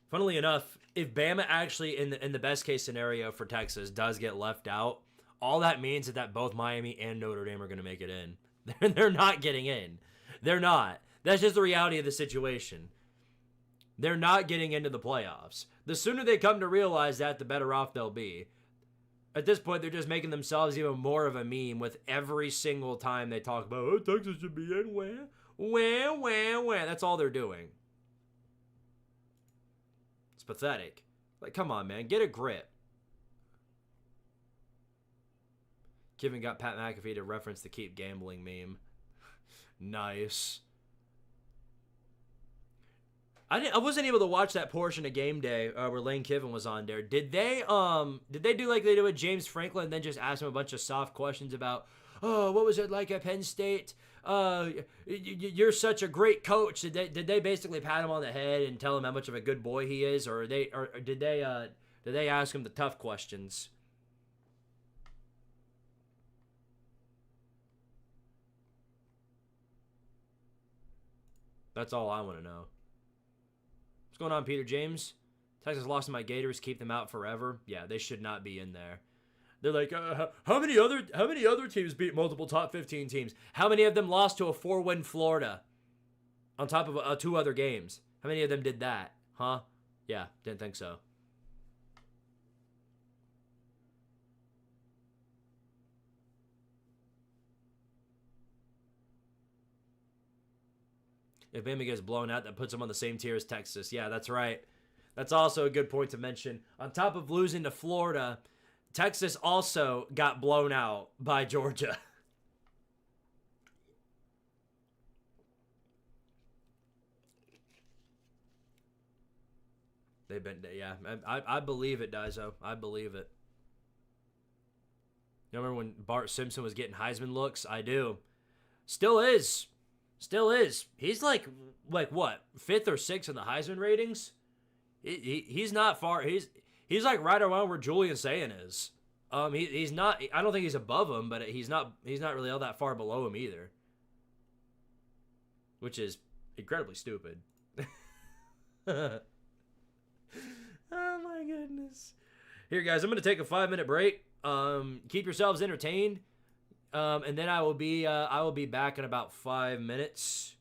Funnily enough, if Bama actually, in the best case scenario for Texas, does get left out, all that means is that both Miami and Notre Dame are going to make it in. They're not getting in. They're not. That's just the reality of the situation. They're not getting into the playoffs. The sooner they come to realize that, the better off they'll be. At this point, they're just making themselves even more of a meme with every single time they talk about, oh, Texas should be in. Where. That's all they're doing. It's pathetic. Like, come on, man. Get a grip. Kevin got Pat McAfee to reference the keep gambling meme. Nice. I wasn't able to watch that portion of Game Day where Lane Kiffin was on there. Did they do like they did with James Franklin and then just ask him a bunch of soft questions about, oh, what was it like at Penn State? You're such a great coach. Did they basically pat him on the head and tell him how much of a good boy he is, or did they ask him the tough questions? That's all I want to know. What's going on, Peter James? Texas lost to my Gators. Keep them out forever. Yeah, they should not be in there. They're like, how many other teams beat multiple top 15 teams? How many of them lost to a 4-win Florida on top of 2 other games? How many of them did that? Huh? Yeah, didn't think so. If Bama gets blown out, that puts them on the same tier as Texas. Yeah, that's right. That's also a good point to mention. On top of losing to Florida, Texas also got blown out by Georgia. They've been, yeah. I believe it, Daiso. I believe it. You remember when Bart Simpson was getting Heisman looks? I do. Still is. Still is. He's like what? 5th or 6th in the Heisman ratings? He's not far. He's like right around where Julian Sayin is. He's not. I don't think he's above him, but he's not really all that far below him either. Which is incredibly stupid. Oh my goodness. Here, guys, I'm gonna take a 5-minute break. Keep yourselves entertained. And then I will be back in about 5 minutes.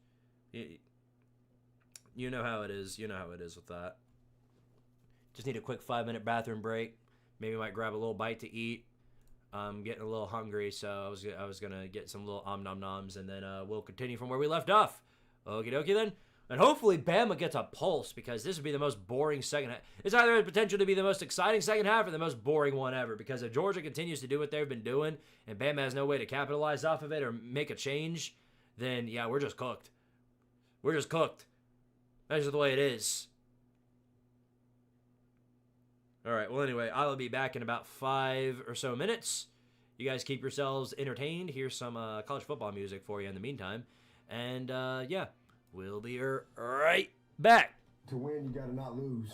You know how it is. You know how it is with that. Just need a quick 5-minute bathroom break. Maybe might grab a little bite to eat. I'm getting a little hungry, so I was gonna get some little nom noms, and then we'll continue from where we left off. Okie dokie then. And hopefully Bama gets a pulse, because this would be the most boring second half. It's either has potential to be the most exciting second half or the most boring one ever, because if Georgia continues to do what they've been doing and Bama has no way to capitalize off of it or make a change, then yeah, we're just cooked. We're just cooked. That's just the way it is. All right, well, anyway, I will be back in about 5 or so minutes. You guys keep yourselves entertained. Here's some college football music for you in the meantime. And yeah. We'll be right back. To win, you gotta not lose.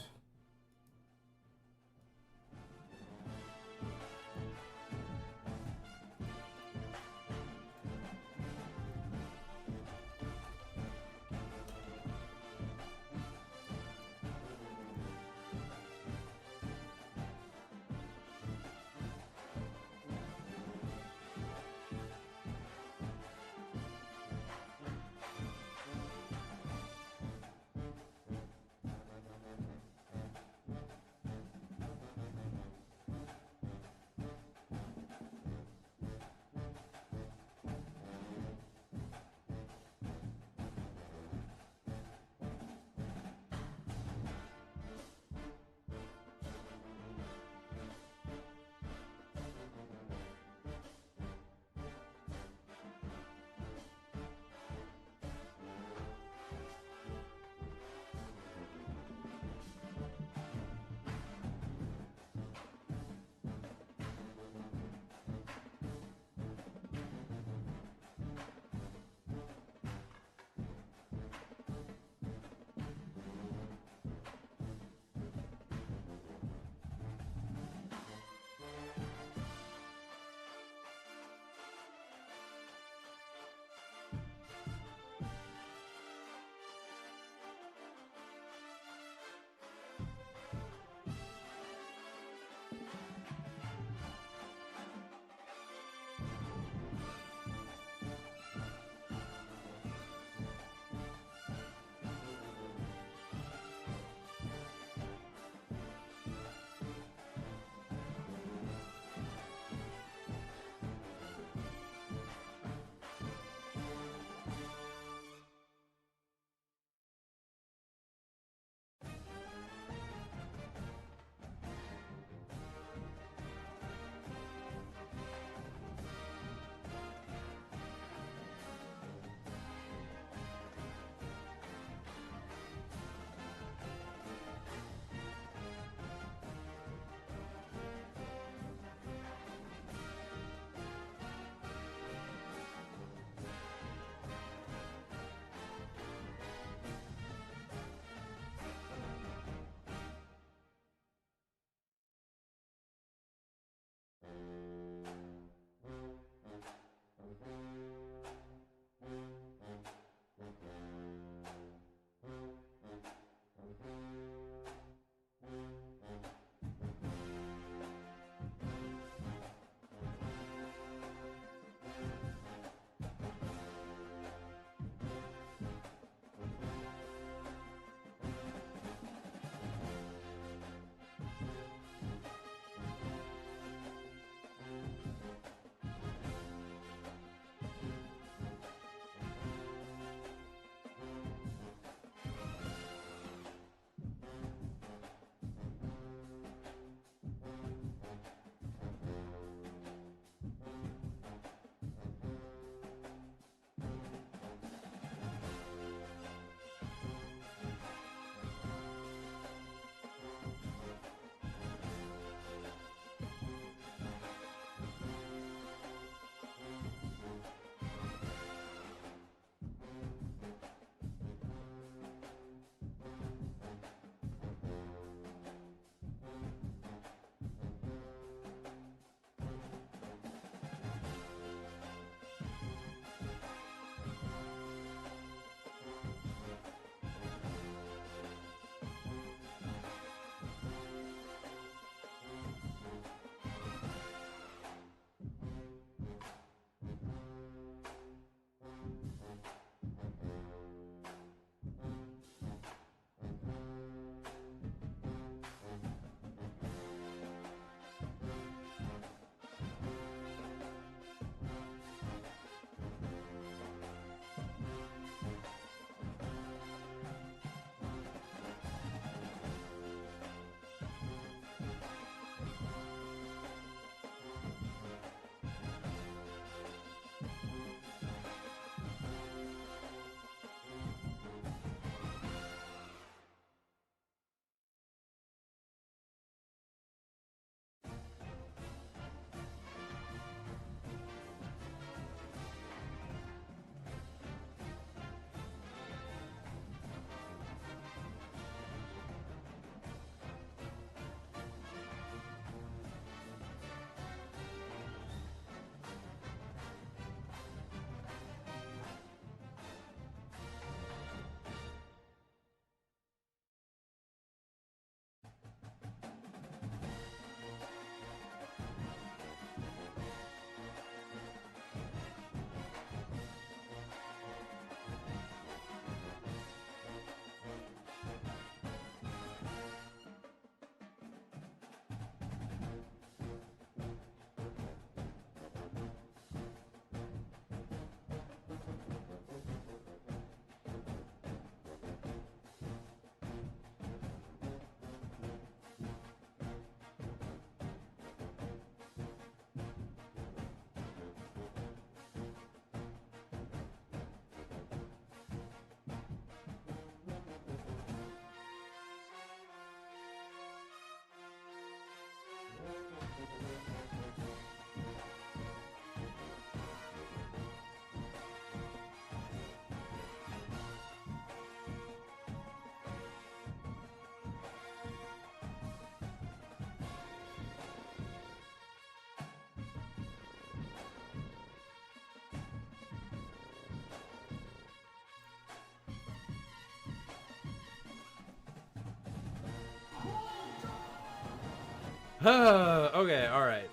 Okay, all right.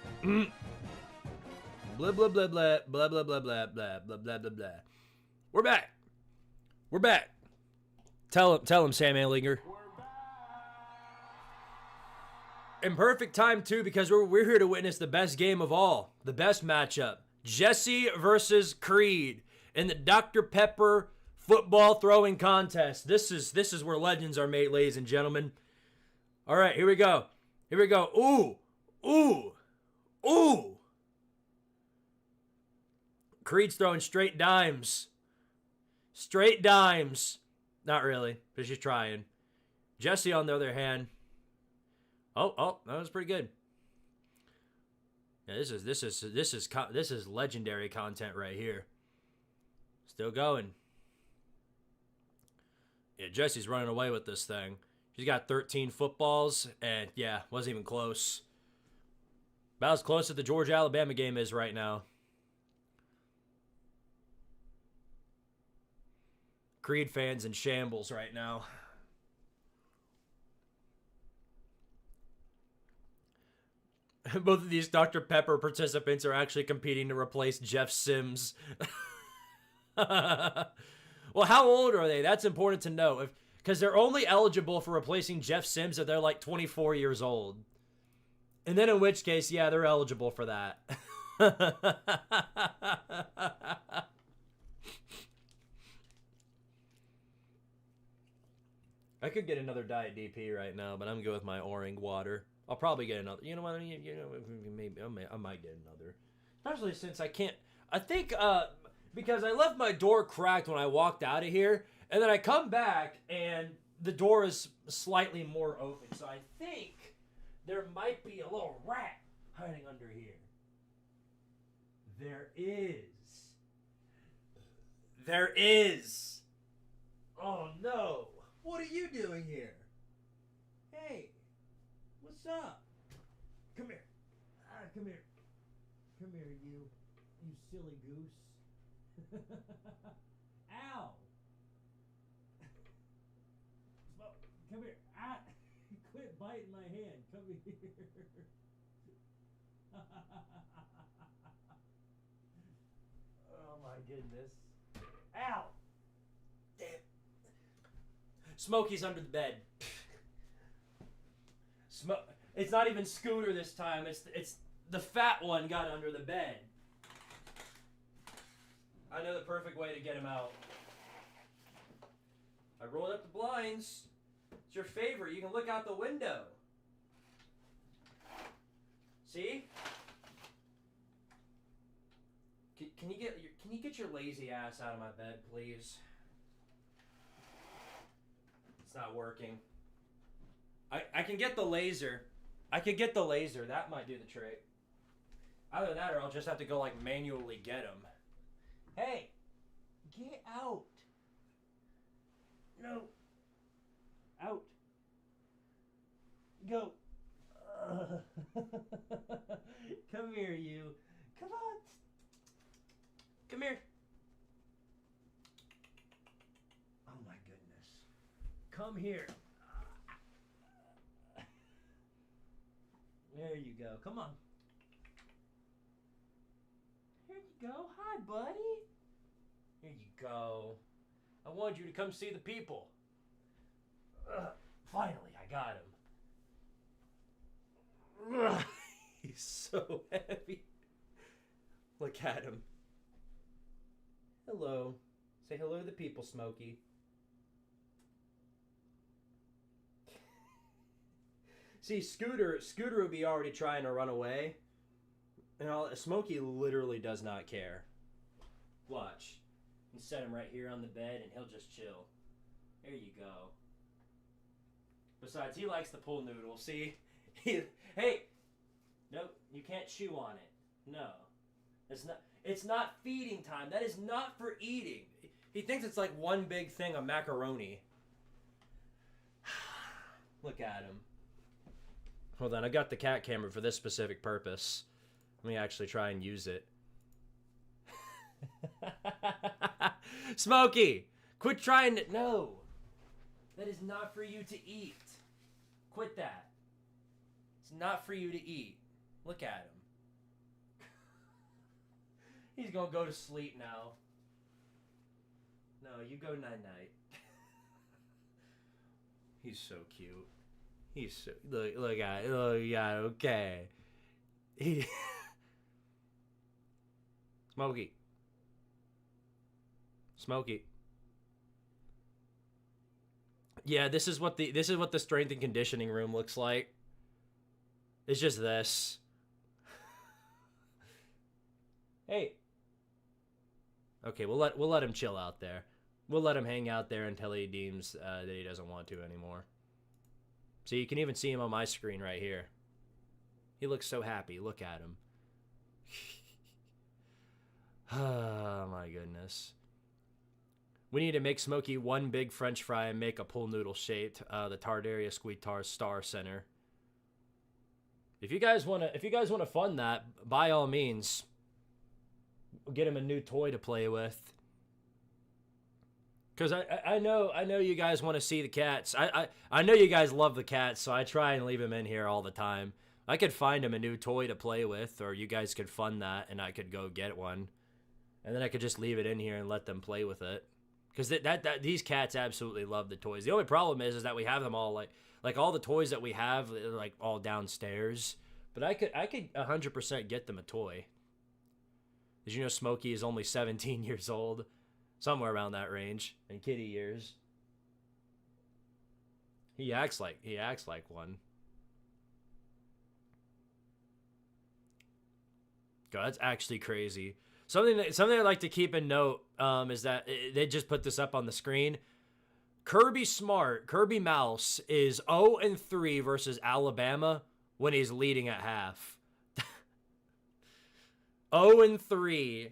Blah blah blah blah blah blah blah blah blah blah blah blah blah. We're back. We're back. Tell him, Sam Ehlinger. In perfect time too, because we're here to witness the best game of all, the best matchup: Jesse versus Creed in the Dr. Pepper football throwing contest. This is where legends are made, ladies and gentlemen. All right, here we go. Here we go. Ooh, ooh, ooh. Creed's throwing straight dimes. Straight dimes. Not really, but she's trying. Jesse, on the other hand. Oh, that was pretty good. Yeah, this is legendary content right here. Still going. Yeah, Jesse's running away with this thing. She's got 13 footballs, and yeah, wasn't even close. About as close as the Georgia-Alabama game is right now. Creed fans in shambles right now. Both of these Dr. Pepper participants are actually competing to replace Jeff Sims. Well, how old are they? That's important to know. Because they're only eligible for replacing Jeff Sims if they're like 24 years old. And then in which case, yeah, they're eligible for that. I could get another Diet DP right now, but I'm going to go with my orange water. I'll probably get another. You know what? Maybe I might get another. Especially since I can't. I think because I left my door cracked when I walked out of here, and then I come back and the door is slightly more open. So I think there might be a little rat hiding under here. There is. There is. Oh no. What are you doing here? Hey. What's up? Come here. Come here. Come here, you silly goose. Ow. Come here. Quit biting my hand. Come here. Oh my goodness. Ow. Damn. Smokey's under the bed. It's not even Scooter this time. It's the fat one got under the bed. I know the perfect way to get him out. I rolled up the blinds. It's your favorite. You can look out the window. See? Can you get your lazy ass out of my bed, please? It's not working. I can get the laser. I could get the laser. That might do the trick. Either that or I'll just have to go like manually get him. Hey, get out. No. Out. Go. Come here, you. Come on. Come here. Oh my goodness. Come here. There you go. Come on. Here you go. Hi, buddy. Here you go. I wanted you to come see the people. Finally, I got him. He's so heavy. Look at him. Hello. Say hello to the people, Smokey. See, Scooter would be already trying to run away. And Smokey literally does not care. Watch. You set him right here on the bed and he'll just chill. There you go. Besides, he likes the pool noodle. See? Hey! Nope, you can't chew on it. No. It's not feeding time. That is not for eating. He thinks it's like one big thing of macaroni. Look at him. Hold on, I got the cat camera for this specific purpose. Let me actually try and use it. Smokey! Quit trying to... No! That is not for you to eat. Quit that. It's It's not for you to eat. Look at him. He's gonna go to sleep now. No, you go night-night. He's so cute. He's so... Look at it. Okay. Smokey. Smokey. Yeah, this is what the strength and conditioning room looks like. It's just this. Hey. Okay, we'll let him chill out there. We'll let him hang out there until he deems that he doesn't want to anymore. So you can even see him on my screen right here. He looks so happy. Look at him. Oh my goodness. We need to make Smokey one big French fry and make a pool noodle shaped the Tardaria Squidtard Star Center. If you guys wanna fund that, by all means, get him a new toy to play with. Cause I know you guys want to see the cats. I know you guys love the cats, so I try and leave him in here all the time. I could find him a new toy to play with, or you guys could fund that, and I could go get one, and then I could just leave it in here and let them play with it. Because these cats absolutely love the toys. The only problem is that we have them all like all the toys that we have like all downstairs. But I could 100% get them a toy. Did you know Smokey is only 17 years old? Somewhere around that range in kitty years. He acts like one. God, that's actually crazy. Something I like to keep in note is that they just put this up on the screen. Kirby Mouse is 0-3 versus Alabama when he's leading at half. 0-3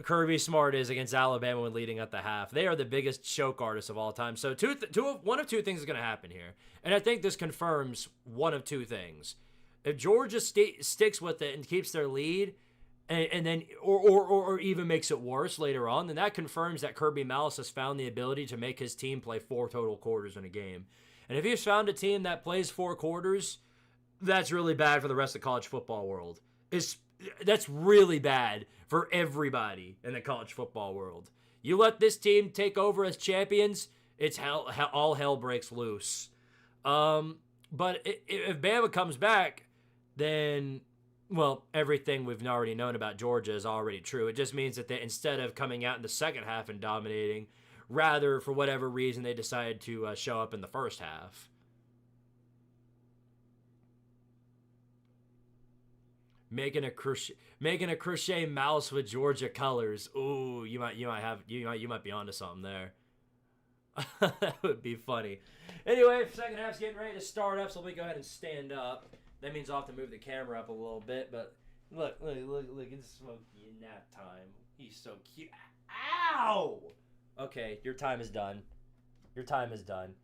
Kirby Smart is against Alabama when leading at the half. They are the biggest choke artists of all time. So one of two things is going to happen here. And I think this confirms one of two things. If Georgia sticks with it and keeps their lead, and then or even makes it worse later on, then that confirms that Kirby Mouse has found the ability to make his team play 4 total quarters in a game. And if he's found a team that plays 4 quarters, that's really bad for the rest of the college football world. That's really bad for everybody in the college football world. You let this team take over as champions, it's all hell breaks loose. But if Bama comes back, then, well, everything we've already known about Georgia is already true. It just means that instead of coming out in the second half and dominating, rather, for whatever reason, they decided to show up in the first half. Making a crochet mouse with Georgia colors. Ooh, you might be onto something there. That would be funny. Anyway, second half's getting ready to start up, so let me go ahead and stand up. That means I'll have to move the camera up a little bit, but look, it's Smokey in nap time. He's so cute. Ow! Okay, your time is done. Your time is done.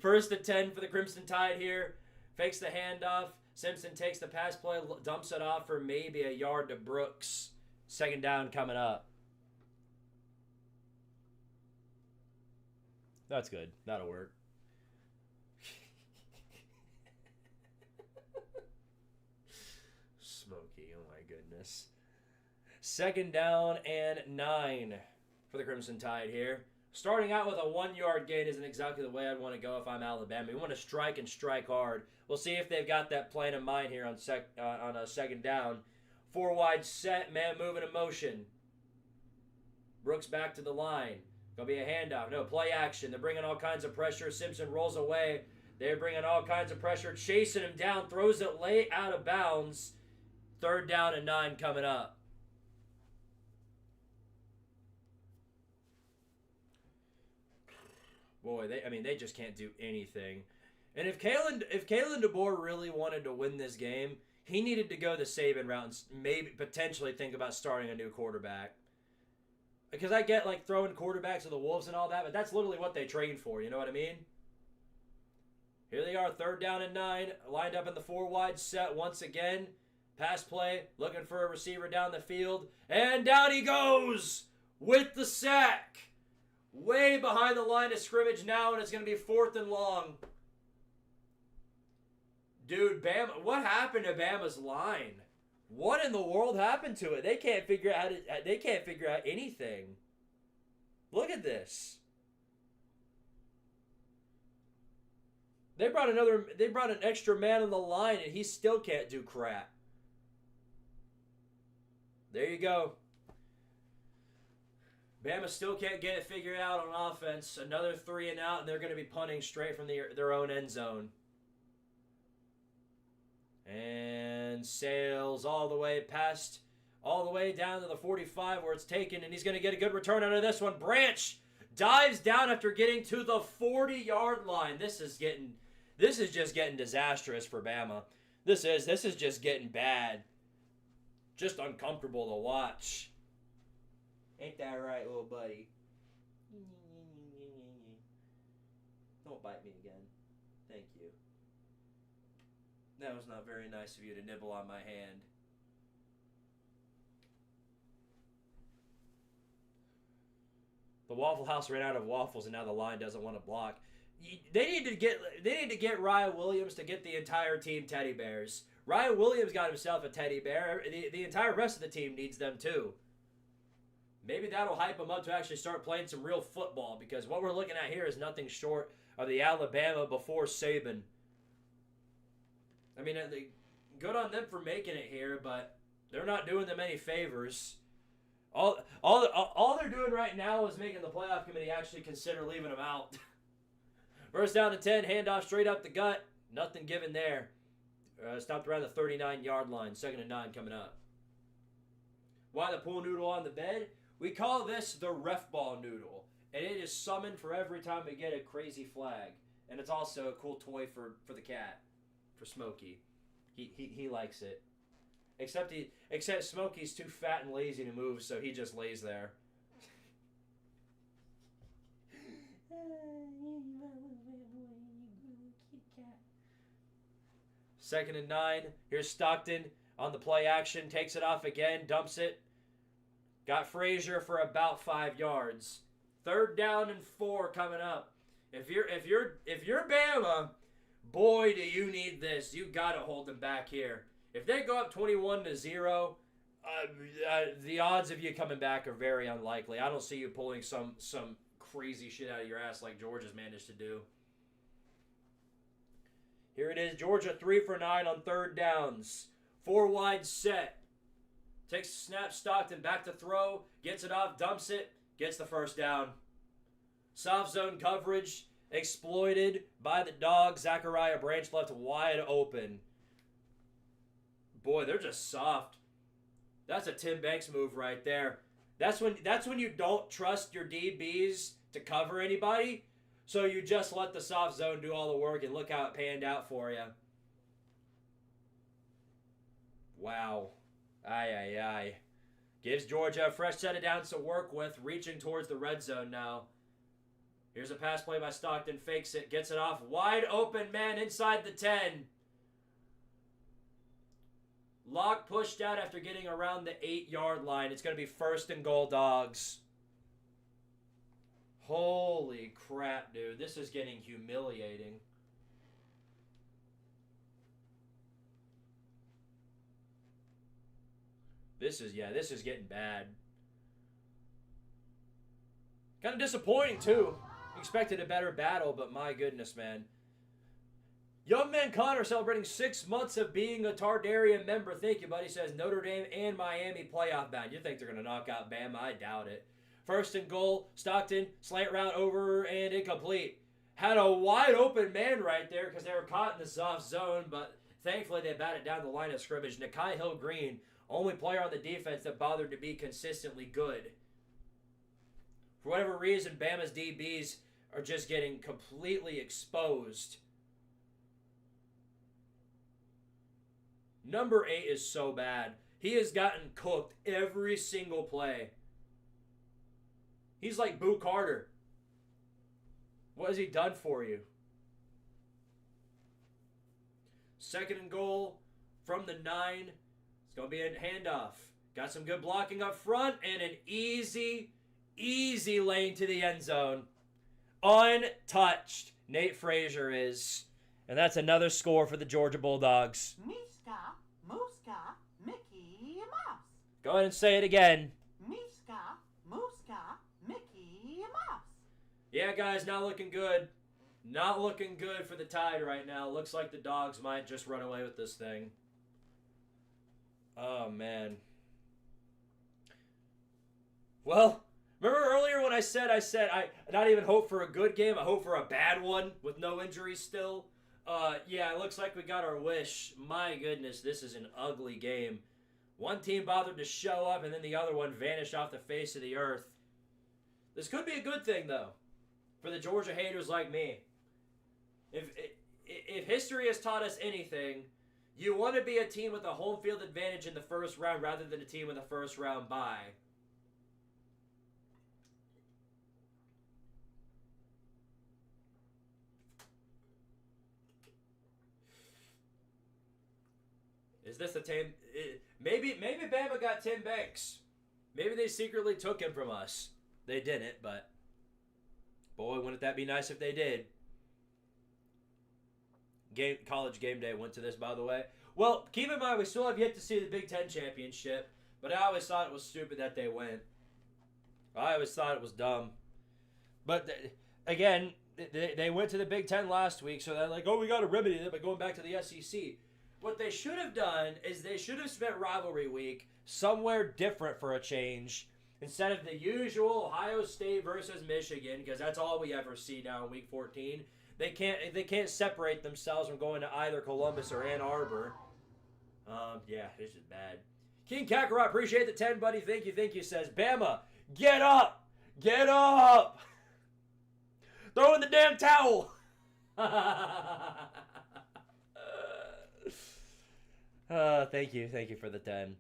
First and 10 for the Crimson Tide here. Fakes the handoff. Simpson takes the pass play, dumps it off for maybe a yard to Brooks. Second down coming up. That's good. That'll work. Smokey, oh my goodness. Second down and 9 for the Crimson Tide here. Starting out with a 1-yard gain isn't exactly the way I'd want to go if I'm Alabama. We want to strike and strike hard. We'll see if they've got that plan in mind here on a second down. 4 wide set, man moving in motion. Brooks back to the line. Gonna be a handoff. No, play action. They're bringing all kinds of pressure. Simpson rolls away. They're bringing all kinds of pressure. Chasing him down. Throws it late out of bounds. Third down and 9 coming up. Boy, they just can't do anything. And if Kalen DeBoer really wanted to win this game, he needed to go the Saban route and maybe potentially think about starting a new quarterback. Because I get like throwing quarterbacks to the Wolves and all that, but that's literally what they train for, you know what I mean? Here they are, third down and 9, lined up in the 4 wide set once again. Pass play, looking for a receiver down the field, and down he goes with the sack. Way behind the line of scrimmage now, and it's going to be 4th and long. Dude, Bama, what happened to Bama's line? What in the world happened to it? They can't figure out anything. Look at this. They brought an extra man on the line and he still can't do crap. There you go. Bama still can't get it figured out on offense. Another 3 and out, and they're going to be punting straight from their own end zone. And sails all the way down to the 45 where it's taken, and he's going to get a good return out of this one. Branch dives down after getting to the 40-yard line. This is just getting disastrous for Bama. This is just getting bad. Just uncomfortable to watch. Ain't that right, little buddy? Don't bite me again. Thank you. That was not very nice of you to nibble on my hand. The Waffle House ran out of waffles and now the line doesn't want to block. They need to get Ryan Williams to get the entire team teddy bears. Ryan Williams got himself a teddy bear. The entire rest of the team needs them too. Maybe that'll hype them up to actually start playing some real football, because what we're looking at here is nothing short of the Alabama before Saban. I mean, good on them for making it here, but they're not doing them any favors. All they're doing right now is making the playoff committee actually consider leaving them out. First down to 10, handoff straight up the gut. Nothing given there. Stopped around the 39-yard line. 2nd and 9 coming up. Why the pool noodle on the bed? We call this the ref ball noodle. And it is summoned for every time we get a crazy flag. And it's also a cool toy for the cat. For Smokey. He likes it. Except Smokey's too fat and lazy to move, so he just lays there. Second and 9. Here's Stockton on the play action. Takes it off again. Dumps it. Got Frazier for about 5 yards. 3rd down and 4 coming up. If you're Bama, boy, do you need this. You got to hold them back here. If they go up 21-0, the odds of you coming back are very unlikely. I don't see you pulling some crazy shit out of your ass like Georgia's managed to do. Here it is, Georgia 3 for 9 on 3rd downs. 4 wide set. Takes a snap, Stockton back to throw. Gets it off, dumps it. Gets the 1st down. Soft zone coverage exploited by the dog. Zachariah Branch left wide open. Boy, they're just soft. That's a Tim Banks move right there. That's when you don't trust your DBs to cover anybody. So you just let the soft zone do all the work, and look how it panned out for you. Wow. Aye. Gives Georgia a fresh set of downs to work with, reaching towards the red zone now. Here's a pass play by Stockton. Fakes it. Gets it off. Wide open man inside the 10. Lock pushed out after getting around the 8-yard line. It's going to be 1st and goal, Dogs. Holy crap, dude. This is getting humiliating. This is getting bad. Kind of disappointing, too. Expected a better battle, but my goodness, man. Young man Connor celebrating 6 months of being a Tardarian member. Thank you, buddy. Says Notre Dame and Miami playoff bound. You think they're going to knock out Bama? I doubt it. 1st and goal. Stockton, slant route over and incomplete. Had a wide open man right there because they were caught in the soft zone, but thankfully they batted down the line of scrimmage. Nakai Hill-Green, only player on the defense that bothered to be consistently good. For whatever reason, Bama's DBs are just getting completely exposed. Number 8 is so bad. He has gotten cooked every single play. He's like Boo Carter. What has he done for you? 2nd and goal from the 9. It's going to be a handoff. Got some good blocking up front and an easy lane to the end zone. Untouched. Nate Frazier is. And that's another score for the Georgia Bulldogs. Miska, Muska, Mickey Mouse. Go ahead and say it again. Miska, Muska, Mickey Mouse. Yeah, guys, not looking good. Not looking good for the Tide right now. Looks like the Dogs might just run away with this thing. Oh, man. Well, remember earlier when I said I not even hope for a good game, I hope for a bad one with no injuries still? Yeah, it looks like we got our wish. My goodness, this is an ugly game. One team bothered to show up, and then the other one vanished off the face of the earth. This could be a good thing, though, for the Georgia haters like me. If history has taught us anything, you want to be a team with a home field advantage in the first round rather than a team with a first round bye. Is this the team? Maybe Bama got Tim Banks. Maybe they secretly took him from us. They didn't, but boy, wouldn't that be nice if they did. College game day went to this, by the way. Well, keep in mind, we still have yet to see the Big Ten championship, but I always thought it was stupid that they went. I always thought it was dumb. But, again, they went to the Big Ten last week, so they're like, oh, we got to remedy it by going back to the SEC. What they should have done is they should have spent rivalry week somewhere different for a change instead of the usual Ohio State versus Michigan, because that's all we ever see now in Week 14. They can't separate themselves from going to either Columbus or Ann Arbor. Yeah, this is bad. King Kakarot, appreciate the 10, buddy. Thank you, says, Bama, get up! Get up! Throw in the damn towel! Thank you for the 10.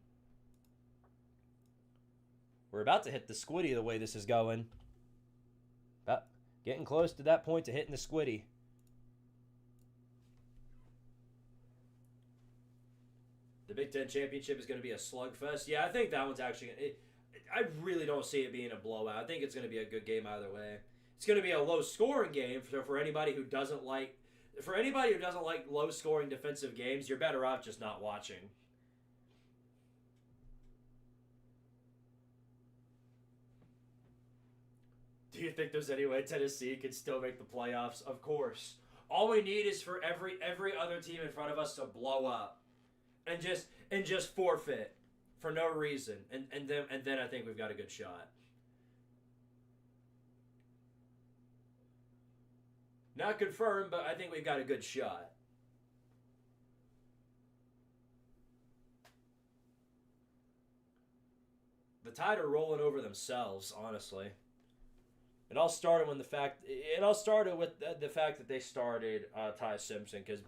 We're about to hit the squiddy the way this is going. About getting close to that point to hitting the squiddy. The Big Ten championship is going to be a slugfest. Yeah, I think that one's actually I really don't see it being a blowout. I think it's going to be a good game either way. It's going to be a low-scoring game, so for anybody who doesn't like low-scoring defensive games, you're better off just not watching. Do you think there's any way Tennessee can still make the playoffs? Of course. All we need is for every other team in front of us to blow up and just forfeit for no reason, and then I think we've got a good shot. Not confirmed, but I think we've got a good shot. The Tide are rolling over themselves, honestly. It all started with the fact that they started Ty Simpson, because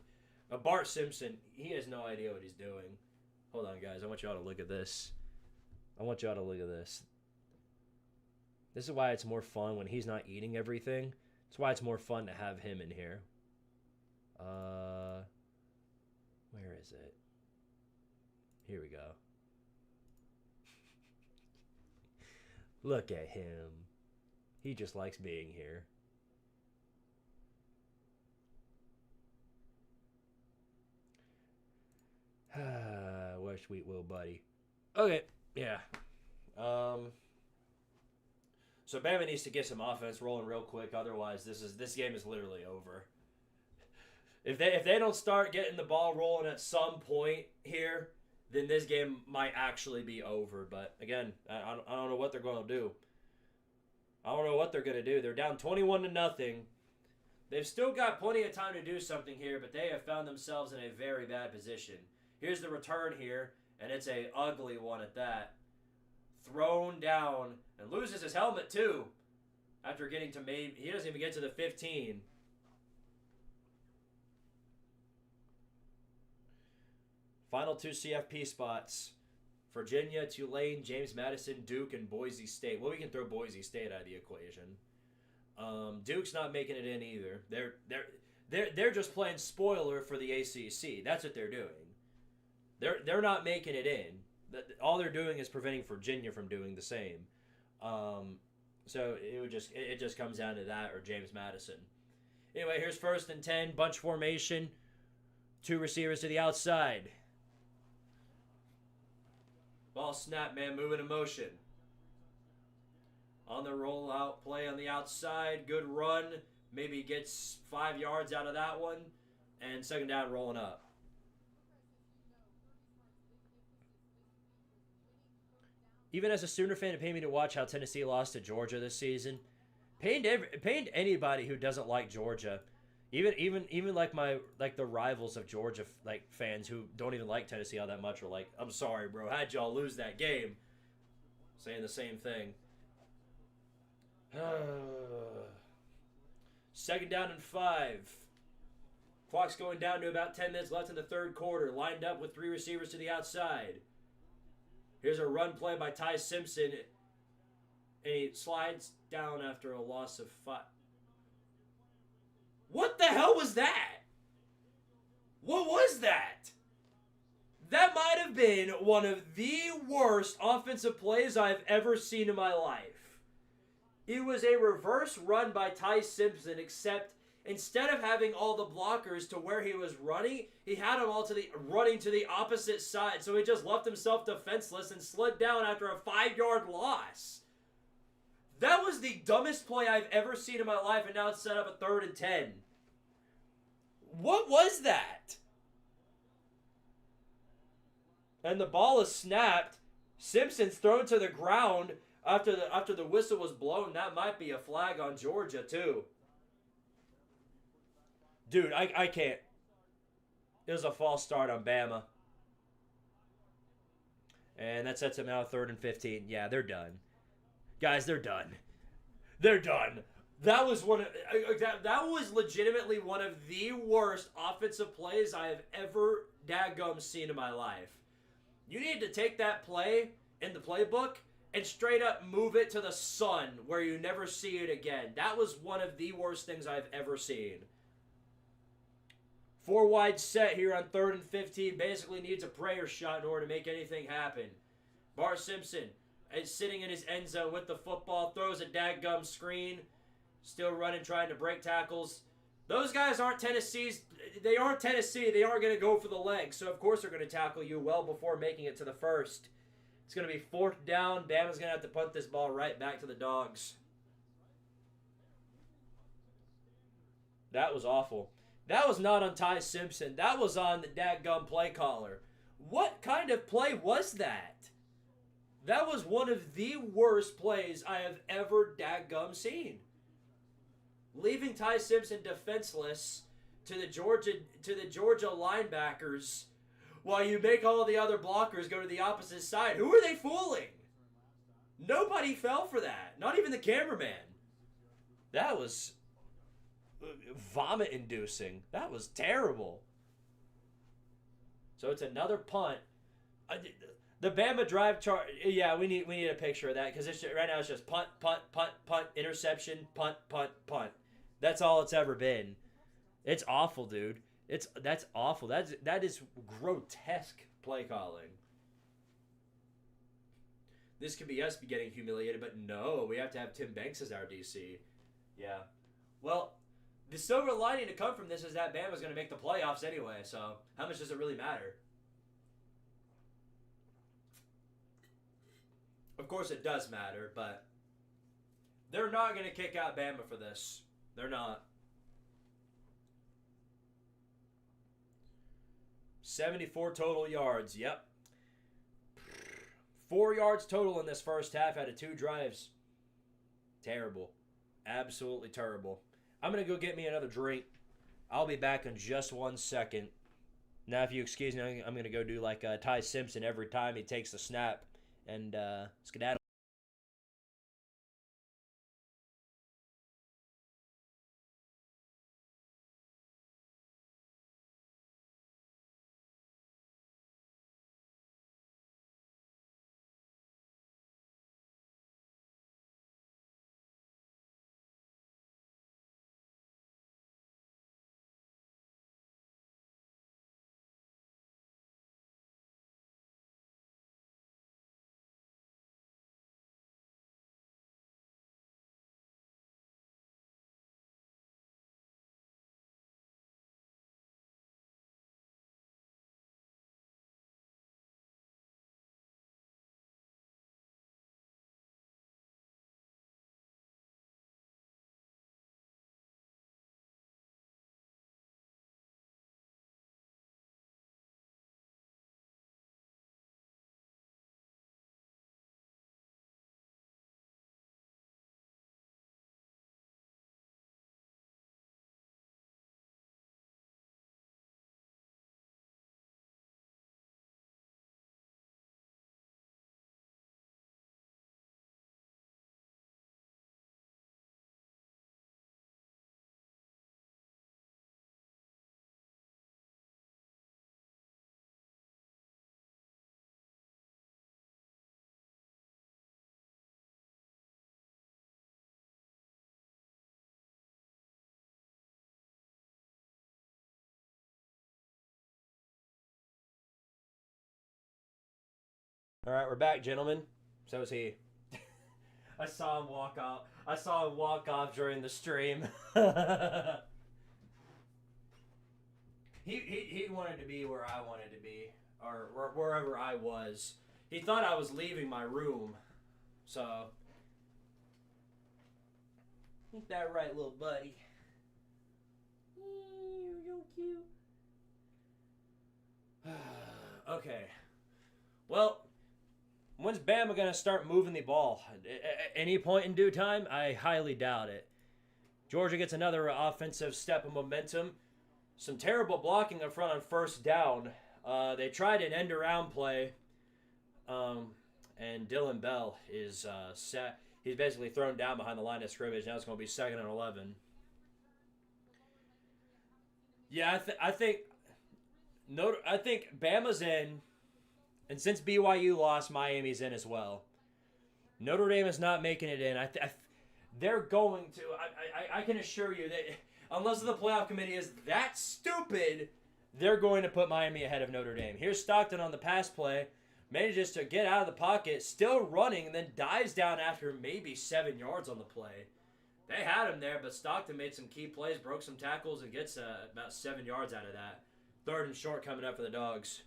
Bart Simpson, he has no idea what he's doing. Hold on, guys. I want y'all to look at this. This is why it's more fun when he's not eating everything. That's why it's more fun to have him in here. Where is it? Here we go. Look at him. He just likes being here. Where's sweet little buddy? Okay, yeah. So Bama needs to get some offense rolling real quick. Otherwise, this game is literally over. If they don't start getting the ball rolling at some point here, then this game might actually be over. But again, I don't know what they're going to do. They're down 21-0. They've still got plenty of time to do something here, but they have found themselves in a very bad position. Here's the return here, and it's a ugly one at that. Thrown down and loses his helmet too. After getting to he doesn't even get to the 15. Final 2 CFP spots. Virginia, Tulane, James Madison, Duke, and Boise State. Well, we can throw Boise State out of the equation. Duke's not making it in either. They're just playing spoiler for the ACC. That's what they're doing. They're not making it in. All they're doing is preventing Virginia from doing the same. So it just comes down to that or James Madison. Anyway, here's 1st and 10. Bunch formation. 2 receivers to the outside. Ball snap, man. Moving in motion. On the rollout play on the outside. Good run. Maybe gets 5 yards out of that one. And 2nd down rolling up. Even as a Sooner fan, it pained me to watch how Tennessee lost to Georgia this season. Pained anybody who doesn't like Georgia. Even like the rivals of Georgia like fans who don't even like Tennessee all that much are like, I'm sorry, bro, how'd y'all lose that game? Saying the same thing. 2nd down and 5. Clock's going down to about 10 minutes left in the 3rd quarter. Lined up with 3 receivers to the outside. Here's a run play by Ty Simpson. And he slides down after a loss of 5. What the hell was that? What was that? That might have been one of the worst offensive plays I've ever seen in my life. It was a reverse run by Ty Simpson, except instead of having all the blockers to where he was running, he had them all running to the opposite side. So he just left himself defenseless and slid down after a 5-yard loss. That was the dumbest play I've ever seen in my life, and now it's set up a 3rd and 10. What was that? And the ball is snapped. Simpson's thrown to the ground after the whistle was blown. That might be a flag on Georgia, too. Dude, I can't. It was a false start on Bama. And that sets them out 3rd and 15. Yeah, they're done. Guys, they're done. They're done. That was that was legitimately one of the worst offensive plays I have ever daggum seen in my life. You need to take that play in the playbook and straight up move it to the sun where you never see it again. That was one of the worst things I've ever seen. 4 wide set here on 3rd and 15. Basically needs a prayer shot in order to make anything happen. Bar Simpson is sitting in his end zone with the football. Throws a dadgum screen. Still running, trying to break tackles. Those guys aren't Tennessee's. They aren't Tennessee. They aren't going to go for the legs. So, of course, they're going to tackle you well before making it to the 1st. It's going to be 4th down. Bama's going to have to punt this ball right back to the Dogs. That was awful. That was not on Ty Simpson. That was on the dadgum play caller. What kind of play was that? That was one of the worst plays I have ever dadgum seen. Leaving Ty Simpson defenseless to the Georgia linebackers while you make all the other blockers go to the opposite side. Who are they fooling? Nobody fell for that. Not even the cameraman. That was vomit-inducing. That was terrible. So it's another punt. The Bama drive chart. Yeah, we need a picture of that because right now it's just punt, punt, punt, punt, interception, punt, punt, punt. That's all it's ever been. It's awful, dude. That's awful. That is grotesque play calling. This could be us getting humiliated, but no, we have to have Tim Banks as our DC. Yeah. Well, the silver lining to come from this is that Bama's going to make the playoffs anyway, so how much does it really matter? Of course it does matter, but they're not going to kick out Bama for this. They're not. 74 total yards. Yep. 4 yards total in this first half out of 2 drives. Terrible. Absolutely terrible. I'm going to go get me another drink. I'll be back in just 1 second. Now, if you excuse me, I'm going to go do like Ty Simpson every time he takes the snap and skedaddle. All right, we're back, gentlemen. So is he. I saw him walk off during the stream. He wanted to be where I wanted to be, or wherever I was. He thought I was leaving my room, so. Ain't that right, little buddy? You're so cute. Okay. Well, when's Bama going to start moving the ball? At any point in due time? I highly doubt it. Georgia gets another offensive step of momentum. Some terrible blocking up front on first down. They tried an end-around play, and Dylan Bell is set. He's basically thrown down behind the line of scrimmage. Now it's going to be 2nd and 11. Yeah, I think Bama's in, and since BYU lost, Miami's in as well. Notre Dame is not making it in. They're going to. I can assure you that unless the playoff committee is that stupid, they're going to put Miami ahead of Notre Dame. Here's Stockton on the pass play. Manages to get out of the pocket, still running, and then dives down after maybe 7 yards on the play. They had him there, but Stockton made some key plays, broke some tackles, and gets about 7 yards out of that. 3rd and short coming up for the Dogs.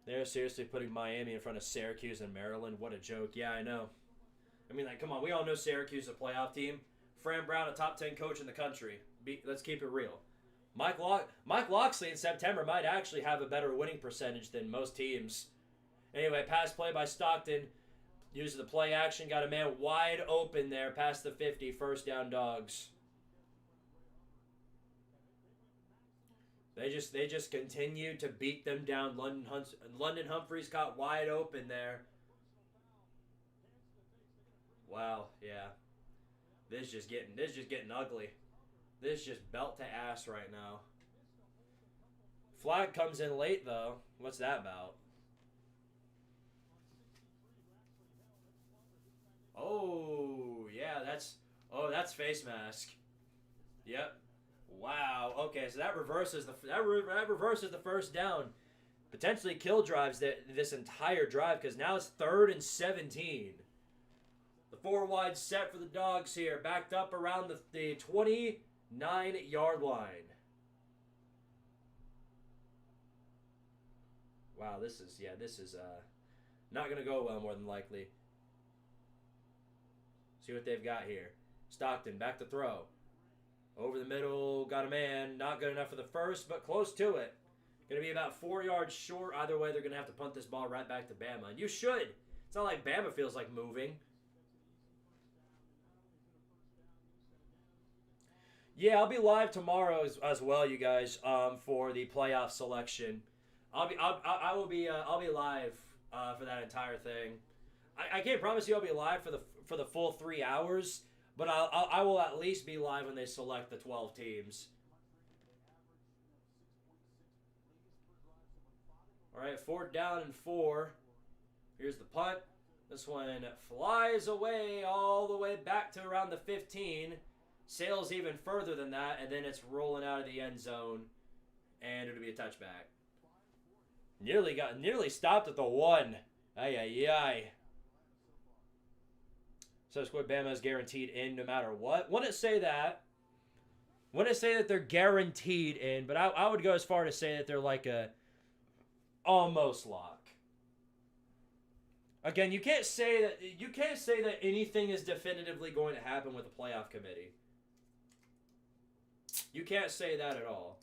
They're seriously putting Miami in front of Syracuse and Maryland. What a joke. Yeah, I know. I mean, like, come on. We all know Syracuse is a playoff team. Fran Brown, a top 10 coach in the country. Let's keep it real. Mike Locksley in September might actually have a better winning percentage than most teams. Anyway, pass play by Stockton. Uses the play action. Got a man wide open there past the 50. First down, Dogs. They just continue to beat them down. London Humphreys got wide open there. Wow, yeah. This is just getting ugly. This is just belt to ass right now. Flag comes in late though. What's that about? Oh, yeah, that's face mask. Yep. Wow. Okay, so that reverses the first down. Potentially kill drives this entire drive because now it's 3rd and 17. The 4 wide set for the Dogs here, backed up around the 29-yard line. Wow, this is not gonna go well more than likely. See what they've got here. Stockton back to throw. Over the middle, got a man. Not good enough for the first, but close to it. Going to be about 4 yards short. Either way, they're going to have to punt this ball right back to Bama. And you should. It's not like Bama feels like moving. Yeah, I'll be live tomorrow as well, you guys, for the playoff selection. I'll be live for that entire thing. I can't promise you I'll be live for the full 3 hours. But I will at least be live when they select the 12 teams. All right, 4th down and 4. Here's the punt. This one flies away all the way back to around the 15. Sails even further than that, and then it's rolling out of the end zone. And it'll be a touchback. Nearly stopped at the 1. Ay, ay, ay. So Squid Bama is guaranteed in no matter what. Wouldn't say that they're guaranteed in, but I would go as far to say that they're like a almost lock. Again, you can't say that anything is definitively going to happen with the playoff committee. You can't say that at all.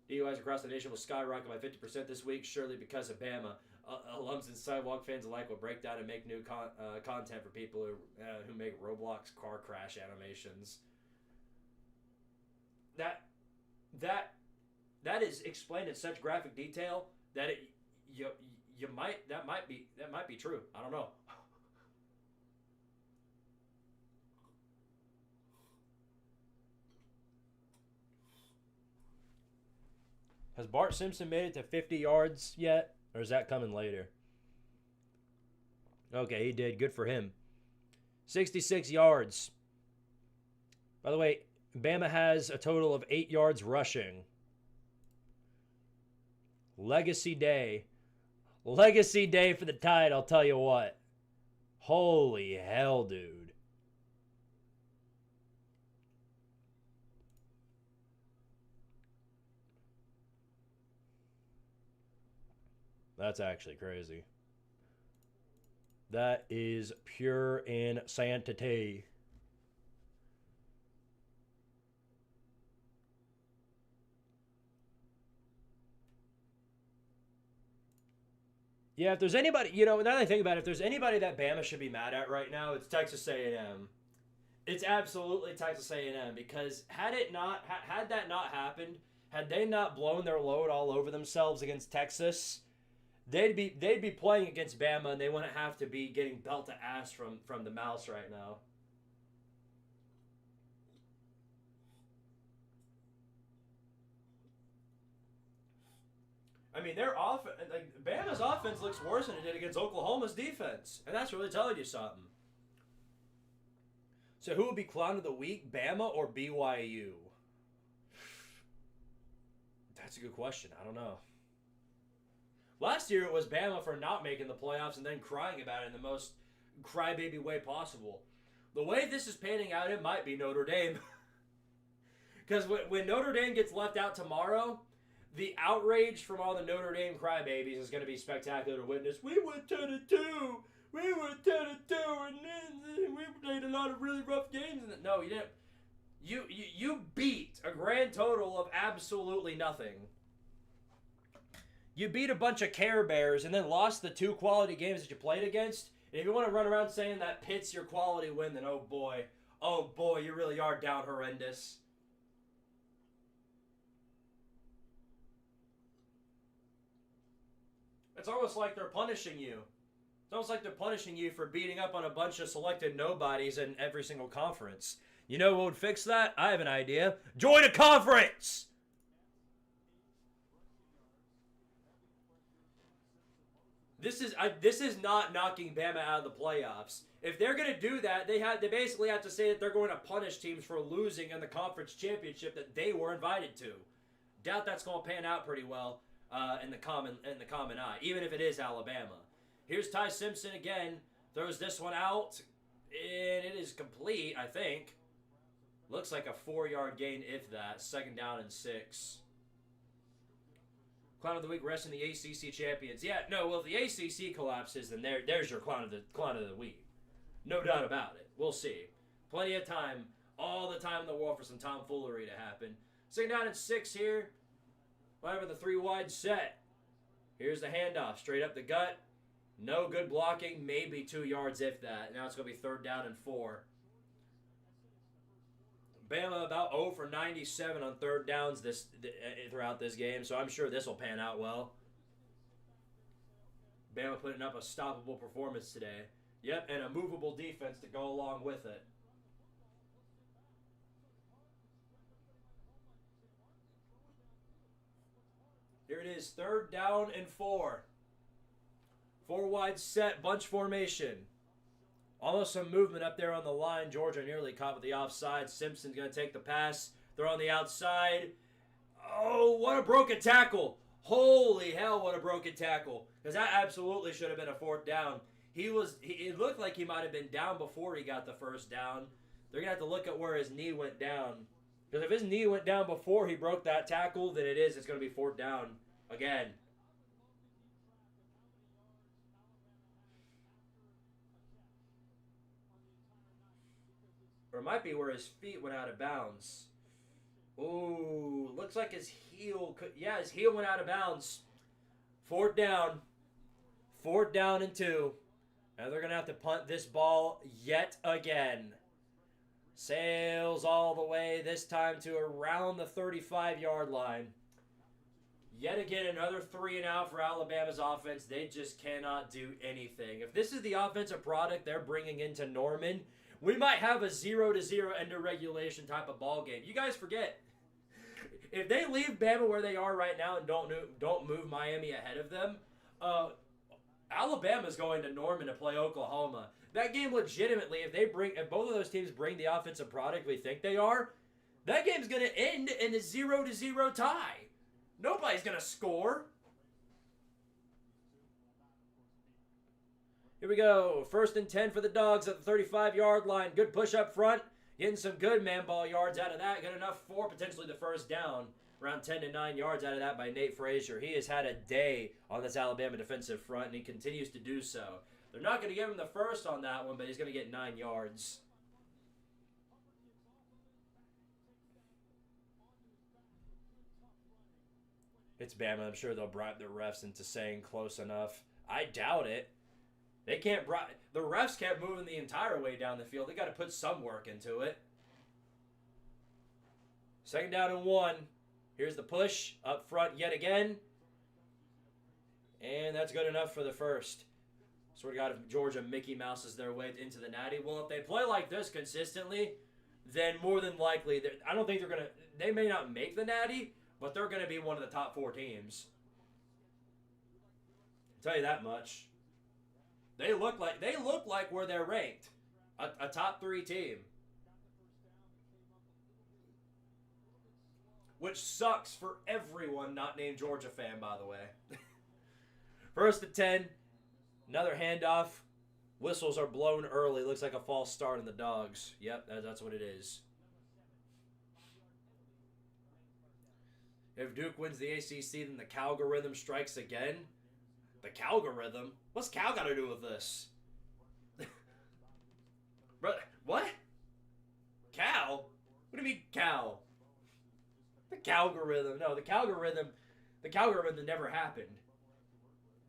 DUIs across the nation will skyrocket by 50% this week, surely because of Bama. Alums and sidewalk fans alike will break down and make new content for people who make Roblox car crash animations. That is explained in such graphic detail that that might be true. I don't know. Has Bart Simpson made it to 50 yards yet? Or is that coming later? Okay, he did. Good for him. 66 yards. By the way, Bama has a total of 8 yards rushing. Legacy day. Legacy day for the Tide, I'll tell you what. Holy hell, dude. That's actually crazy. That is pure insanity. Yeah, if there's anybody, now that I think about it, if there's anybody that Bama should be mad at right now, it's Texas A&M. It's absolutely Texas A&M because had that not happened, had they not blown their load all over themselves against Texas, they'd be playing against Bama and they wouldn't have to be getting belt to ass from the mouse right now. I mean, Bama's offense looks worse than it did against Oklahoma's defense, and that's really telling you something. So who would be clown of the week, Bama or BYU? That's a good question. I don't know. Last year it was Bama for not making the playoffs and then crying about it in the most crybaby way possible. The way this is panning out, it might be Notre Dame. Because when Notre Dame gets left out tomorrow, the outrage from all the Notre Dame crybabies is going to be spectacular to witness. We went 10-2. We went 10-2, and then we played a lot of really rough games. No, you didn't. You beat a grand total of absolutely nothing. You beat a bunch of Care Bears and then lost the 2 quality games that you played against. And if you want to run around saying that Pitt's your quality win, then oh boy, you really are down horrendous. It's almost like they're punishing you. It's almost like they're punishing you for beating up on a bunch of selected nobodies in every single conference. You know what would fix that? I have an idea. Join a conference! This is not knocking Bama out of the playoffs. If they're going to do that, they basically have to say that they're going to punish teams for losing in the conference championship that they were invited to. Doubt that's going to pan out pretty well. In the common eye, even if it is Alabama. Here's Ty Simpson again, throws this one out, and it is complete, I think. Looks like a 4-yard gain, if that. 2nd down and 6. Clown of the week, resting the ACC champions. Yeah, no, well, if the ACC collapses, then there's your clown of the week. No doubt about it. We'll see. Plenty of time, all the time in the world for some tomfoolery to happen. 2nd down and 6 here. Whatever the 3 wide set. Here's the handoff. Straight up the gut. No good blocking. Maybe 2 yards if that. Now it's going to be 3rd down and 4. Bama about 0 for 97 on 3rd downs throughout this game. So I'm sure this will pan out well. Bama putting up a stoppable performance today. Yep, and a movable defense to go along with it. Here it is, 3rd down and 4. 4 wide set, bunch formation. Almost some movement up there on the line. Georgia nearly caught with the offside. Simpson's going to take the pass. They're on the outside. Oh, what a broken tackle. Holy hell, what a broken tackle. Because that absolutely should have been a 4th down. It looked like he might have been down before he got the 1st down. They're going to have to look at where his knee went down. Because if his knee went down before he broke that tackle, then it's going to be 4th down again. Or it might be where his feet went out of bounds. Ooh, looks like his heel went out of bounds. 4th down. 4th down and 2. Now they're going to have to punt this ball yet again. Sails all the way, this time to around the 35-yard line. Yet again, another 3 and out for Alabama's offense. They just cannot do anything. If this is the offensive product they're bringing into Norman, we might have a 0-0 end of regulation type of ball game. You guys forget, if they leave Bama where they are right now and don't move Miami ahead of them, Alabama's going to Norman to play Oklahoma. that game legitimately, if both of those teams bring the offensive product we think they are, that game's going to end in a 0-0 tie. Nobody's going to score. Here we go. 1st and 10 for the Dogs at the 35-yard line. Good push up front. Getting some good man ball yards out of that. Good enough for potentially the first down. Around 10 to 9 yards out of that by Nate Frazier. He has had a day on this Alabama defensive front, and he continues to do so. They're not going to give him the first on that one, but he's going to get 9 yards. It's Bama. I'm sure they'll bribe the refs into saying close enough. I doubt it. They can't bribe. The refs kept moving the entire way down the field. They got to put some work into it. 2nd down and 1. Here's the push up front yet again. And that's good enough for the first. Swear to God, if Georgia Mickey Mouses their way into the Natty, well, if they play like this consistently, then more than likely, I don't think they're going to, they may not make the Natty, but they're going to be one of the top 4 teams. I'll tell you that much. They look like where they're ranked. A top 3 team. Which sucks for everyone not named Georgia fan, by the way. 1st and 10. Another handoff. Whistles are blown early. Looks like a false start on the Dogs. Yep, that's what it is. If Duke wins the ACC, then the Calgorithm strikes again. The Calgorithm? What's Cal got to do with this? Bro, what? Cal? What do you mean Cal? The Calgorithm. No, the Calgorithm never happened.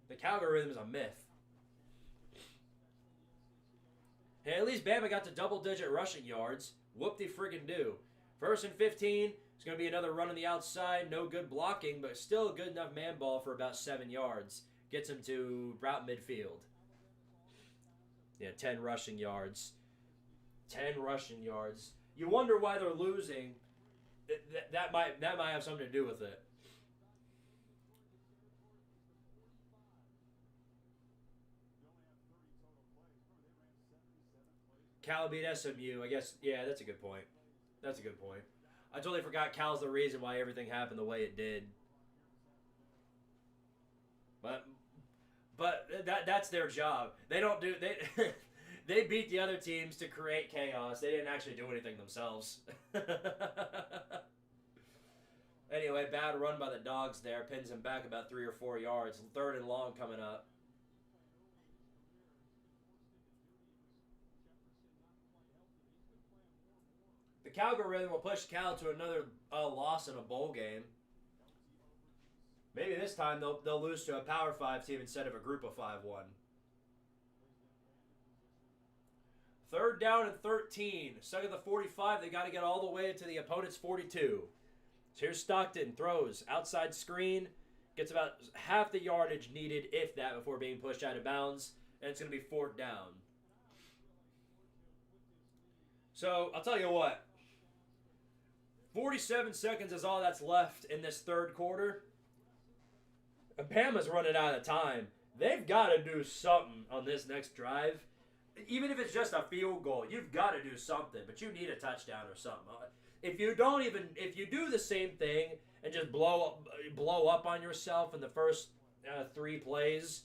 The Calgorithm is a myth. Hey, at least Bama got to double-digit rushing yards. Whoop-de-friggin-do. 1st and 15. It's going to be another run on the outside. No good blocking, but still a good enough man ball for about 7 yards. Gets him to about midfield. Yeah, 10 rushing yards. 10 rushing yards. You wonder why they're losing. That might have something to do with it. Cal beat SMU. I guess, yeah, that's a good point. That's a good point. I totally forgot Cal's the reason why everything happened the way it did. But that's their job. They don't do they beat the other teams to create chaos. They didn't actually do anything themselves. Anyway, bad run by the Dogs there. Pins him back about 3 or 4 yards. 3rd and long coming up. The Calgorithm will push Cal to another loss in a bowl game. Maybe this time they'll lose to a Power 5 team instead of a Group of 5 one. 3rd down and 13. Stuck at the 45. They got to get all the way to the opponent's 42. So here's Stockton. Throws. Outside screen. Gets about half the yardage needed, if that, before being pushed out of bounds. And it's going to be 4th down. So, I'll tell you what. 47 seconds is all that's left in this 3rd quarter. Bama's running out of time. They've got to do something on this next drive. Even if it's just a field goal, you've got to do something. But you need a touchdown or something. If you do the same thing and just blow up on yourself in the first 3 plays,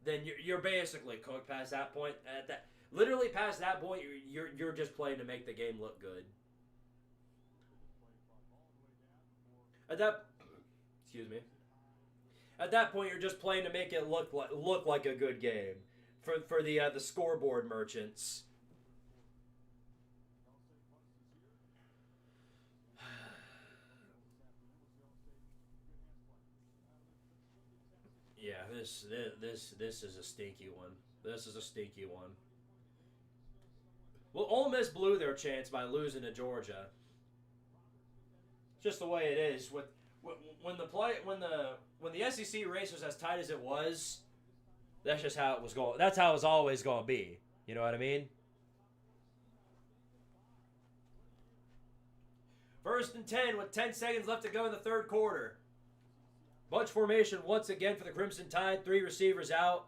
then you're basically cooked past that point. Literally past that point, you're just playing to make the game look good. At that point, you're just playing to make it look like a good game for the scoreboard merchants. Yeah, this is a stinky one. This is a stinky one. Well, Ole Miss blew their chance by losing to Georgia. Just the way it is. When the SEC race was as tight as it was, that's just how it was going. That's how it was always going to be. You know what I mean? 1st and 10 with 10 seconds left to go in the 3rd quarter. Bunch formation once again for the Crimson Tide. 3 receivers out.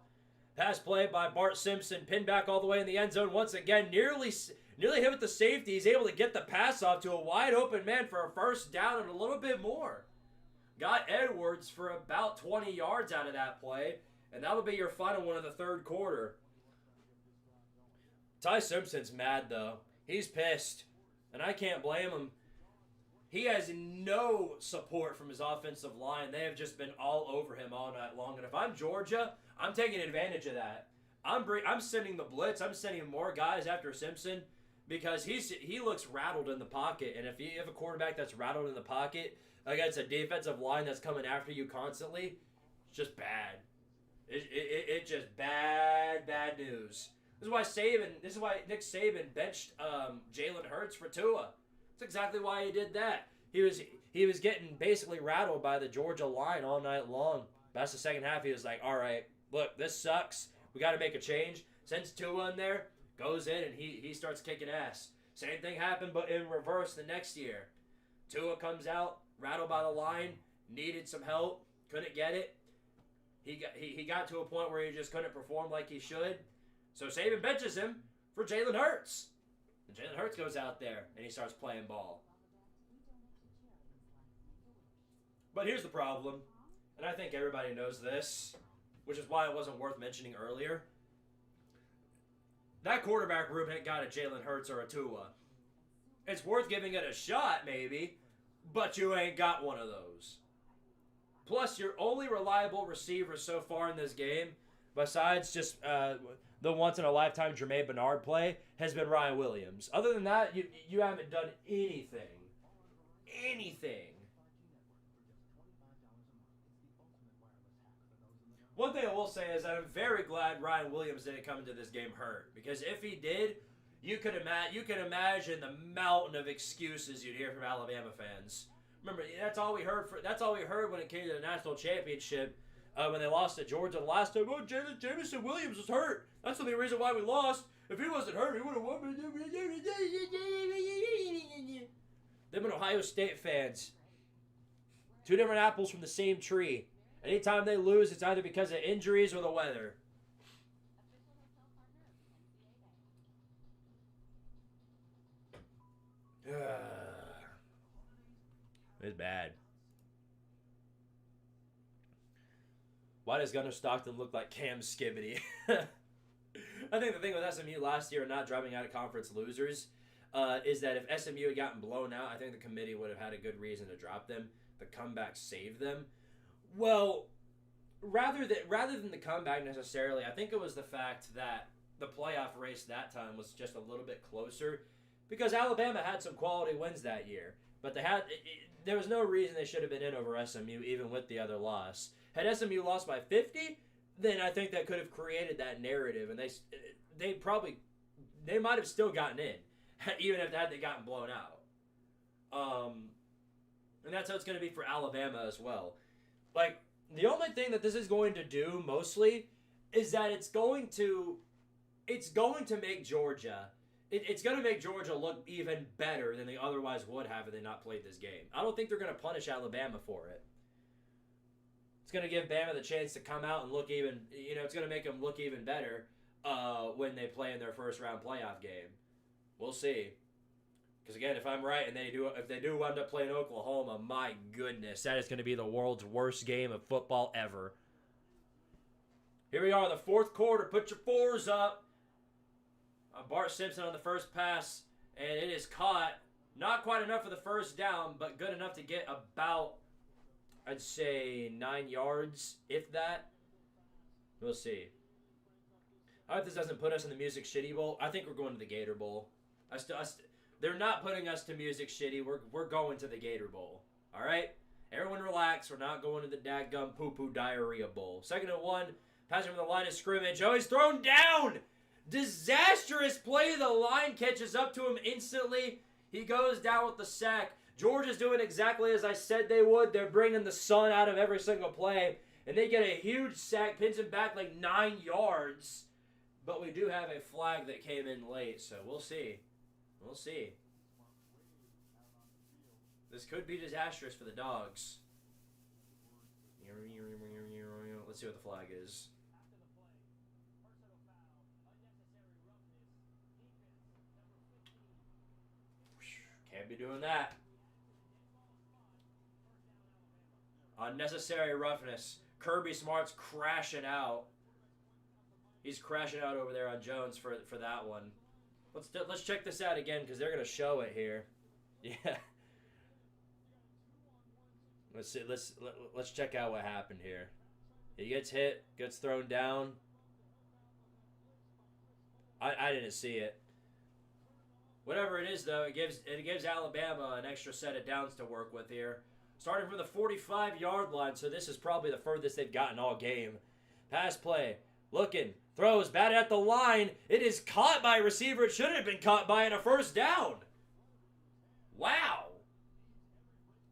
Pass play by Bart Simpson. Pinned back all the way in the end zone once again. Nearly hit with the safety. He's able to get the pass off to a wide open man for a first down and a little bit more. Got Edwards for about 20 yards out of that play. And that'll be your final one of the third quarter. Ty Simpson's mad, though. He's pissed. And I can't blame him. He has no support from his offensive line. They have just been all over him all night long. And if I'm Georgia, I'm taking advantage of that. I'm sending the blitz. I'm sending more guys after Simpson because he looks rattled in the pocket. And if you have a quarterback that's rattled in the pocket against a defensive line that's coming after you constantly, it's just bad. It's just bad news. This is why Nick Saban benched Jalen Hurts for Tua. That's exactly why he did that. He was getting basically rattled by the Georgia line all night long. That's the second half. He was like, all right, look, this sucks. We got to make a change. Sends Tua in there, goes in, and he starts kicking ass. Same thing happened, but in reverse the next year. Tua comes out, rattled by the line, needed some help, couldn't get it. He got to a point where he just couldn't perform like he should. So Saban benches him for Jalen Hurts. And Jalen Hurts goes out there and he starts playing ball. But here's the problem, and I think everybody knows this, which is why it wasn't worth mentioning earlier. That quarterback room ain't got a Jalen Hurts or a Tua. It's worth giving it a shot, maybe, but you ain't got one of those. Plus, your only reliable receiver so far in this game, besides just the once-in-a-lifetime Jermaine Bernard play, has been Ryan Williams. Other than that, you haven't done anything. Anything. One thing I will say is that I'm very glad Ryan Williams didn't come into this game hurt. Because if he did, you can imagine the mountain of excuses you'd hear from Alabama fans. Remember, that's all we heard when it came to the national championship. When they lost to Georgia the last time. Oh, Jamison Williams was hurt. That's the only reason why we lost. If he wasn't hurt, he would have won. Them and Ohio State fans. Two different apples from the same tree. Anytime they lose, it's either because of injuries or the weather. It's bad. Why does Gunnar Stockton look like Cam Skibbity? I think the thing with SMU last year not dropping out of conference losers is that if SMU had gotten blown out, I think the committee would have had a good reason to drop them. The comeback saved them. Well, rather than the comeback necessarily, I think it was the fact that the playoff race that time was just a little bit closer because Alabama had some quality wins that year. But there was no reason they should have been in over SMU even with the other loss. Had SMU lost by 50, then I think that could have created that narrative, and they might have still gotten in, even if they gotten blown out. And that's how it's going to be for Alabama as well. Like, the only thing that this is going to do mostly is that it's going to make Georgia. It's going to make Georgia look even better than they otherwise would have if they not played this game. I don't think they're going to punish Alabama for it. It's going to give Bama the chance to come out and look even, it's going to make them look even better when they play in their first round playoff game. We'll see. Because again, if I'm right and if they do end up playing Oklahoma, my goodness, that is going to be the world's worst game of football ever. Here we are in the fourth quarter. Put your fours up. Bart Simpson on the first pass, and it is caught. Not quite enough for the first down, but good enough to get about, I'd say, 9 yards, if that. We'll see. I hope this doesn't put us in the Music Shitty Bowl. I think we're going to the Gator Bowl. They're not putting us to Music Shitty. We're going to the Gator Bowl. All right? Everyone relax. We're not going to the dadgum poo-poo diarrhea bowl. 2nd and 1. Passing from the line of scrimmage. Oh, he's thrown down! Disastrous play. The line catches up to him instantly. He goes down with the sack. Georgia's doing exactly as I said they would. They're bringing the sun out of every single play. And they get a huge sack. Pins him back like 9 yards. But we do have a flag that came in late. So we'll see. We'll see. This could be disastrous for the Dogs. Let's see what the flag is. Can't be doing that. Unnecessary roughness. Kirby Smart's crashing out. He's crashing out over there on Jones for that one. Let's check this out again because they're gonna show it here. Yeah. Let's see. Let's check out what happened here. He gets hit, gets thrown down. I didn't see it. Whatever it is, though, it gives Alabama an extra set of downs to work with here. Starting from the 45-yard line, so this is probably the furthest they've gotten all game. Pass play, looking, throws, batted at the line. It is caught by a receiver. It shouldn't have been caught by, and a first down. Wow.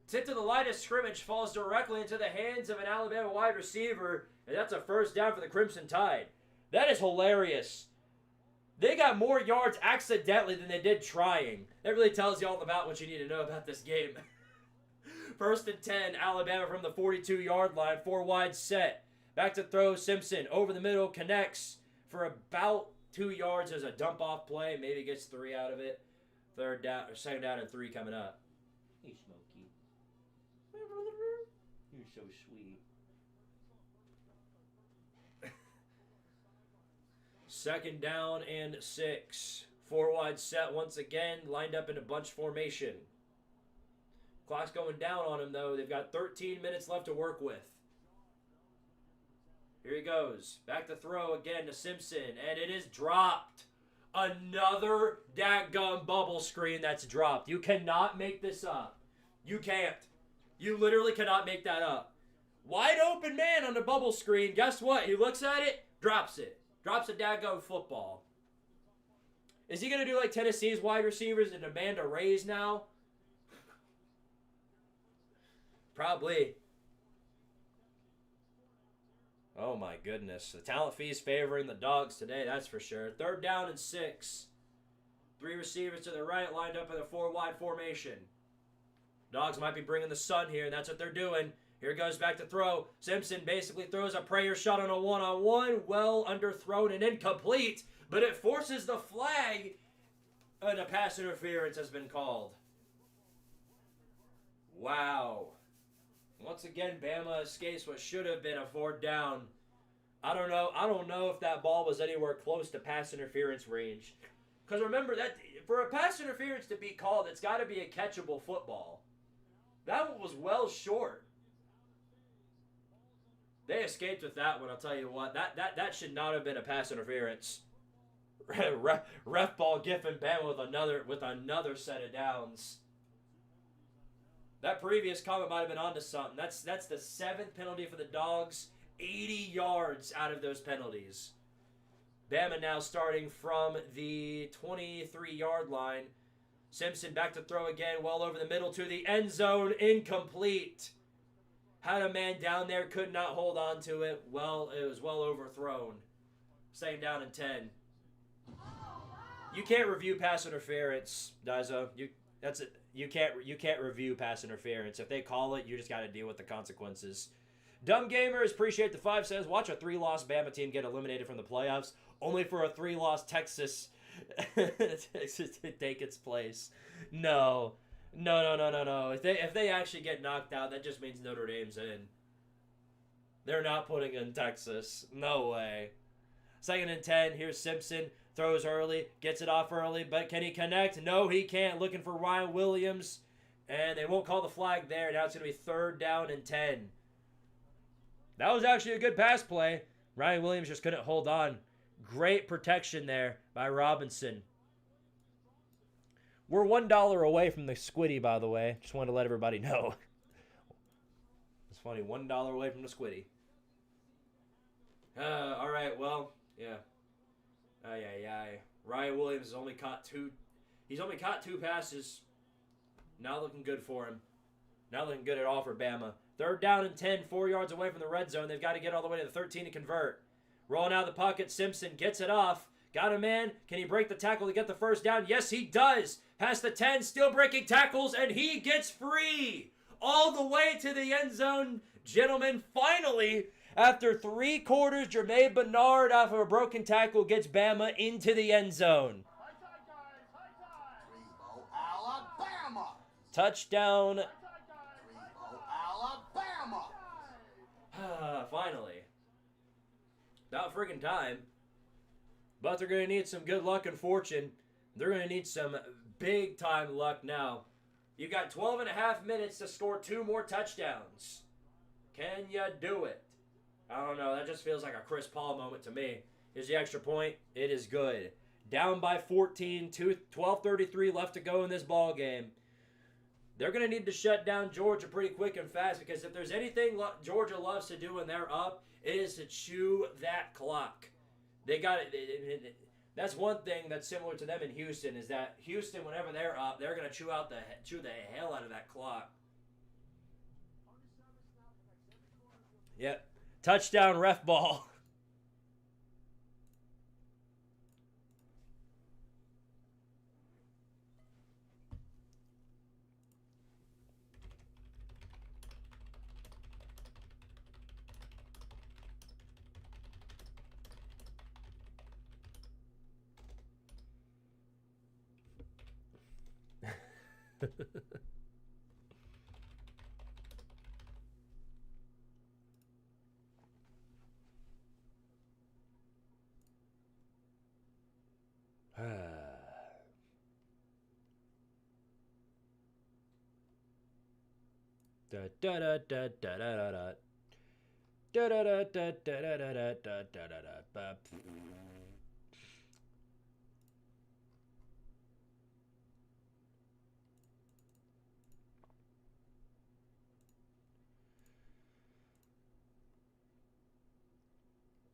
Tip to the line of scrimmage falls directly into the hands of an Alabama wide receiver, and that's a first down for the Crimson Tide. That is hilarious. They got more yards accidentally than they did trying. That really tells you all about what you need to know about this game. First and 10, Alabama from the 42-yard line, 4 wide set. Back to throw, Simpson over the middle, connects for about 2 yards. There's a dump-off play. Maybe gets 3 out of it. Third down, or second down and 3 coming up. Hey, Smokey. You're so sweet. Second down and 6. 4 wide set once again, lined up in a bunch formation. Clock's going down on him, though. They've got 13 minutes left to work with. Here he goes. Back to throw again to Simpson, and it is dropped. Another dadgum bubble screen that's dropped. You cannot make this up. You can't. You literally cannot make that up. Wide open man on the bubble screen. Guess what? He looks at it, drops it. Drops a dadgum football. Is he going to do like Tennessee's wide receivers and demand a raise now? Probably. Oh my goodness. The talent fee's favoring the Dogs today, that's for sure. Third down and 6. 3 receivers to the right, lined up in a 4 wide formation. Dogs might be bringing the sun here, and that's what they're doing. Here goes back to throw. Simpson basically throws a prayer shot on a one-on-one. Well underthrown and incomplete, but it forces the flag, and a pass interference has been called. Wow. Once again, Bama escapes what should have been a 4th down. I don't know if that ball was anywhere close to pass interference range. Because remember, that for a pass interference to be called, it's got to be a catchable football. That one was well short. They escaped with that one, I'll tell you what. That should not have been a pass interference. Ref ball giving Bama with another set of downs. That previous comment might have been onto something. That's the 7th penalty for the Dogs. 80 yards out of those penalties. Bama now starting from the 23-yard line. Simpson back to throw again, well over the middle to the end zone. Incomplete. Had a man down there, could not hold on to it. Well, it was well overthrown. Second down and 10. You can't review pass interference, Daiso. That's it. You can't review pass interference. If they call it, you just got to deal with the consequences. Dumb Gamers, appreciate the 5 says, watch a 3-loss Bama team get eliminated from the playoffs, only for a 3-loss Texas to take its place. No. If they actually get knocked out, that just means Notre Dame's in. They're not putting in Texas. No way. Second and 10, here's Simpson. Throws early, gets it off early, but can he connect? No, he can't. Looking for Ryan Williams, and they won't call the flag there. Now it's going to be 3rd down and 10. That was actually a good pass play. Ryan Williams just couldn't hold on. Great protection there by Robinson. We're $1 away from the Squiddy, by the way. Just wanted to let everybody know. It's funny, $1 away from the Squiddy. All right, well, yeah. Ryan Williams has only caught 2. He's only caught 2 passes. Not looking good for him. Not looking good at all for Bama. 3rd down and 10, 4 yards away from the red zone. They've got to get all the way to the 13 to convert. Rolling out of the pocket, Simpson gets it off. Got a man. Can he break the tackle to get the first down? Yes, he does. Past the 10, still breaking tackles, and he gets free. All the way to the end zone. Gentlemen, finally, after 3 quarters, Jermaine Bernard off of a broken tackle gets Bama into the end zone. High tide, guys. High tide. Alabama. Touchdown. Alabama. Finally. About friggin' time. But they're going to need some good luck and fortune. They're going to need some big-time luck now. You got 12 and a half minutes to score 2 more touchdowns. Can you do it? I don't know. That just feels like a Chris Paul moment to me. Here's the extra point. It is good. Down by 14, 12:33 left to go in this ball game. They're going to need to shut down Georgia pretty quick and fast, because if there's anything Georgia loves to do when they're up, it is to chew that clock. They got it. That's one thing that's similar to them in Houston, is that Houston, whenever they're up, they're going to chew the hell out of that clock. Yep. Touchdown, ref ball. Da da da da da da da da da da da da da da da da da.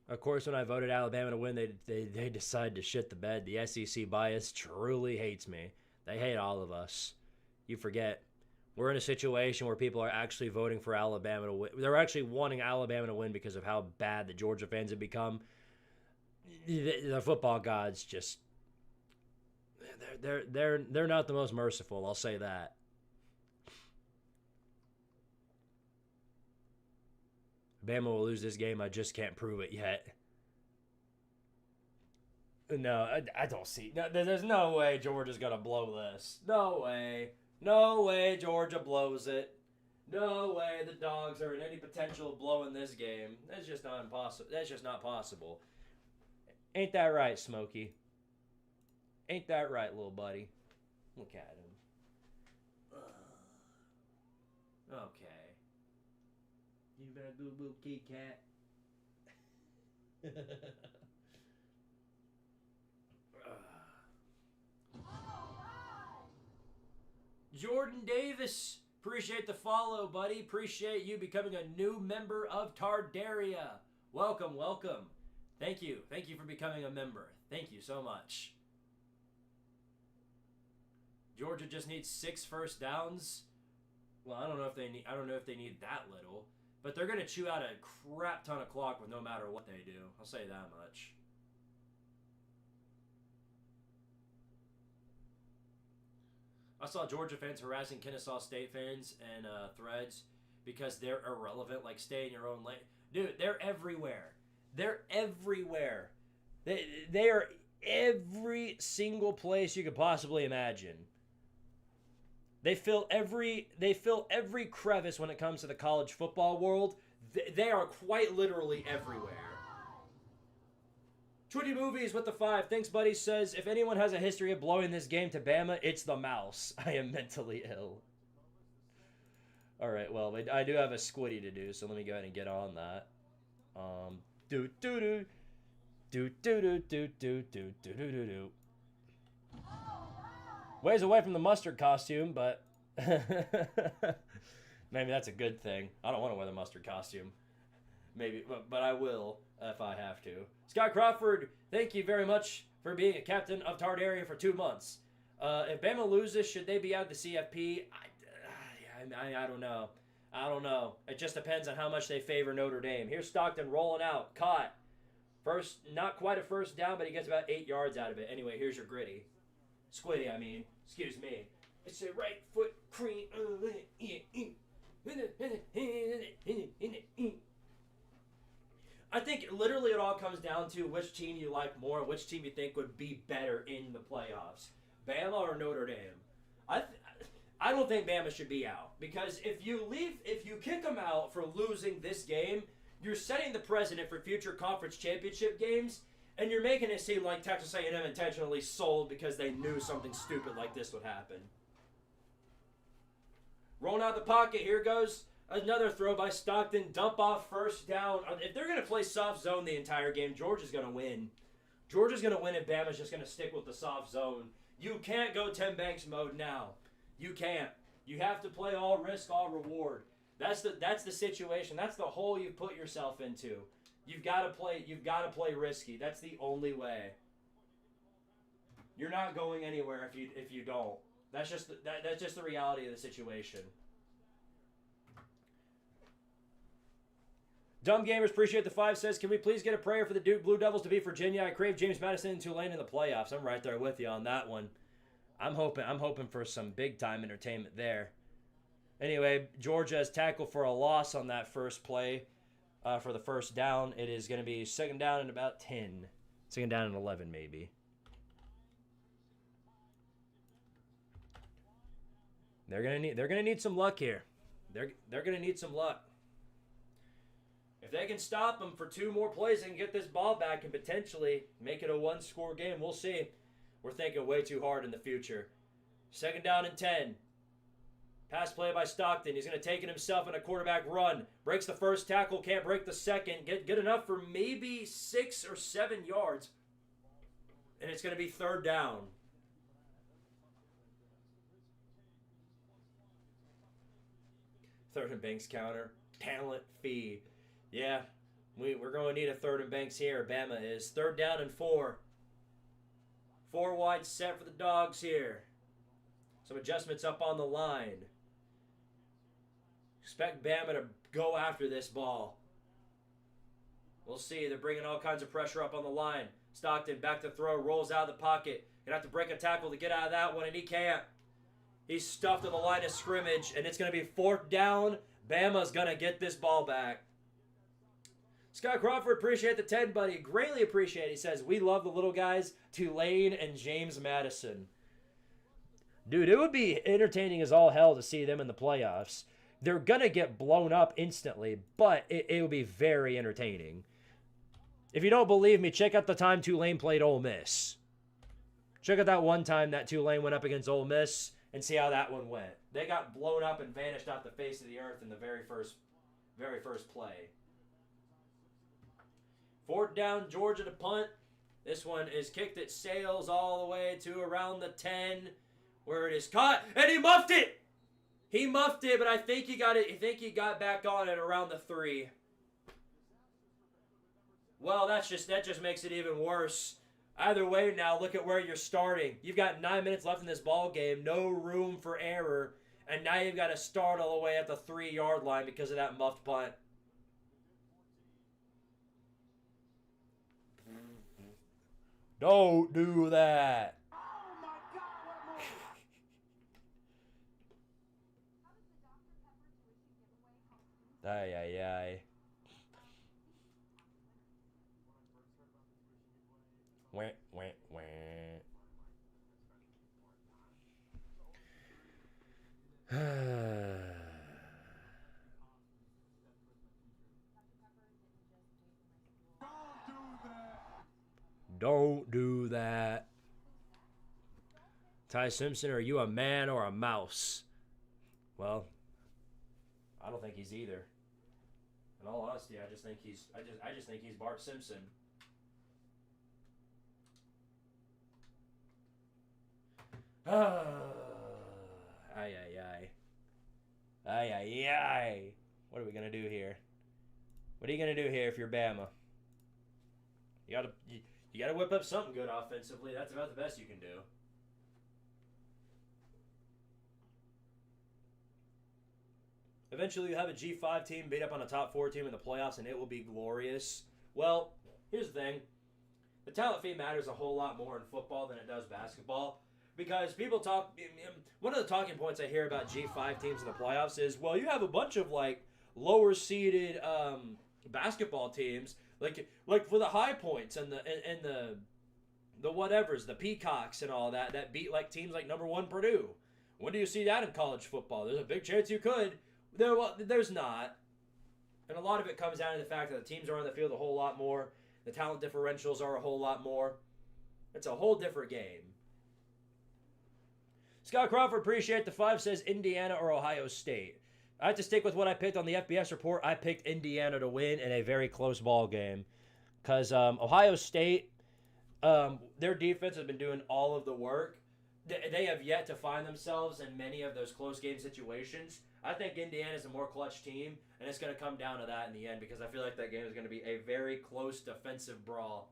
Of course, when I voted Alabama to win, they decided to shit the bed. The SEC bias truly hates me. They hate all of us. You forget, we're in a situation where people are actually voting for Alabama to win. They're actually wanting Alabama to win because of how bad the Georgia fans have become. The football gods just, they're not the most merciful. I'll say that. Bama will lose this game. I just can't prove it yet. No, I don't see. No, there's no way Georgia's going to blow this. No way. No way Georgia blows it. No way the Dogs are in any potential of blowing this game. That's just not impossible. That's just not possible. Ain't that right, Smokey? Ain't that right, little buddy? Look at him. Okay. You better do a little kitty cat. Jordan Davis, appreciate the follow, buddy. Appreciate you becoming a new member of Tardaria. Welcome, welcome. Thank you. Thank you for becoming a member. Thank you so much. Georgia just needs 6 first downs. Well, I don't know if they need that little. But they're going to chew out a crap ton of clock with no matter what they do. I'll say that much. I saw Georgia fans harassing Kennesaw State fans and threads because they're irrelevant, like stay in your own lane. Dude, they're everywhere. They're everywhere. They are every single place you could possibly imagine. They fill every crevice when it comes to the college football world. They are quite literally everywhere. Twitty Movies with the 5. Thanks, buddy. Says, if anyone has a history of blowing this game to Bama, it's the mouse. I am mentally ill. All right, well, I do have a Squiddy to do, so let me go ahead and get on that. Do. Ways away from the mustard costume, but maybe that's a good thing. I don't want to wear the mustard costume. Maybe, but I will if I have to. Scott Crawford, thank you very much for being a captain of Tardaria for 2 months. If Bama loses, should they be out of the CFP? I don't know. I don't know. It just depends on how much they favor Notre Dame. Here's Stockton rolling out. Caught. First, not quite a first down, but he gets about 8 yards out of it. Anyway, here's your gritty. Squiddy, I mean. Excuse me. It's a right foot cream. I think literally it all comes down to which team you like more and which team you think would be better in the playoffs. Bama or Notre Dame. I I don't think Bama should be out, because if you kick them out for losing this game, you're setting the precedent for future conference championship games, and you're making it seem like Texas A&M intentionally sold because they knew something stupid like this would happen. Rolling out the pocket, here goes another throw by Stockton, dump off, first down. If they're going to play soft zone the entire game, Georgia's going to win. Georgia's going to win, and Bama's just going to stick with the soft zone. You can't go Tim Banks mode now. You can't. You have to play all risk, all reward. That's the situation. That's the hole you put yourself into. You've got to play risky. That's the only way. You're not going anywhere if you don't. That's just the reality of the situation. Dumb Gamers, appreciate the 5, says, can we please get a prayer for the Duke Blue Devils to beat Virginia? I crave James Madison and Tulane in the playoffs. I'm right there with you on that one. I'm hoping for some big time entertainment there. Anyway, Georgia has tackled for a loss on that first play for the first down. It is going to be second down and about 10. Second down and 11 maybe. They're gonna need some luck here. They're gonna need some luck. If they can stop them for 2 more plays and get this ball back and potentially make it a 1-score game, we'll see. We're thinking way too hard in the future. Second down and 10. Pass play by Stockton. He's going to take it himself in a quarterback run. Breaks the first tackle, can't break the second. Get enough for maybe 6 or 7 yards. And it's going to be third down. Third and Banks counter. Talent fee. Yeah, we're going to need a third and Banks here. Bama is. Third down and 4. 4 wide set for the Dogs here. Some adjustments up on the line. Expect Bama to go after this ball. We'll see. They're bringing all kinds of pressure up on the line. Stockton back to throw. Rolls out of the pocket. Gonna have to break a tackle to get out of that one, and he can't. He's stuffed on the line of scrimmage, and it's going to be 4th down. Bama's going to get this ball back. Scott Crawford, appreciate the 10, buddy. Greatly appreciate it. He says, we love the little guys, Tulane and James Madison. Dude, it would be entertaining as all hell to see them in the playoffs. They're going to get blown up instantly, but it would be very entertaining. If you don't believe me, check out the time Tulane played Ole Miss. Check out that one time that Tulane went up against Ole Miss and see how that one went. They got blown up and vanished off the face of the earth in the very first play. 4th down, Georgia to punt. This one is kicked. It sails all the way to around the 10, where it is caught, and he muffed it. He muffed it, but I think he got it. I think he got back on it around the 3. Well, that just makes it even worse. Either way, now look at where you're starting. You've got 9 minutes left in this ball game, no room for error, and now you've got to start all the way at the 3-yard line because of that muffed punt. Don't do that. Oh my God, what a Ay, ay, ay. Wah, wah, wah. Don't do that. Ty Simpson, are you a man or a mouse? Well, I don't think he's either. In all honesty, I just think he's Bart Simpson. Ay, ay, ay. Ay, ay, ay. What are we going to do here? What are you going to do here if you're Bama? You gotta whip up something good offensively. That's about the best you can do. Eventually, you have a G5 team beat up on a top 4 team in the playoffs, and it will be glorious. Well, here's the thing. The talent fee matters a whole lot more in football than it does basketball. Because people talk... One of the talking points I hear about G5 teams in the playoffs is, well, you have a bunch of, like, lower-seeded basketball teams... Like for the High Points and the whatevers, the Peacocks and all that beat like teams like number 1 Purdue. When do you see that in college football? There's a big chance you could. There's not. And a lot of it comes down to the fact that the teams are on the field a whole lot more. The talent differentials are a whole lot more. It's a whole different game. Scott Crawford, appreciate the 5, says Indiana or Ohio State. I have to stick with what I picked on the FBS report. I picked Indiana to win in a very close ball game. Because Ohio State, their defense has been doing all of the work. They have yet to find themselves in many of those close game situations. I think Indiana is a more clutch team, and it's going to come down to that in the end because I feel like that game is going to be a very close defensive brawl.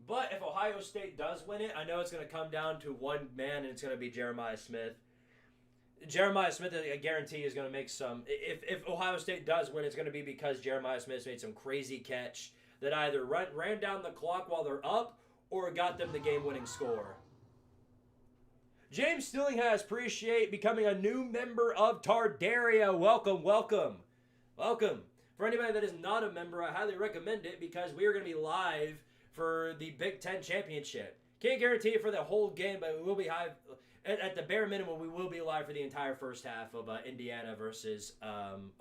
But if Ohio State does win it, I know it's going to come down to one man, and it's going to be Jeremiah Smith. Jeremiah Smith, I guarantee, is going to make some... If Ohio State does win, it's going to be because Jeremiah Smith made some crazy catch that either ran down the clock while they're up or got them the game-winning score. James Stillinghast, appreciate becoming a new member of Tardaria. Welcome, welcome, welcome. For anybody that is not a member, I highly recommend it because we are going to be live for the Big Ten Championship. Can't guarantee it for the whole game, but we will be live. At the bare minimum, we will be live for the entire first half of Indiana versus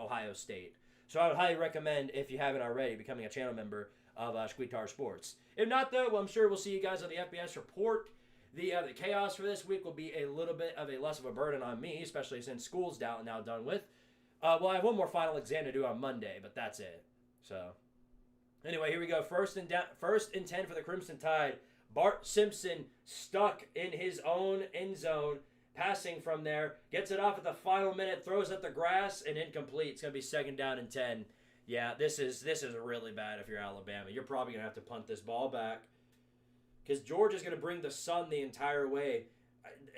Ohio State. So I would highly recommend, if you haven't already, becoming a channel member of Squidtard Sports. If not, though, well, I'm sure we'll see you guys on the FBS report. The chaos for this week will be a little bit of a less of a burden on me, especially since school's now done with. Well, I have one more final exam to do on Monday, but that's it. So, anyway, here we go. First and 10 for the Crimson Tide. Bart Simpson stuck in his own end zone, passing from there, gets it off at the final minute, throws at the grass, and incomplete. It's going to be 2nd down and 10. Yeah, this is really bad if you're Alabama. You're probably going to have to punt this ball back because George is going to bring the sun the entire way.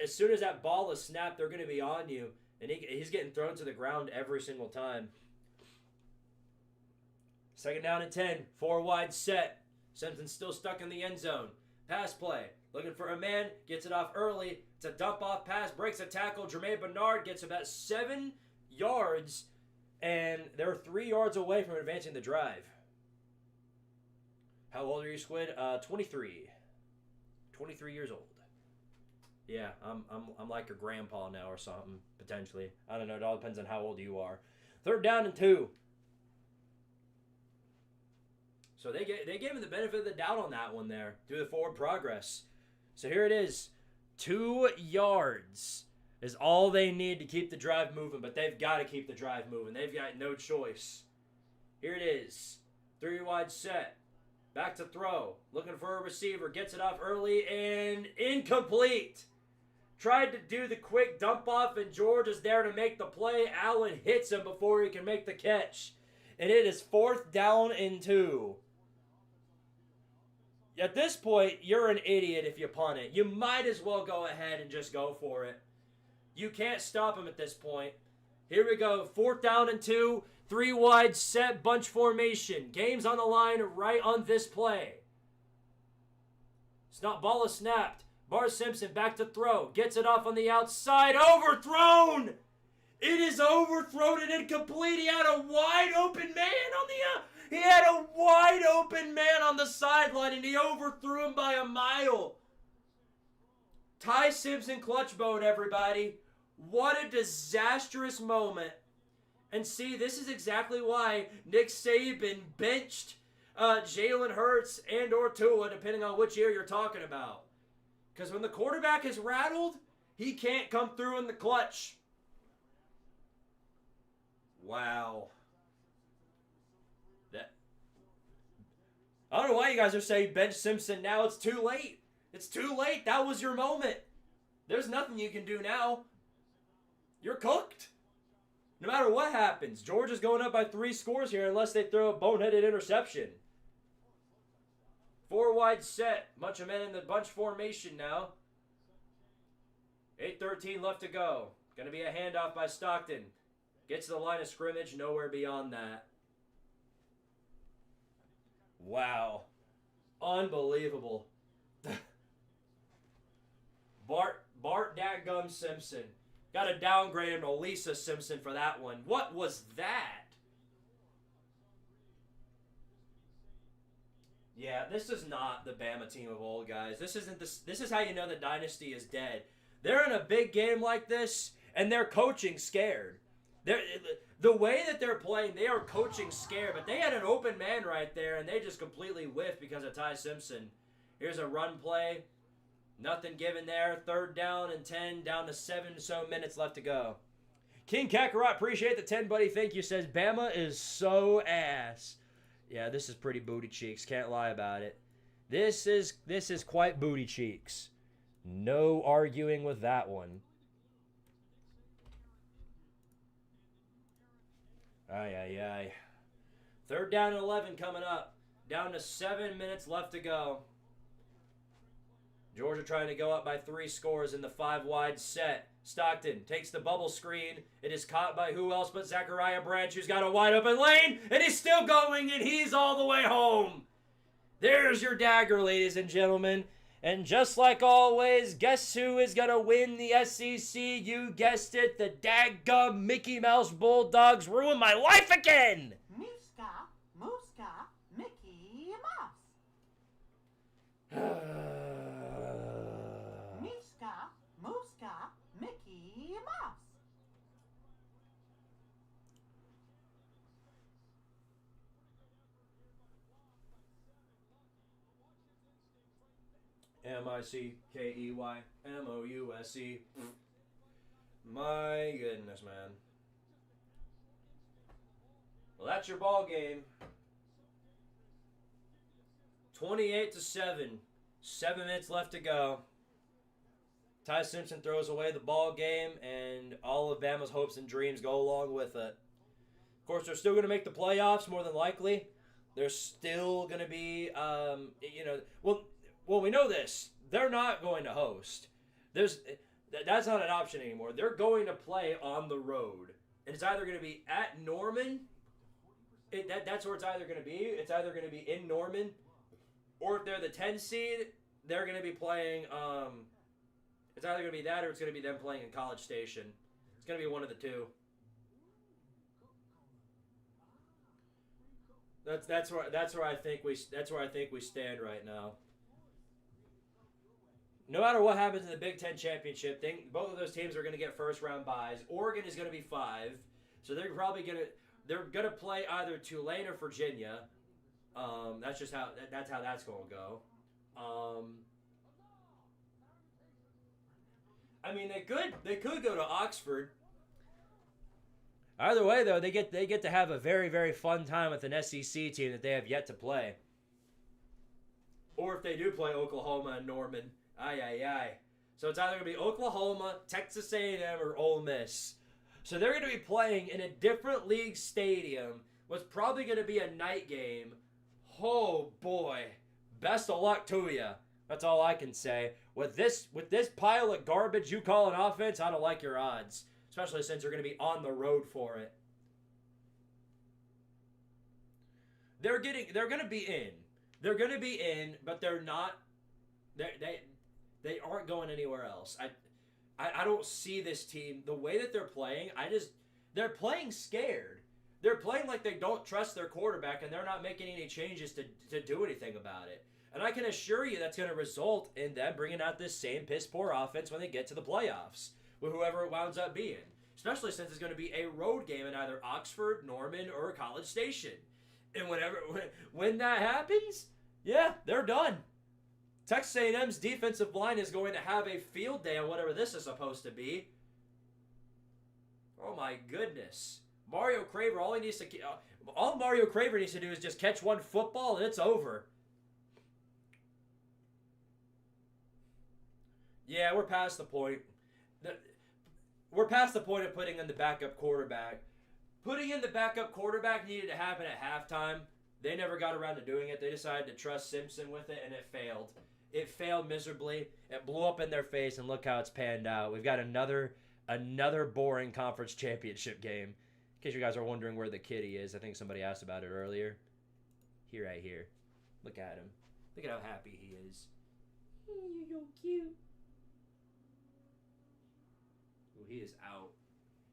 As soon as that ball is snapped, they're going to be on you, and he's getting thrown to the ground every single time. 2nd down and 10, 4 wide set. Simpson's still stuck in the end zone. Pass play. Looking for a man. Gets it off early. It's a dump-off pass. Breaks a tackle. Jermaine Bernard gets about 7 yards. And they're 3 yards away from advancing the drive. How old are you, Squid? 23. 23 years old. Yeah, I'm like your grandpa now or something, potentially. I don't know. It all depends on how old you are. 3rd down and 2. So they gave him the benefit of the doubt on that one there through the forward progress. So here it is. 2 yards is all they need to keep the drive moving, but they've got to keep the drive moving. They've got no choice. Here it is. 3 wide set. Back to throw. Looking for a receiver. Gets it off early and incomplete. Tried to do the quick dump off, and George is there to make the play. Allen hits him before he can make the catch. And it is 4th down and 2. At this point, you're an idiot if you punt it. You might as well go ahead and just go for it. You can't stop him at this point. Here we go. 4th down and 2. 3 wide set, bunch formation. Game's on the line right on this play. Ball is snapped. Bart Simpson back to throw. Gets it off on the outside. Overthrown! It is overthrown and incomplete. He had a wide open man on the sideline, and he overthrew him by a mile. Ty Simpson clutch mode, everybody. What a disastrous moment. And see, this is exactly why Nick Saban benched Jalen Hurts and or Tua, depending on which year you're talking about. Because when the quarterback is rattled, he can't come through in the clutch. Wow. I don't know why you guys are saying bench Simpson now. It's too late. It's too late. That was your moment. There's nothing you can do now. You're cooked. No matter what happens. George is going up by 3 scores here unless they throw a boneheaded interception. 4 wide set. Bunch of men in the bunch formation now. 8:13 left to go. Going to be a handoff by Stockton. Gets to the line of scrimmage. Nowhere beyond that. Wow. Unbelievable. Bart Dadgum Simpson. Got to downgrade him to Lisa Simpson for that one. What was that? Yeah, this is not the Bama team of old, guys. This isn't this. This is how you know the dynasty is dead. They're in a big game like this, and they're coaching scared. The way that they're playing, they are coaching scared. But they had an open man right there, and they just completely whiffed because of Ty Simpson. Here's a run play. Nothing given there. 3rd down and 10, down to 7 so minutes left to go. King Kakarot, appreciate the 10, buddy. Thank you. Says Bama is so ass. Yeah, this is pretty booty cheeks. Can't lie about it. This is quite booty cheeks. No arguing with that one. Ay. 3rd down and 11 coming up. Down to 7 minutes left to go. Georgia trying to go up by 3 scores in the 5 wide set. Stockton takes the bubble screen. It is caught by who else but Zachariah Branch, who's got a wide open lane, and he's still going, and he's all the way home. There's your dagger, ladies and gentlemen. And just like always, guess who is going to win the SEC? You guessed it, the daggum Mickey Mouse Bulldogs ruined my life again. Miska, Muska, Mickey Mouse. Miska, Muska, Mickey Mouse. M-I-C-K-E-Y-M-O-U-S-E. My goodness, man. Well, that's your ball game. 28-7. 7 minutes left to go. Ty Simpson throws away the ball game, and all of Bama's hopes and dreams go along with it. Of course, they're still going to make the playoffs, more than likely. They're still going to be, well, we know this. They're not going to host. That's not an option anymore. They're going to play on the road. And it's either going to be at Norman. That's where it's either going to be. It's either going to be in Norman, or if they're the 10 seed, they're going to be playing. It's either going to be that, or it's going to be them playing in College Station. It's going to be one of the two. That's where I think we stand right now. No matter what happens in the Big Ten championship, both of those teams are going to get first round byes. Oregon is going to be 5, so they're going to play either Tulane or Virginia. That's how that's going to go. I mean, they could go to Oxford. Either way, though, they get to have a very, very fun time with an SEC team that they have yet to play. Or if they do play Oklahoma and Norman, ay. So it's either going to be Oklahoma, Texas A&M, or Ole Miss. So they're going to be playing in a different league stadium. What's probably going to be a night game. Oh boy, best of luck to you. That's all I can say. With this pile of garbage you call an offense, I don't like your odds. Especially since you're going to be on the road for it. They're going to be in. They're going to be in, but they're not. They aren't going anywhere else. I don't see this team the way that they're playing. They're playing scared. They're playing like they don't trust their quarterback, and they're not making any changes to do anything about it. And I can assure you that's going to result in them bringing out this same piss poor offense when they get to the playoffs. With whoever it winds up being. Especially since it's going to be a road game in either Oxford, Norman, or College Station. And when that happens, yeah, they're done. Texas A&M's defensive line is going to have a field day on whatever this is supposed to be. Oh my goodness. Mario Craver, all Mario Craver needs to do is just catch one football and it's over. Yeah, we're past the point. We're past the point of putting in the backup quarterback. Putting in the backup quarterback needed to happen at halftime. They never got around to doing it. They decided to trust Simpson with it, and it failed. It failed miserably. It blew up in their face, and look how it's panned out. We've got another boring conference championship game. In case you guys are wondering where the kitty is, I think somebody asked about it earlier. Right here. Look at him. Look at how happy he is. You're so cute. He is out.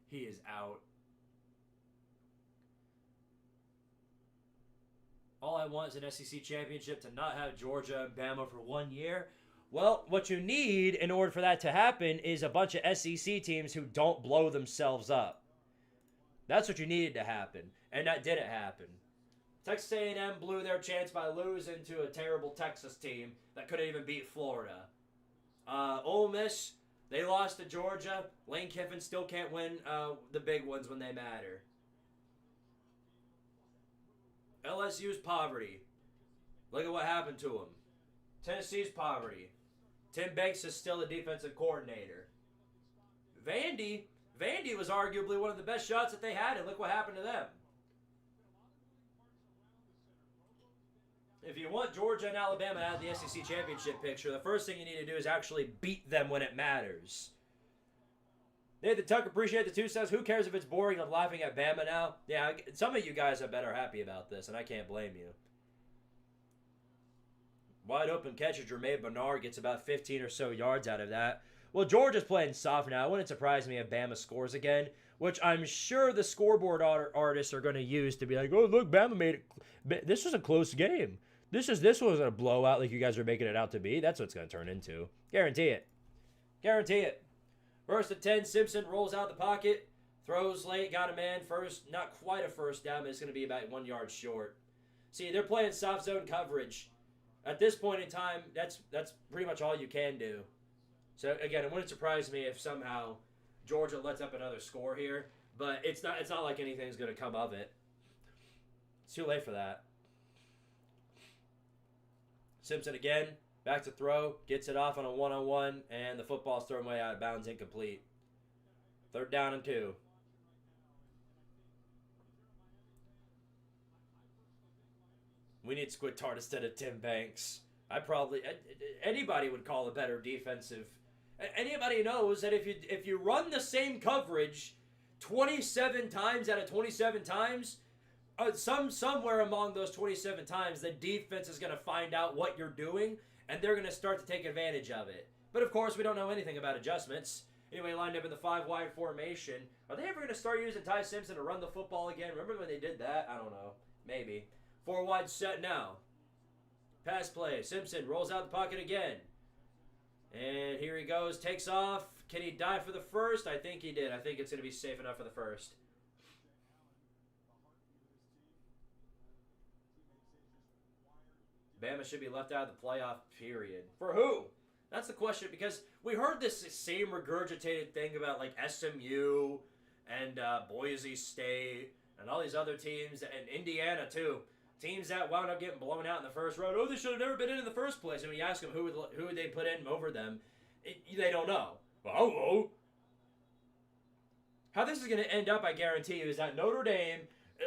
He is out. All I want is an SEC championship to not have Georgia and Bama for 1 year. Well, what you need in order for that to happen is a bunch of SEC teams who don't blow themselves up. That's what you needed to happen, and that didn't happen. Texas A&M blew their chance by losing to a terrible Texas team that couldn't even beat Florida. Ole Miss, they lost to Georgia. Lane Kiffin still can't win the big ones when they matter. LSU's poverty. Look at what happened to them. Tennessee's poverty. Tim Banks is still the defensive coordinator. Vandy was arguably one of the best shots that they had, and look what happened to them. If you want Georgia and Alabama out of the SEC championship picture, the first thing you need to do is actually beat them when it matters. Nathan Tuck, appreciate the 2 cents. Who cares if it's boring? I'm laughing at Bama now. Yeah, some of you guys I bet are happy about this, and I can't blame you. Wide open catch of Jermaine Bernard gets about 15 or so yards out of that. Well, Georgia's playing soft now. It wouldn't surprise me if Bama scores again, which I'm sure the scoreboard artists are going to use to be like, oh, look, Bama made it. This was a close game. This wasn't a blowout like you guys are making it out to be. That's what it's going to turn into. Guarantee it. Guarantee it. First and 10, Simpson rolls out the pocket, throws late, got a man first. Not quite a first down, but it's going to be about 1 yard short. See, they're playing soft zone coverage. At this point in time, that's pretty much all you can do. So again, it wouldn't surprise me if somehow Georgia lets up another score here, but it's not like anything's going to come of it. It's too late for that. Simpson again, back to throw, gets it off on a one-on-one, and the football's thrown way out of bounds, incomplete. 3rd down and 2. We need Squidtard instead of Tim Banks. Anybody would call a better defensive. Anybody knows that if you run the same coverage 27 times out of 27 times, somewhere among those 27 times, the defense is going to find out what you're doing, and they're going to start to take advantage of it. But of course, we don't know anything about adjustments. Anyway, lined up in the 5-wide formation. Are they ever going to start using Ty Simpson to run the football again? Remember when they did that? I don't know. Maybe. 4-wide set now. Pass play. Simpson rolls out the pocket again. And here he goes. Takes off. Can he dive for the first? I think he did. I think it's going to be safe enough for the first. Bama should be left out of the playoff, period. For who? That's the question, because we heard this same regurgitated thing about, like, SMU and Boise State and all these other teams, and Indiana, too. Teams that wound up getting blown out in the first round. Oh, they should have never been in the first place. And when you ask them who would they put in over them, they don't know. Oh. How this is going to end up, I guarantee you, is that Notre Dame,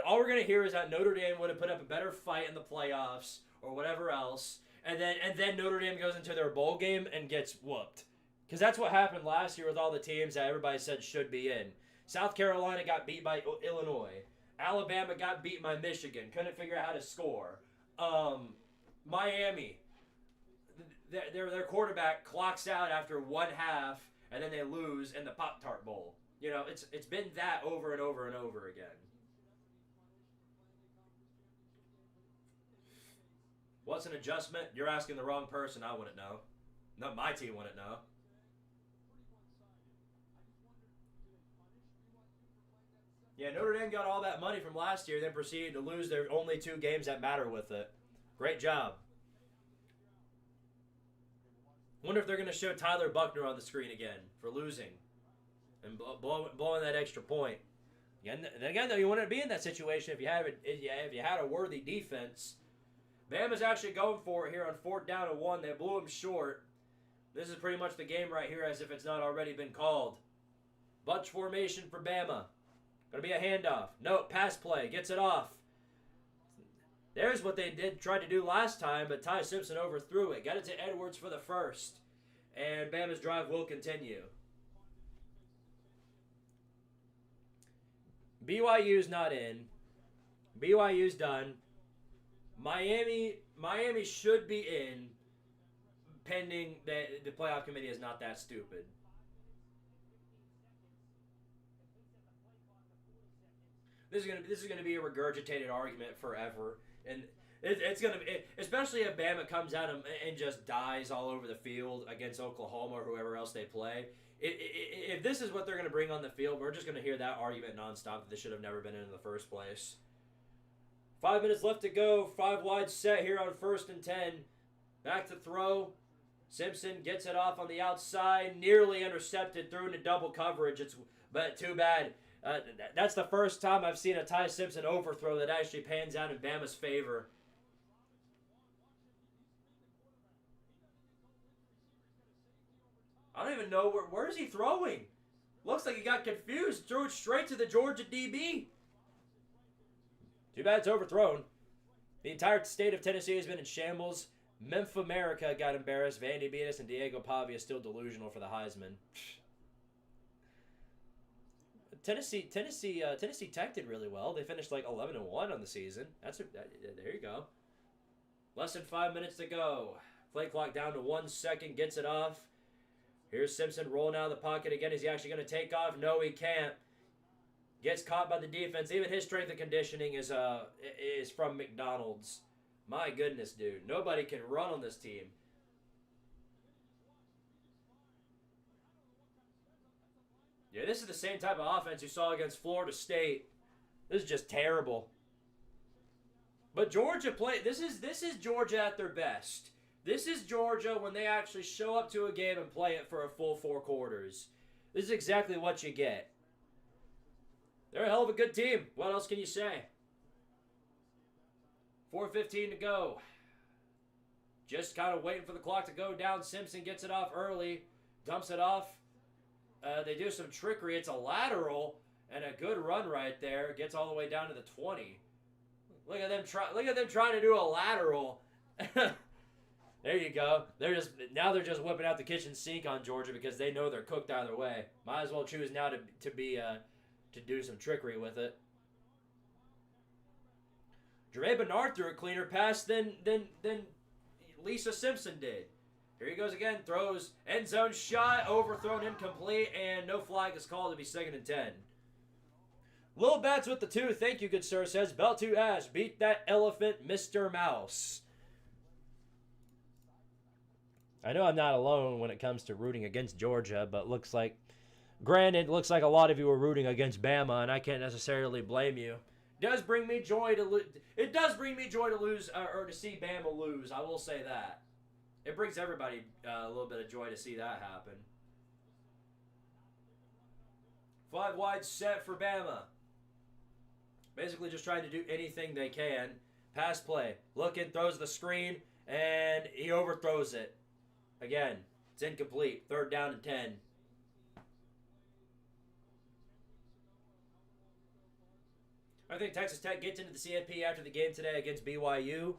all we're going to hear is that Notre Dame would have put up a better fight in the playoffs or whatever else, and then Notre Dame goes into their bowl game and gets whooped. Because that's what happened last year with all the teams that everybody said should be in. South Carolina got beat by Illinois. Alabama got beat by Michigan. Couldn't figure out how to score. Miami, their quarterback clocks out after one half, and then they lose in the Pop-Tart Bowl. You know, it's been that over and over and over again. What's an adjustment? You're asking the wrong person. I wouldn't know. Not my team wouldn't know. Yeah, Notre Dame got all that money from last year, then proceeded to lose their only 2 games that matter with it. Great job. Wonder if they're going to show Tyler Buckner on the screen again for losing and blowing that extra point. Again, though, you wouldn't be in that situation if you had a worthy defense. Bama's actually going for it here on 4th down and 1. They blew him short. This is pretty much the game right here, as if it's not already been called. Bunch formation for Bama. Going to be a handoff. No, pass play. Gets it off. There's what they tried to do last time, but Ty Simpson overthrew it. Got it to Edwards for the first. And Bama's drive will continue. BYU's not in. BYU's done. Miami should be in, pending that the playoff committee is not that stupid. This is gonna be a regurgitated argument forever, and It's going to be, especially if Bama comes out and just dies all over the field against Oklahoma or whoever else they play. If this is what they're going to bring on the field, we're just going to hear that argument nonstop that they should have never been in the first place. 5 minutes left to go. 5 wide set here on 1st and 10. Back to throw. Simpson gets it off on the outside. Nearly intercepted. Threw into double coverage. But too bad. That's the first time I've seen a Ty Simpson overthrow that actually pans out in Bama's favor. I don't even know where is he throwing. Looks like he got confused. Threw it straight to the Georgia DB. Too bad it's overthrown. The entire state of Tennessee has been in shambles. Memphis America got embarrassed. Vandy beat us, and Diego Pavia is still delusional for the Heisman. Tennessee Tech did really well. They finished like 11-1 on the season. There you go. Less than 5 minutes to go. Play clock down to 1 second. Gets it off. Here's Simpson rolling out of the pocket again. Is he actually going to take off? No, he can't. Gets caught by the defense. Even his strength and conditioning is from McDonald's. My goodness, dude. Nobody can run on this team. Yeah, this is the same type of offense you saw against Florida State. This is just terrible. But Georgia this is Georgia at their best. This is Georgia when they actually show up to a game and play it for a full 4 quarters. This is exactly what you get. They're a hell of a good team. What else can you say? 4:15 to go. Just kind of waiting for the clock to go down. Simpson gets it off early. Dumps it off. They do some trickery. It's a lateral and a good run right there. Gets all the way down to the 20. Look at them trying to do a lateral. There you go. They're just whipping out the kitchen sink on Georgia because they know they're cooked either way. Might as well choose now to do some trickery with it. Dre Bernard threw a cleaner pass than Lisa Simpson did. Here he goes again. Throws. End zone shot. Overthrown. Incomplete. And no flag is called to be 2nd and 10. Lil Bats with the 2. Thank you, good sir. Says, Belt to Ash. Beat that elephant, Mr. Mouse. I know I'm not alone when it comes to rooting against Georgia, but looks like a lot of you are rooting against Bama, and I can't necessarily blame you. It does bring me joy to lose or to see Bama lose. I will say that. It brings everybody a little bit of joy to see that happen. 5 wide set for Bama. Basically just trying to do anything they can. Pass play. Looking, throws the screen, and he overthrows it. Again, it's incomplete. 3rd down and 10. I think Texas Tech gets into the CFP after the game today against BYU.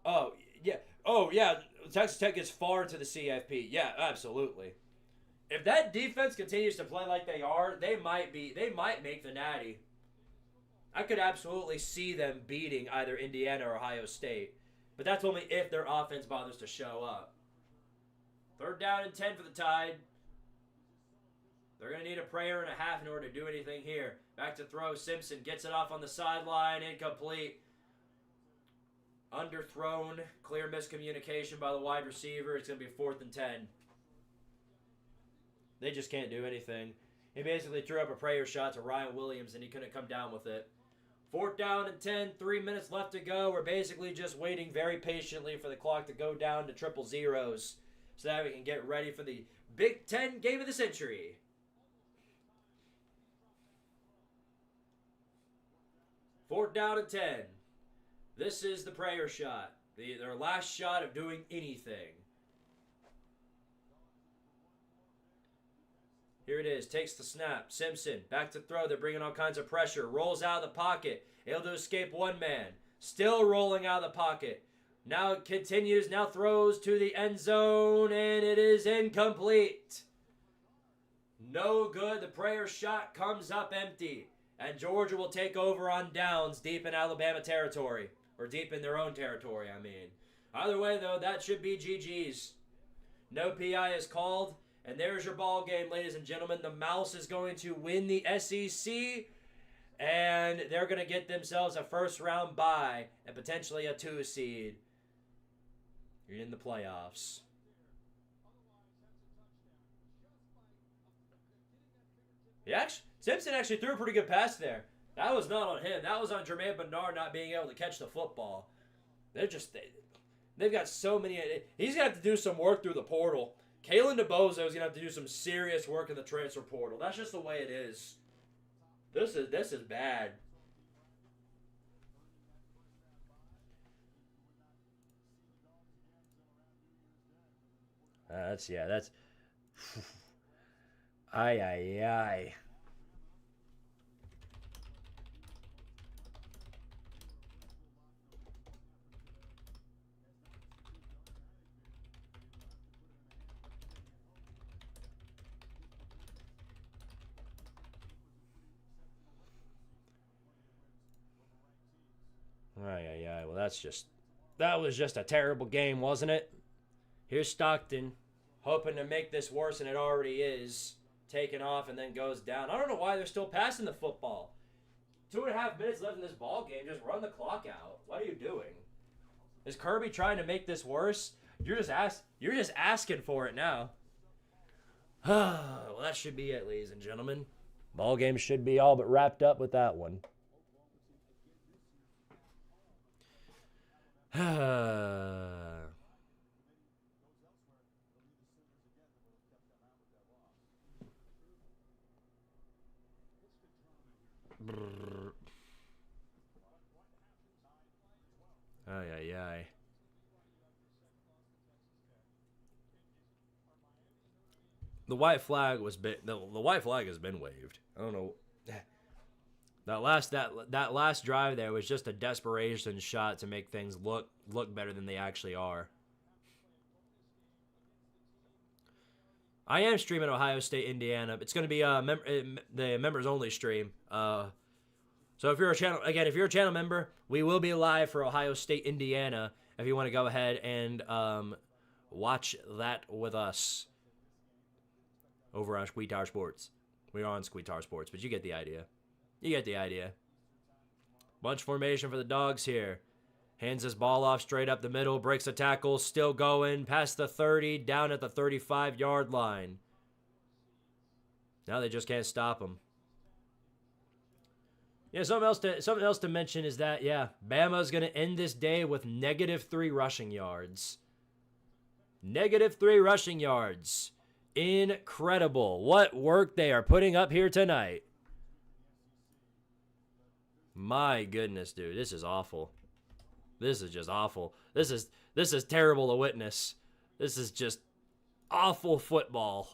Oh, yeah. Texas Tech gets far into the CFP. Yeah, absolutely. If that defense continues to play like they are, they might make the Natty. I could absolutely see them beating either Indiana or Ohio State. But that's only if their offense bothers to show up. 3rd down and 10 for the Tide. They're going to need a prayer and a half in order to do anything here. Back to throw. Simpson gets it off on the sideline. Incomplete. Underthrown. Clear miscommunication by the wide receiver. It's going to be 4th and 10. They just can't do anything. He basically threw up a prayer shot to Ryan Williams, and he couldn't come down with it. 4th down and 10. 3 minutes left to go. We're basically just waiting very patiently for the clock to go down to triple zeros so that we can get ready for the Big Ten game of the century. Fourth down and 10. This is the prayer shot. Their last shot of doing anything. Here it is. Takes the snap. Simpson. Back to throw. They're bringing all kinds of pressure. Rolls out of the pocket. Able to escape one man. Still rolling out of the pocket. Now it continues. Now throws to the end zone. And it is incomplete. No good. The prayer shot comes up empty. And Georgia will take over on downs deep in Alabama territory. Or deep in their own territory, I mean. Either way, though, that should be GG's. No PI is called. And there's your ball game, ladies and gentlemen. The Mouse is going to win the SEC. And they're going to get themselves a first-round bye and potentially a 2 seed. You're in the playoffs. Simpson actually threw a pretty good pass there. That was not on him. That was on Jermaine Bernard not being able to catch the football. They've got so many. He's going to have to do some work through the portal. Kalen DeBozo is going to have to do some serious work in the transfer portal. That's just the way it is. This is bad. That's Ay. Well, that was just a terrible game, wasn't it? Here's Stockton, hoping to make this worse than it already is. Taken off and then goes down. I don't know why they're still passing the football. 2.5 minutes left in this ball game. Just run the clock out. What are you doing? Is Kirby trying to make this worse? You're just asking for it now. Well, that should be it, ladies and gentlemen. Ball game should be all but wrapped up with that one. Ay. The white flag has been waved. I don't know. That last drive there was just a desperation shot to make things look better than they actually are. I am streaming Ohio State, Indiana. It's going to be the members only stream. So if you're a channel member, we will be live for Ohio State, Indiana. If you want to go ahead and watch that with us over on Squidtard Sports. We are on Squidtard Sports, but you get the idea. Bunch formation for the Dogs here. Hands this ball off straight up the middle. Breaks a tackle. Still going. Past the 30. Down at the 35-yard line. Now they just can't stop him. Yeah, something else to mention is that, Bama's going to end this day with -3 rushing yards. -3 rushing yards. Incredible. What work they are putting up here tonight. My goodness, dude. This is awful. This is just awful. This is terrible to witness. This is just awful football.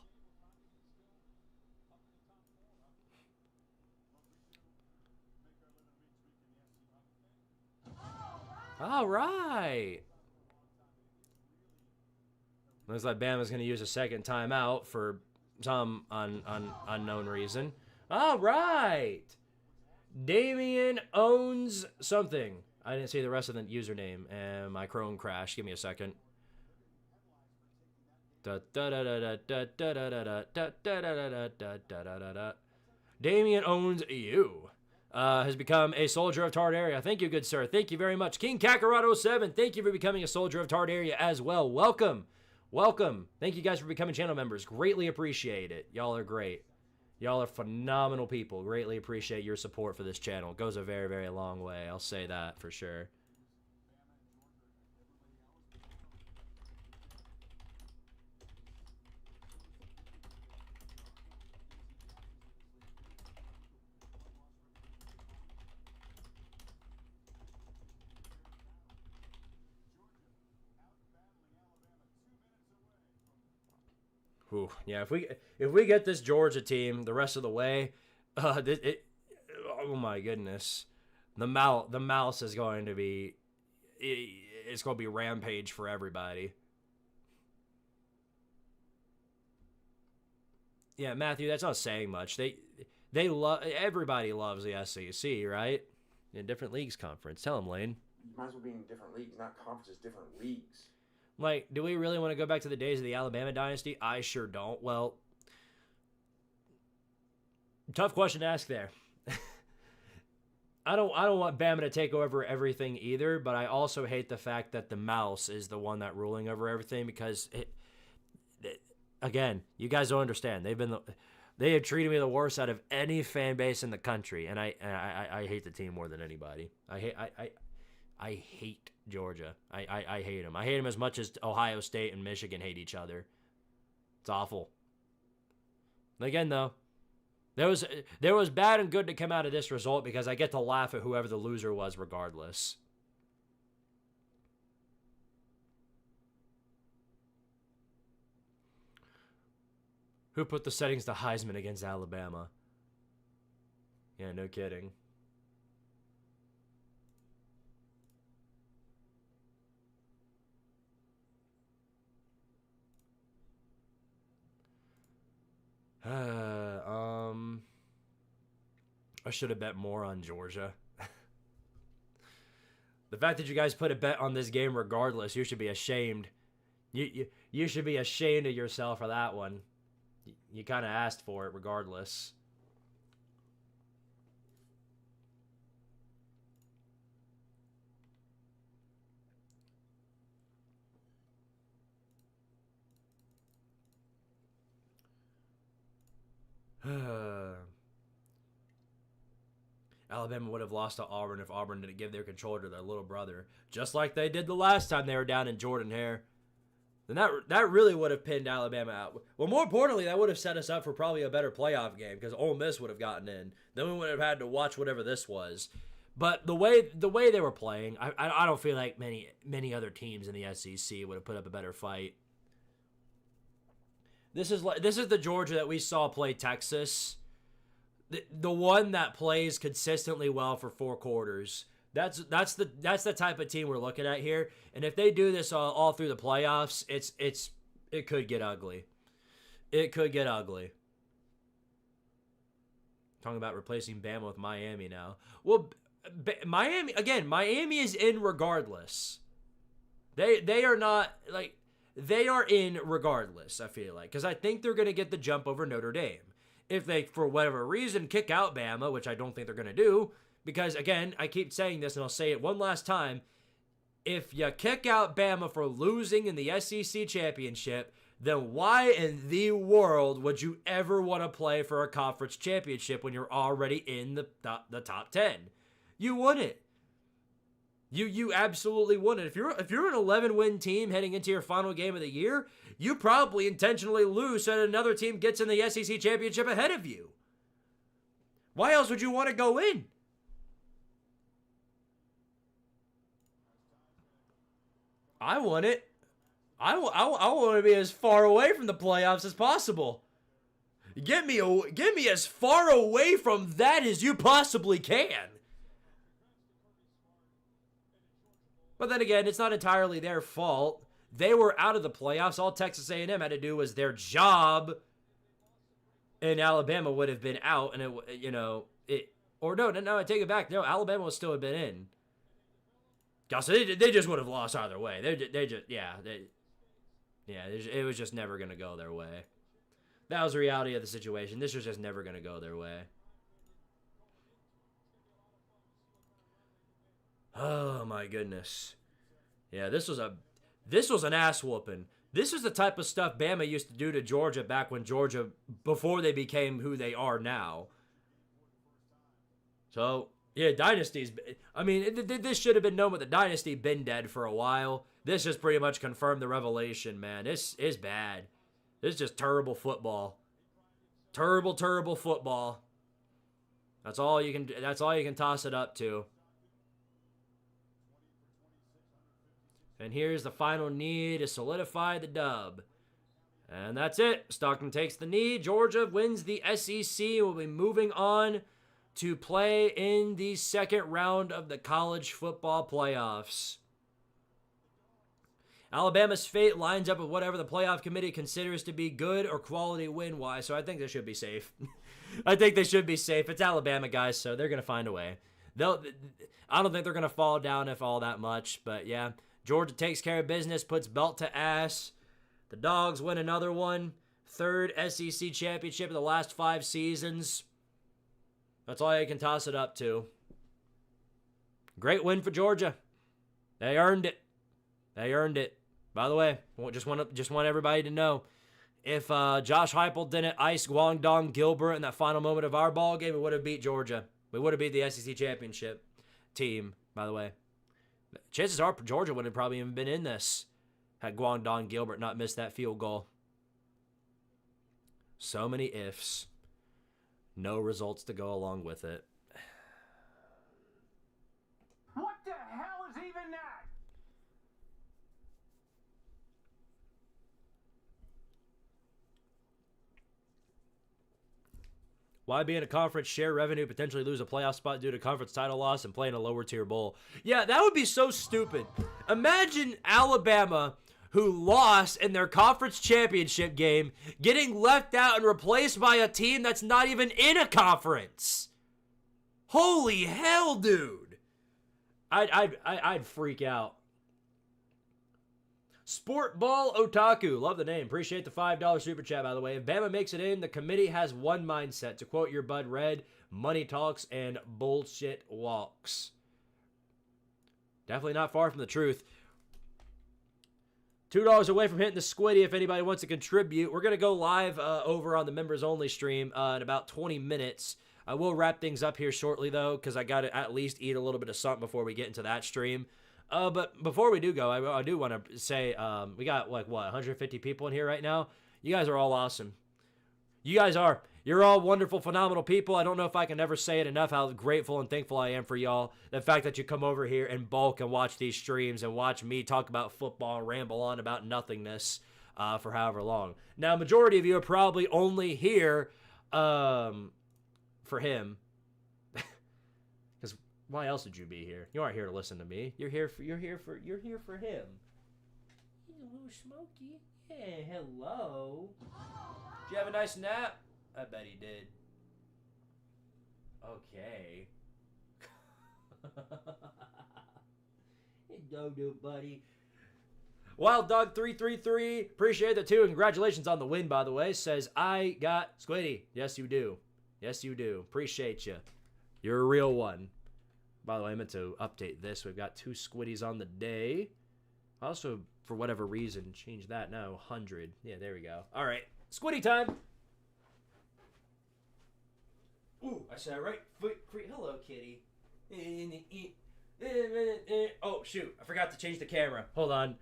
All right. Looks like Bama's going to use a second timeout for some unknown reason. All right. Damien owns something. I didn't see the rest of the username, and my Chrome crashed. Give me a second. Damien owns you. Has become a soldier of Tardaria. Thank you, good sir. Thank you very much. King Kakarot 07, thank you for becoming a soldier of Tardaria as well. Welcome. Thank you guys for becoming channel members. Greatly appreciate it. Y'all are great. Y'all are phenomenal people. Greatly appreciate your support for this channel. It goes a very, very long way. I'll say that for sure. Ooh, yeah, if we get this Georgia team the rest of the way, oh my goodness, the mouse is going to be, it's going to be rampage for everybody. Yeah, Matthew, that's not saying much. Everybody loves the SEC, right? In different leagues conference. Tell them, Lane. You might as well be in different leagues, not conferences, different leagues. Like, do we really want to go back to the days of the Alabama dynasty? I sure don't. Well, tough question to ask there. I don't want Bama to take over everything either, but I also hate the fact that the mouse is the one that ruling over everything because again, you guys don't understand. They have treated me the worst out of any fan base in the country, and I hate the team more than anybody. I hate Georgia. I hate them. I hate them as much as Ohio State and Michigan hate each other. It's awful. Again, though, there was bad and good to come out of this result because I get to laugh at whoever the loser was regardless. Who put the settings to Heisman against Alabama? Yeah, no kidding. I should have bet more on Georgia. The fact that you guys put a bet on this game regardless, you should be ashamed. You should be ashamed of yourself for that one. You kind of asked for it regardless. Alabama would have lost to Auburn if Auburn didn't give their control to their little brother, just like they did the last time they were down in Jordan-Hare. Then that really would have pinned Alabama out. Well, more importantly, that would have set us up for probably a better playoff game because Ole Miss would have gotten in. Then we would have had to watch whatever this was. But the way they were playing, I don't feel like many other teams in the SEC would have put up a better fight. This is the Georgia that we saw play Texas. The one that plays consistently well for 4 quarters. That's the type of team we're looking at here. And if they do this all through the playoffs, it could get ugly. It could get ugly. Talking about replacing Bama with Miami now. Well, Miami is in regardless. They are not like they are in regardless. I feel like because I think they're going to get the jump over Notre Dame. If they, for whatever reason, kick out Bama, which I don't think they're going to do. Because, again, I keep saying this, and I'll say it one last time. If you kick out Bama for losing in the SEC championship, then why in the world would you ever want to play for a conference championship when you're already in the top 10? You wouldn't. You absolutely wouldn't. If you're an 11-win team heading into your final game of the year, you probably intentionally lose so that another team gets in the SEC championship ahead of you. Why else would you want to go in? I want it. I want to be as far away from the playoffs as possible. Get me as far away from that as you possibly can. But then again, it's not entirely their fault. They were out of the playoffs. All Texas A&M had to do was their job, and Alabama would have been out. And I take it back. No, Alabama would still have been in. So they just would have lost either way. It was just never going to go their way. That was the reality of the situation. This was just never going to go their way. Oh my goodness. Yeah, this was an ass whooping. This is the type of stuff Bama used to do to Georgia back when Georgia, before they became who they are now. So, yeah, dynasties. I mean, this should have been known, but the dynasty been dead for a while. This just pretty much confirmed the revelation, man. This is bad. This is just terrible football. Terrible football. That's all you can toss it up to. And here's the final knee to solidify the dub. And that's it. Stockton takes the knee. Georgia wins the SEC. We'll be moving on to play in the second round of the college football playoffs. Alabama's fate lines up with whatever the playoff committee considers to be good or quality win-wise, so I think they should be safe. I think they should be safe. It's Alabama, guys, so they're going to find a way. I don't think they're going to fall down if all that much, but yeah. Georgia takes care of business, puts belt to ass. The Dogs win another one. 3rd SEC championship in the last 5 seasons. That's all you can toss it up to. Great win for Georgia. They earned it. They earned it. By the way, just want everybody to know, if Josh Heupel didn't ice Guangdong Gilbert in that final moment of our ball game, we would have beat Georgia. We would have beat the SEC championship team, by the way. Chances are Georgia would have probably even been in this had Guangdong Gilbert not missed that field goal. So many ifs. No results to go along with it. What the hell is even that? Why be in a conference, share revenue, potentially lose a playoff spot due to conference title loss, and play in a lower tier bowl? Yeah, that would be so stupid. Imagine Alabama, who lost in their conference championship game, getting left out and replaced by a team that's not even in a conference. Holy hell, dude. I'd freak out. Sport Ball Otaku. Love the name. Appreciate the $5 super chat, by the way. If Bama makes it in, the committee has one mindset. To quote your bud Red, money talks and bullshit walks. Definitely not far from the truth. $2 away from hitting the squiddy if anybody wants to contribute. We're going to go live over on the members only stream in about 20 minutes. I will wrap things up here shortly, though, because I got to at least eat a little bit of something before we get into that stream. But before we do go, I do want to say we got, 150 people in here right now? You guys are all awesome. You guys are. You're all wonderful, phenomenal people. I don't know if I can ever say it enough how grateful and thankful I am for y'all. The fact that you come over here in bulk and watch these streams and watch me talk about football and ramble on about nothingness for however long. Now, majority of you are probably only here for him. Because why else would you be here? You aren't here to listen to me. You're here for him. Hello, Smokey. Yeah, hello. Did you have a nice nap? I bet he did. Okay. Hello, buddy. Wild Dog 333, appreciate that too. Congratulations on the win, by the way. Says, I got Squiddy. Yes, you do. Yes, you do. Appreciate you. You're a real one. By the way, I meant to update this. We've got 2 Squiddies on the day. Also, for whatever reason, change that now. 100. Yeah, there we go. All right. Squiddy time. Ooh, I said right foot free. Hello, kitty. Oh, shoot. I forgot to change the camera. Hold on.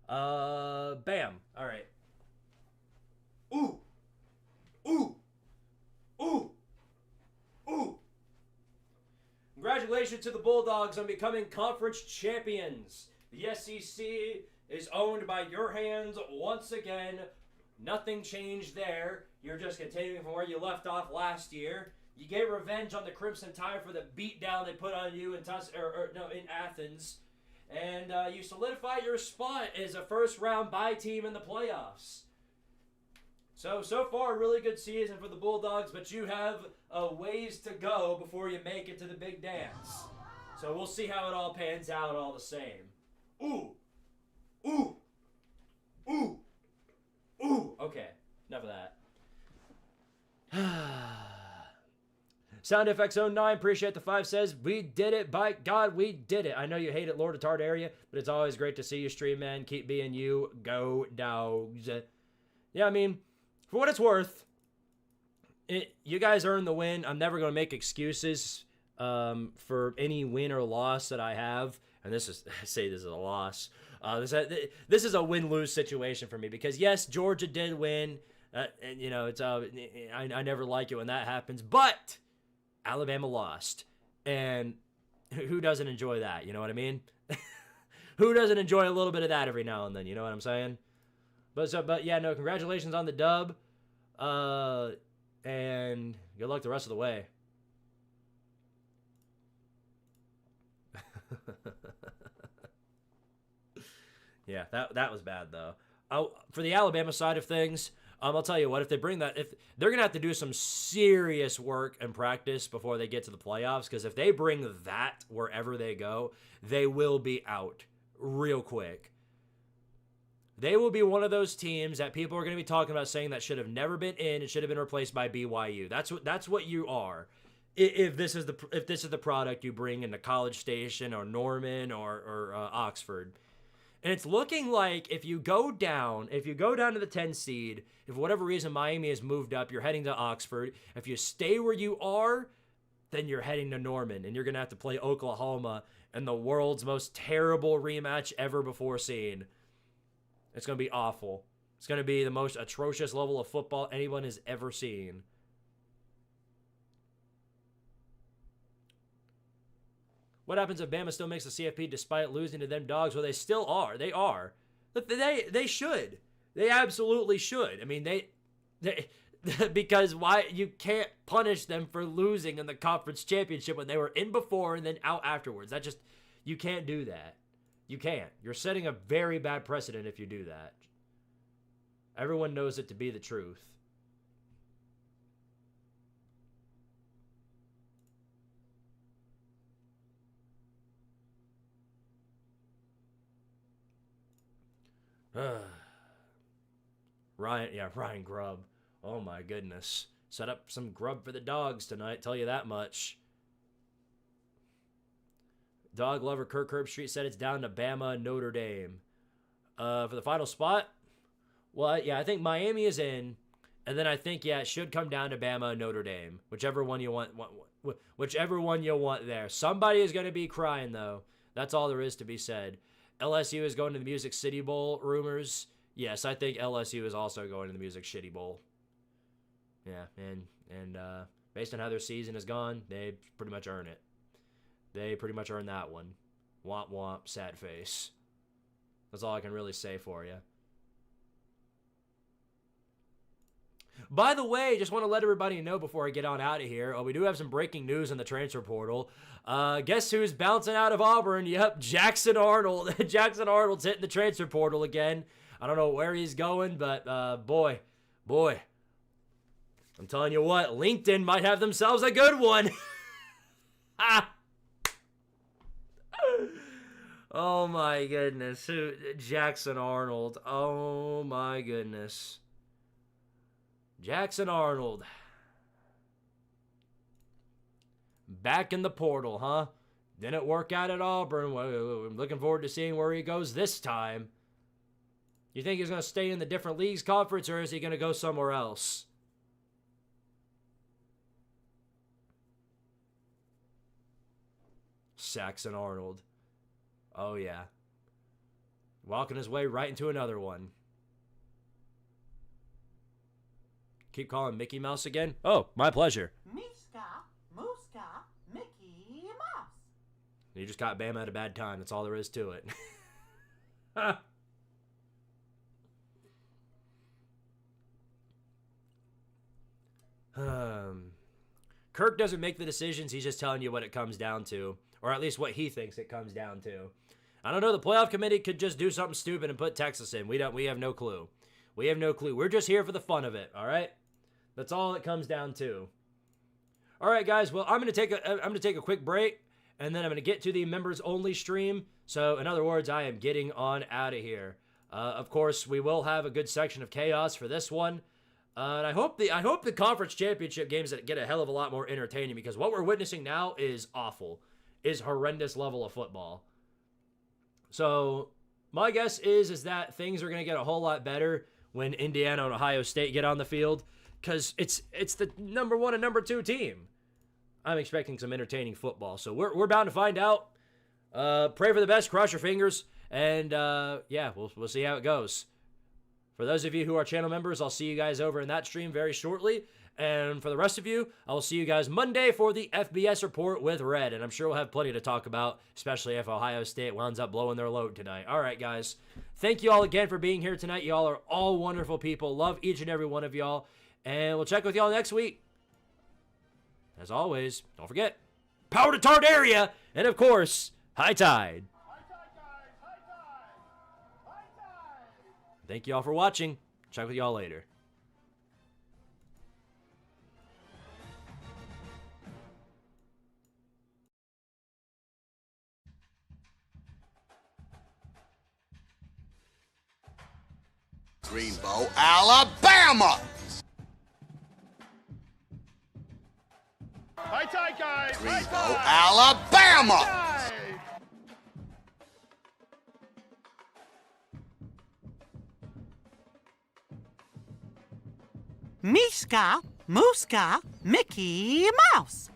Bam. All right. Ooh. Ooh. Ooh. Ooh. Congratulations to the Bulldogs on becoming conference champions. The SEC is owned by your hands once again. Nothing changed there. You're just continuing from where you left off last year. You get revenge on the Crimson Tide for the beatdown they put on you in Athens. And you solidify your spot as a first-round bye team in the playoffs. So far, a really good season for the Bulldogs, but you have a ways to go before you make it to the big dance. So we'll see how it all pans out all the same. Ooh. Ooh. Ooh. Ooh. Okay, enough of that. SoundFX09, appreciate the 5, says, we did it, by God, we did it. I know you hate it, Lord of Tart area, but it's always great to see you stream, man. Keep being you. Go Dogs. Yeah, I mean, for what it's worth, you guys earned the win. I'm never going to make excuses for any win or loss that I have. And this is, I say this is a loss. This is a win-lose situation for me because, yes, Georgia did win. And, you know, it's I never like it when that happens. But Alabama lost. And who doesn't enjoy that? You know what I mean? Who doesn't enjoy a little bit of that every now and then? You know what I'm saying? But yeah, no, congratulations on the dub. And good luck the rest of the way. Yeah, that was bad though. For the Alabama side of things, I'll tell you what, if they bring that, if they're gonna have to do some serious work and practice before they get to the playoffs, because if they bring that wherever they go, they will be out real quick. They will be one of those teams that people are going to be talking about saying that should have never been in. It should have been replaced by BYU. That's what you are. if this is the product you bring into College Station or Norman or Oxford. And it's looking like if you go down to the 10 seed, if for whatever reason Miami has moved up, you're heading to Oxford. If you stay where you are, then you're heading to Norman, and you're going to have to play Oklahoma in the world's most terrible rematch ever before seen. It's going to be awful. It's going to be the most atrocious level of football anyone has ever seen. What happens if Bama still makes the CFP despite losing to them dogs? Well, they still are. They are. They should. They absolutely should. I mean, they because why you can't punish them for losing in the conference championship when they were in before and then out afterwards. You can't do that. You can't. You're setting a very bad precedent if you do that. Everyone knows it to be the truth. Ryan Grubb. Oh my goodness. Set up some grub for the dogs tonight, tell you that much. Dog lover Kirk Herbstreit said it's down to Bama, Notre Dame. For the final spot, well, yeah, I think Miami is in, and then I think, yeah, it should come down to Bama, Notre Dame. Whichever one you want there. Somebody is going to be crying, though. That's all there is to be said. LSU is going to the Music City Bowl rumors. Yes, I think LSU is also going to the Music City Bowl. Yeah, and based on how their season has gone, they pretty much earn it. They pretty much earn that one. Womp womp, sad face. That's all I can really say for you. By the way, just want to let everybody know before I get on out of here, we do have some breaking news in the transfer portal. Guess who's bouncing out of Auburn? Yep, Jackson Arnold. Jackson Arnold's hitting the transfer portal again. I don't know where he's going, but boy, I'm telling you what, LinkedIn might have themselves a good one. Oh my goodness. Jackson Arnold. Oh my goodness. Jackson Arnold. Back in the portal, huh? Didn't work out at Auburn. I'm looking forward to seeing where he goes this time. You think he's going to stay in the different leagues conference, or is he going to go somewhere else? Saxon Arnold. Oh, yeah. Walking his way right into another one. Keep calling Mickey Mouse again? Oh, my pleasure. Miska, Muska, Mickey Mouse. You just got Bama at a bad time. That's all there is to it. Kirk doesn't make the decisions. He's just telling you what it comes down to. Or at least what he thinks it comes down to. I don't know. The playoff committee could just do something stupid and put Texas in. We have no clue. We have no clue. We're just here for the fun of it, all right? That's all it comes down to. All right, guys. Well, I'm going to take a quick break, and then I'm going to get to the members only stream. So, in other words, I am getting on out of here. Of course, we will have a good section of chaos for this one. And I hope the conference championship games get a hell of a lot more entertaining, because what we're witnessing now is awful. Is horrendous level of football. So, my guess is that things are going to get a whole lot better when Indiana and Ohio State get on the field, because it's the number 1 and number 2 team. I'm expecting some entertaining football, so we're bound to find out. Pray for the best, cross your fingers, and yeah, we'll see how it goes. For those of you who are channel members, I'll see you guys over in that stream very shortly. And for the rest of you, I will see you guys Monday for the FBS report with Red. And I'm sure we'll have plenty to talk about, especially if Ohio State winds up blowing their load tonight. All right, guys. Thank you all again for being here tonight. Y'all are all wonderful people. Love each and every one of y'all. And we'll check with y'all next week. As always, don't forget, power to Tart area. And of course, high tide. High tide, guys! High tide! High tide! Thank you all for watching. Check with y'all later. Greenbow, Alabama. High tide, guys. High Go tide. Alabama! Tide. Mishka, Mooska, Mickey Mouse.